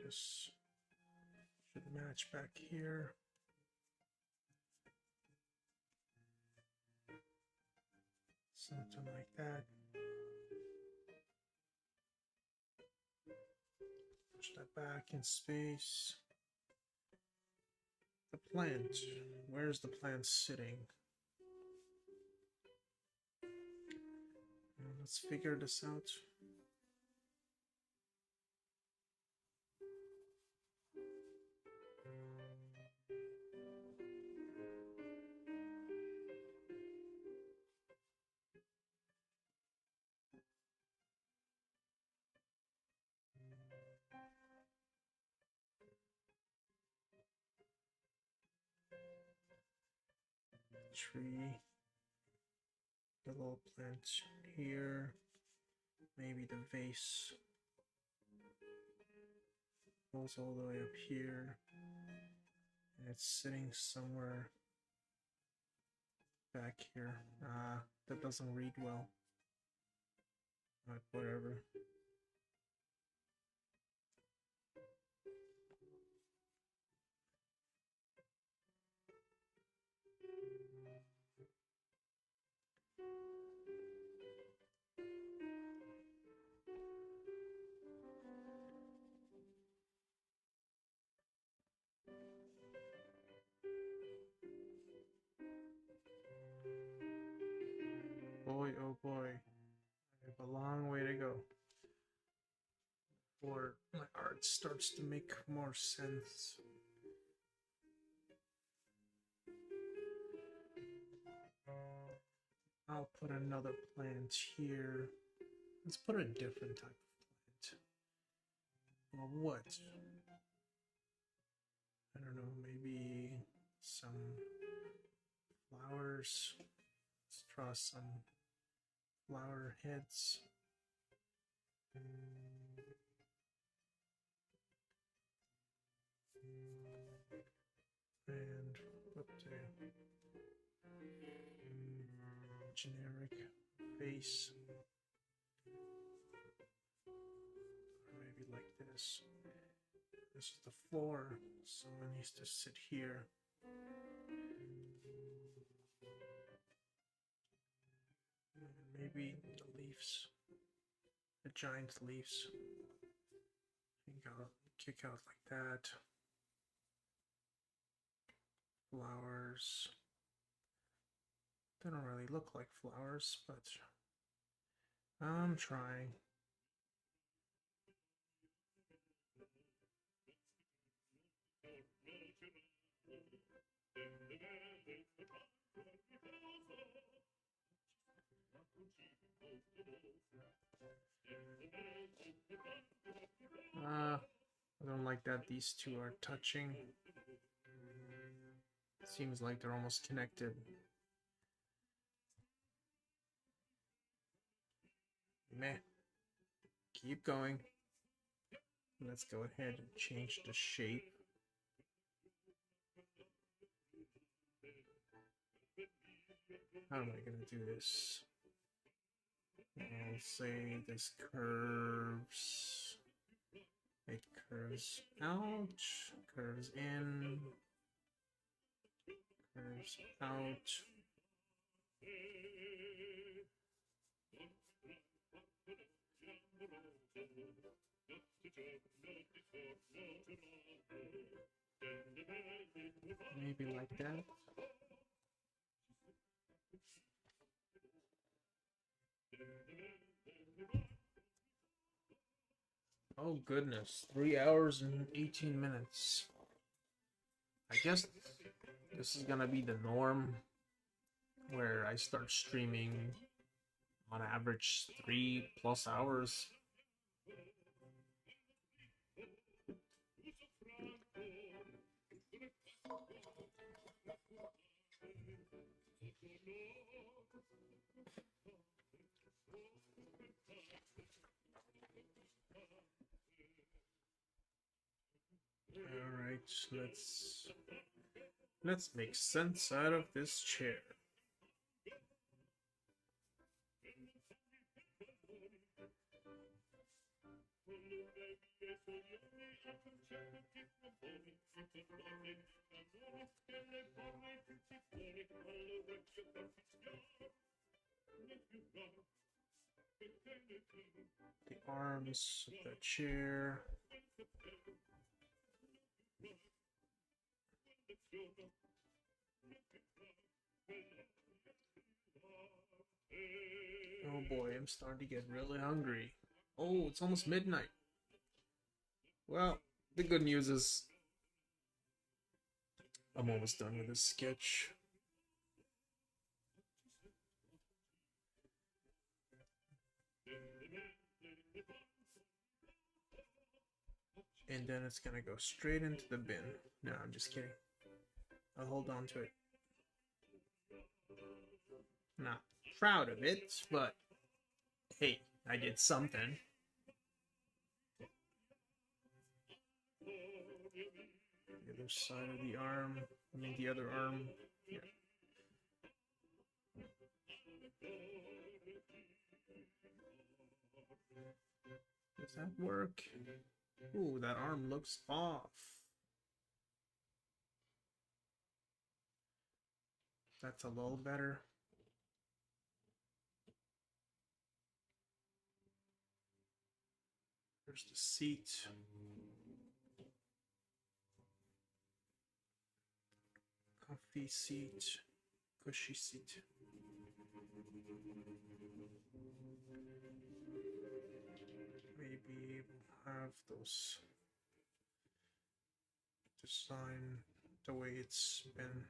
This should match back here. Something like that. Push that back in space. The plant. Where's the plant sitting? Let's figure this out. Tree, the little plant here, maybe the vase goes all the way up here, and it's sitting somewhere back here. That doesn't read well, but whatever. Boy, oh boy, I have a long way to go before my art starts to make more sense. I'll put another plant here. Let's put a different type of plant. Well, what? I don't know, maybe some Flowers. Let's draw some flower heads. And what the generic face. Or maybe like this. This is the floor. Someone needs to sit here. And maybe the leaves. The giant leaves. I think I'll kick out like that. Flowers. They don't really look like flowers, but I'm trying. I don't like that these two are touching. Seems like they're almost connected. Meh. Keep going. Let's go ahead and change the shape. How am I going to do this? I'll say this curves. It curves out, curves in, curves out. Maybe like that. Oh goodness, 3 hours and 18 minutes. I guess this is gonna be the norm where I start streaming on average 3+ hours. Alright, let's make sense out of this chair. The arms of the chair. Oh boy, I'm starting to get really hungry. Oh, it's almost midnight. Well, the good news is I'm almost done with this sketch. And then it's gonna go straight into the bin. No, I'm just kidding. I'll hold on to it. Not proud of it, but hey, I did something. The other side of the arm. I mean, the other arm. Yeah. Does that work? Ooh, that arm looks off. That's a little better. There's the seat. Comfy seat. Cushy seat. Maybe we'll have those design the way it's been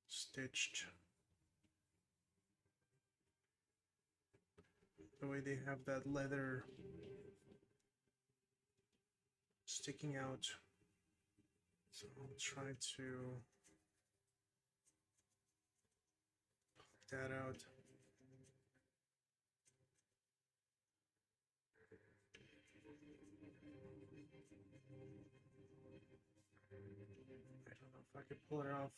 stitched. The way they have that leather sticking out. So I'll try to that out. I don't know if I could pull it off.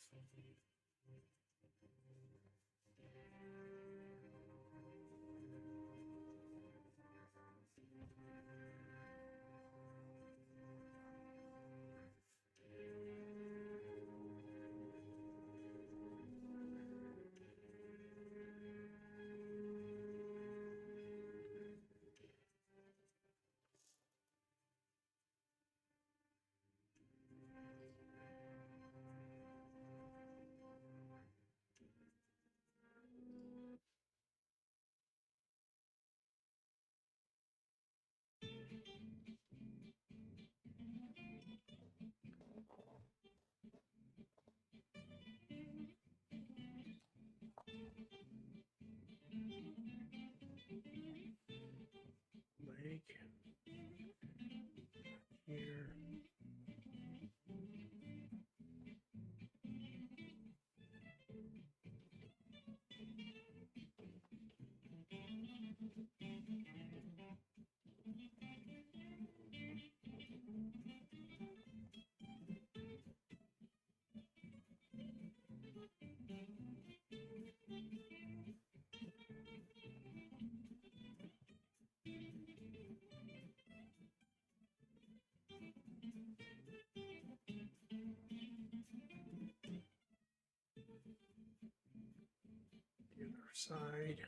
Leg here. The other side.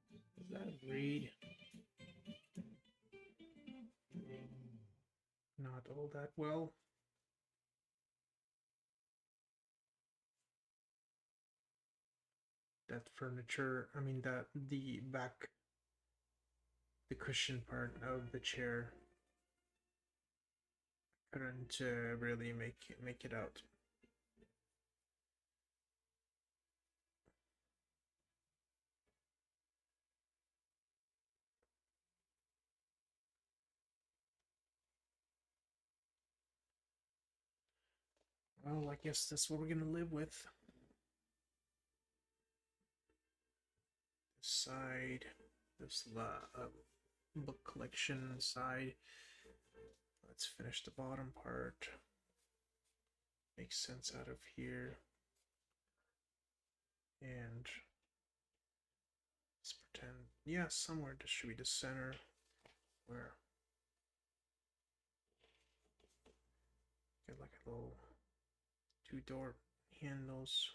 And does that read? Not all that well. That furniture, I mean that the back, the cushion part of the chair, couldn't really make it out. Well, I guess that's what we're gonna live with. This side, this book collection side. Let's finish the bottom part. Makes sense out of here. And let's pretend, yeah, somewhere this should be the center where get like a little two door handles.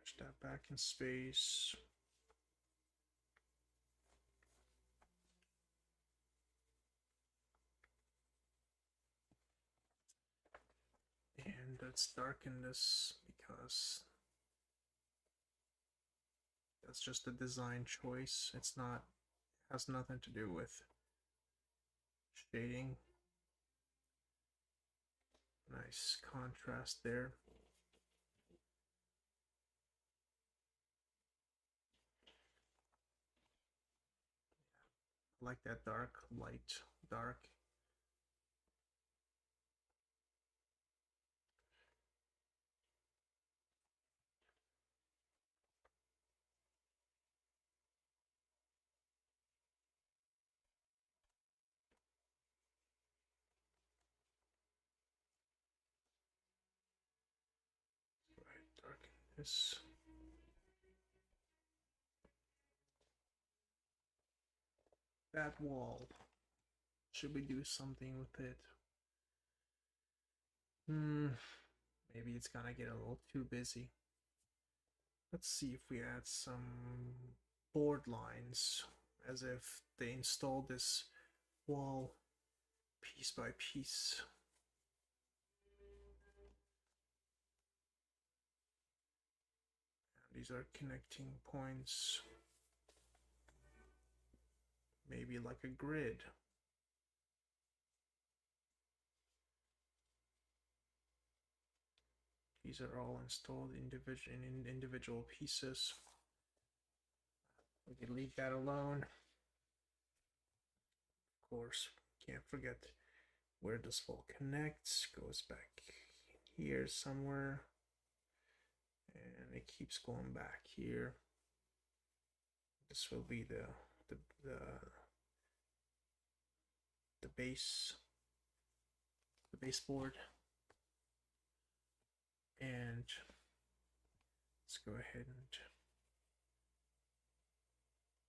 Push that back in space. And let's darken this because that's just a design choice. It's not, has nothing to do with shading. Nice contrast there. I like that dark, light, dark. Right, darken this. That wall. Should we do something with it? Maybe it's gonna get a little too busy. Let's see if we add some board lines, as if they installed this wall piece by piece. these are connecting points. Maybe like a grid. These are all installed in individual pieces. We can leave that alone. Of course, can't forget where this all connects. Goes back here somewhere. And it keeps going back here. This will be the baseboard. And let's go ahead and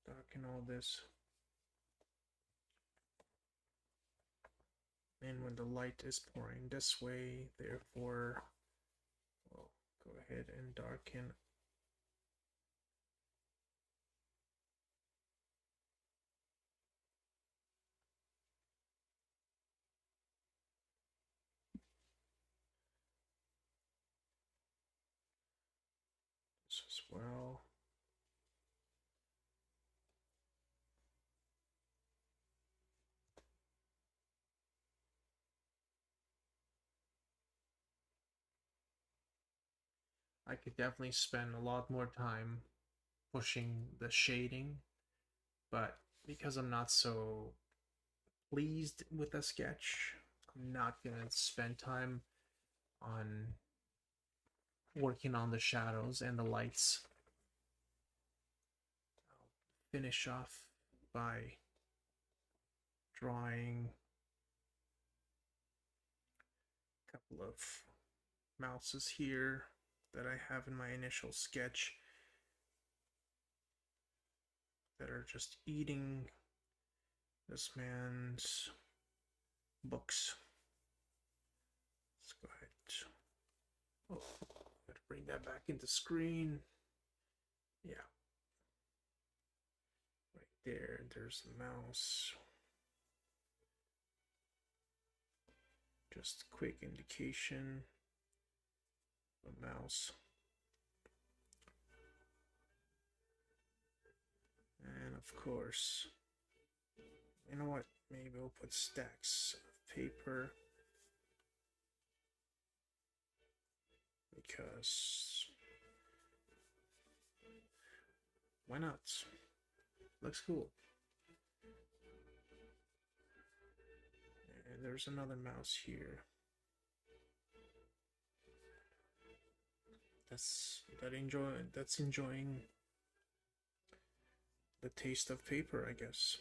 darken all this. And when the light is pouring this way, therefore, we'll go ahead and darken this as well. I could definitely spend a lot more time pushing the shading, but because I'm not so pleased with the sketch, I'm not gonna spend time on working on the shadows and the lights. I'll finish off by drawing a couple of mouses here that I have in my initial sketch that are just eating this man's books. Let's go ahead. Oh, gotta bring that back into screen. Yeah. Right there, there's the mouse. Just a quick indication of a mouse. And of course, you know what? Maybe we'll put stacks of paper because why not? Looks cool. And there's another mouse here. That's enjoying the taste of paper, I guess.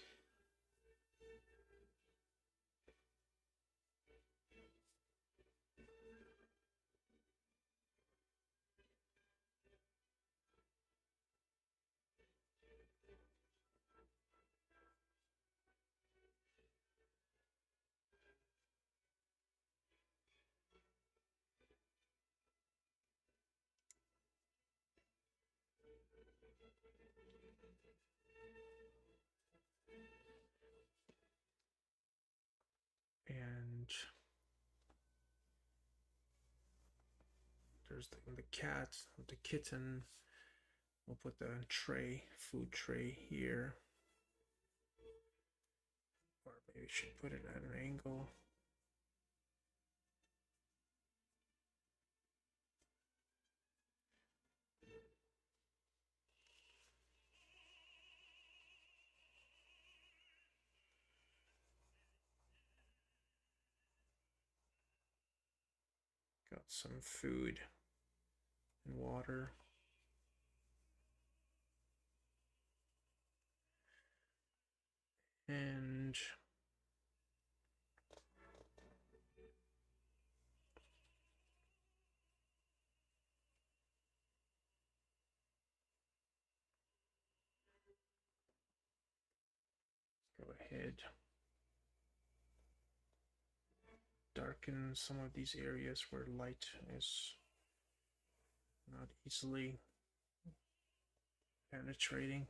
And there's the cat, the kitten. We'll put the food tray here. Or maybe we should put it at an angle. Got some food and water. And go ahead, darken some of these areas where light is not easily penetrating.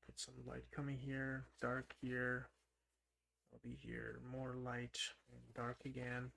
Put some light coming here, dark here. I'll be here more light and dark again.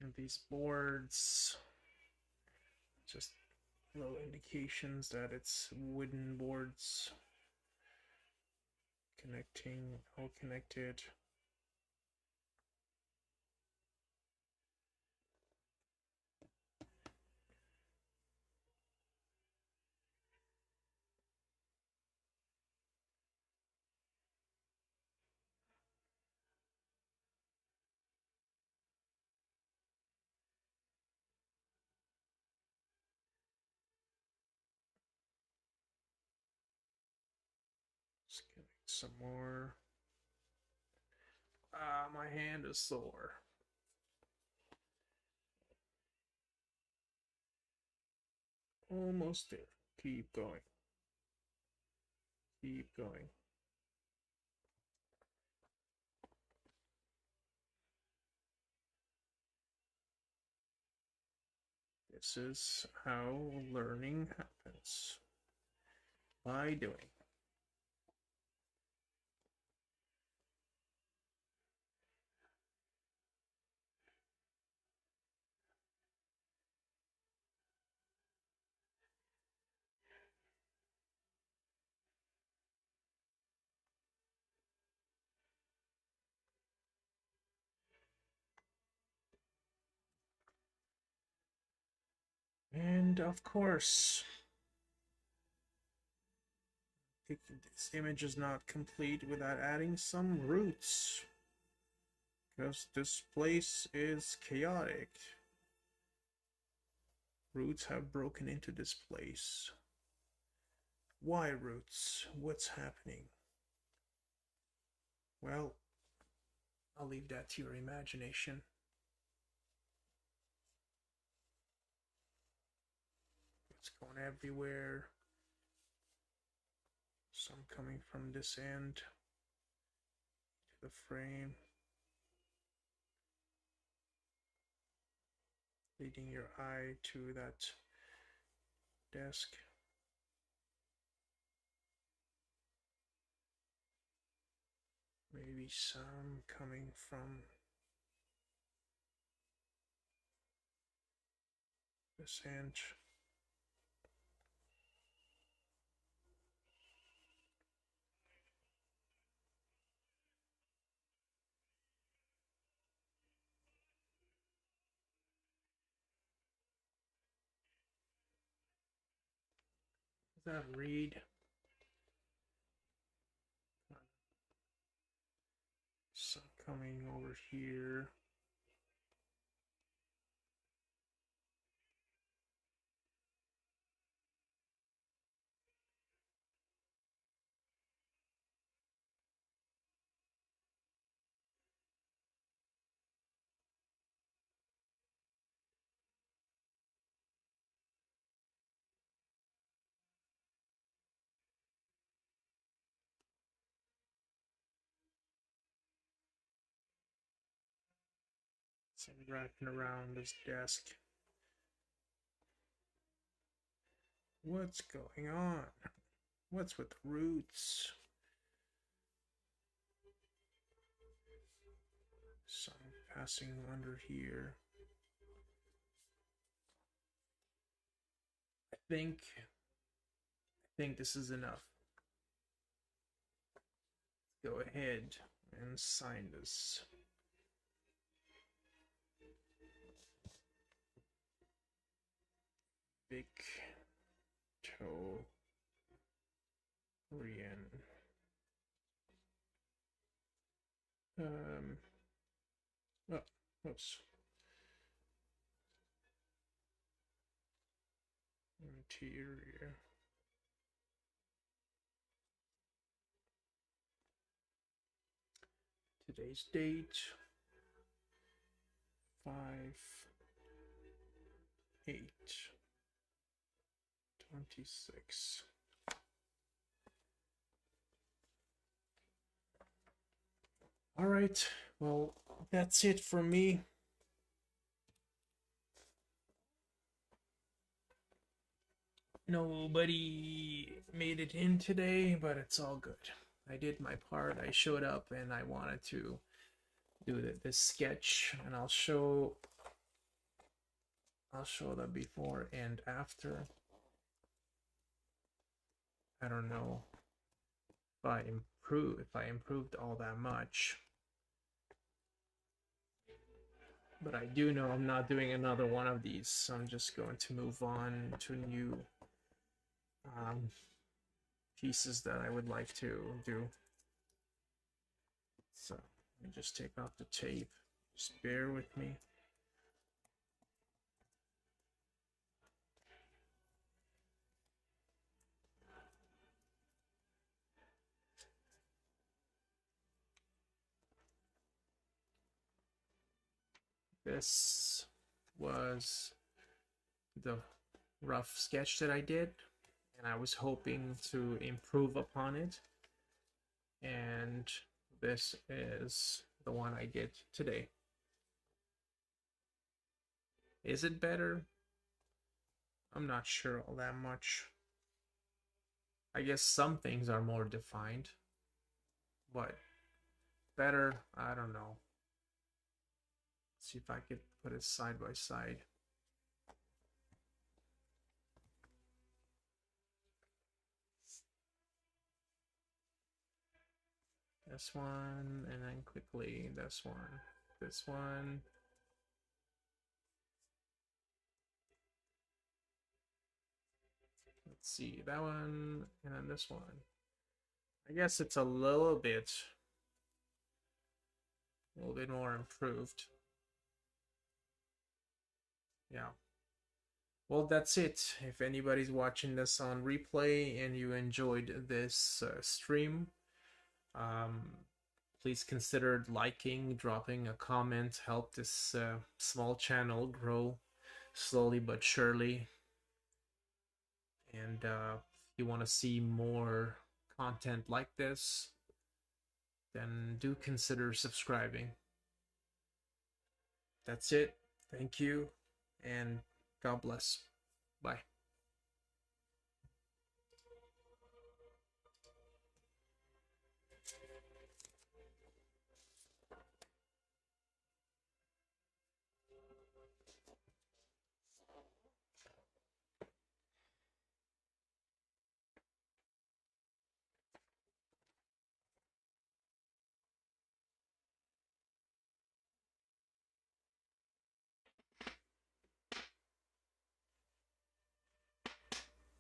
And these boards, just little indications that it's wooden boards connecting, all connected. Let's connect some more. Ah, my hand is sore. Almost there. Keep going. Keep going. This is how learning happens. By doing. And of course, this image is not complete without adding some roots. Because this place is chaotic. Roots have broken into this place. Why roots? What's happening? Well, I'll leave that to your imagination. It's going everywhere. Some coming from this end to the frame, leading your eye to that desk. Maybe some coming from this end. Does that read? Some coming over here. Some wrapping around this desk. What's going on? What's with roots? Some passing under here. I think this is enough. Go ahead and sign this. Victorian. Oh, oops. Interior. Today's date, 5, 8, 26. All right, well, that's it for me. Nobody made it in today, but it's all good. I did my part. I showed up and I wanted to do this sketch, and I'll show the before and after. I don't know if I improved all that much. But I do know I'm not doing another one of these, so I'm just going to move on to new pieces that I would like to do. So let me just take off the tape. Just bear with me. This was the rough sketch that I did, and I was hoping to improve upon it. And this is the one I did today. Is it better? I'm not sure all that much. I guess some things are more defined, but better, I don't know. Let's see if I could put it side by side. This one, and then quickly this one. This one. Let's see, that one, and then this one. I guess it's a little bit more improved. Yeah. Well, that's it. If anybody's watching this on replay and you enjoyed this stream, please consider liking, dropping a comment, help this small channel grow slowly but surely. And if you want to see more content like this, then do consider subscribing. That's it. Thank you, and God bless. Bye.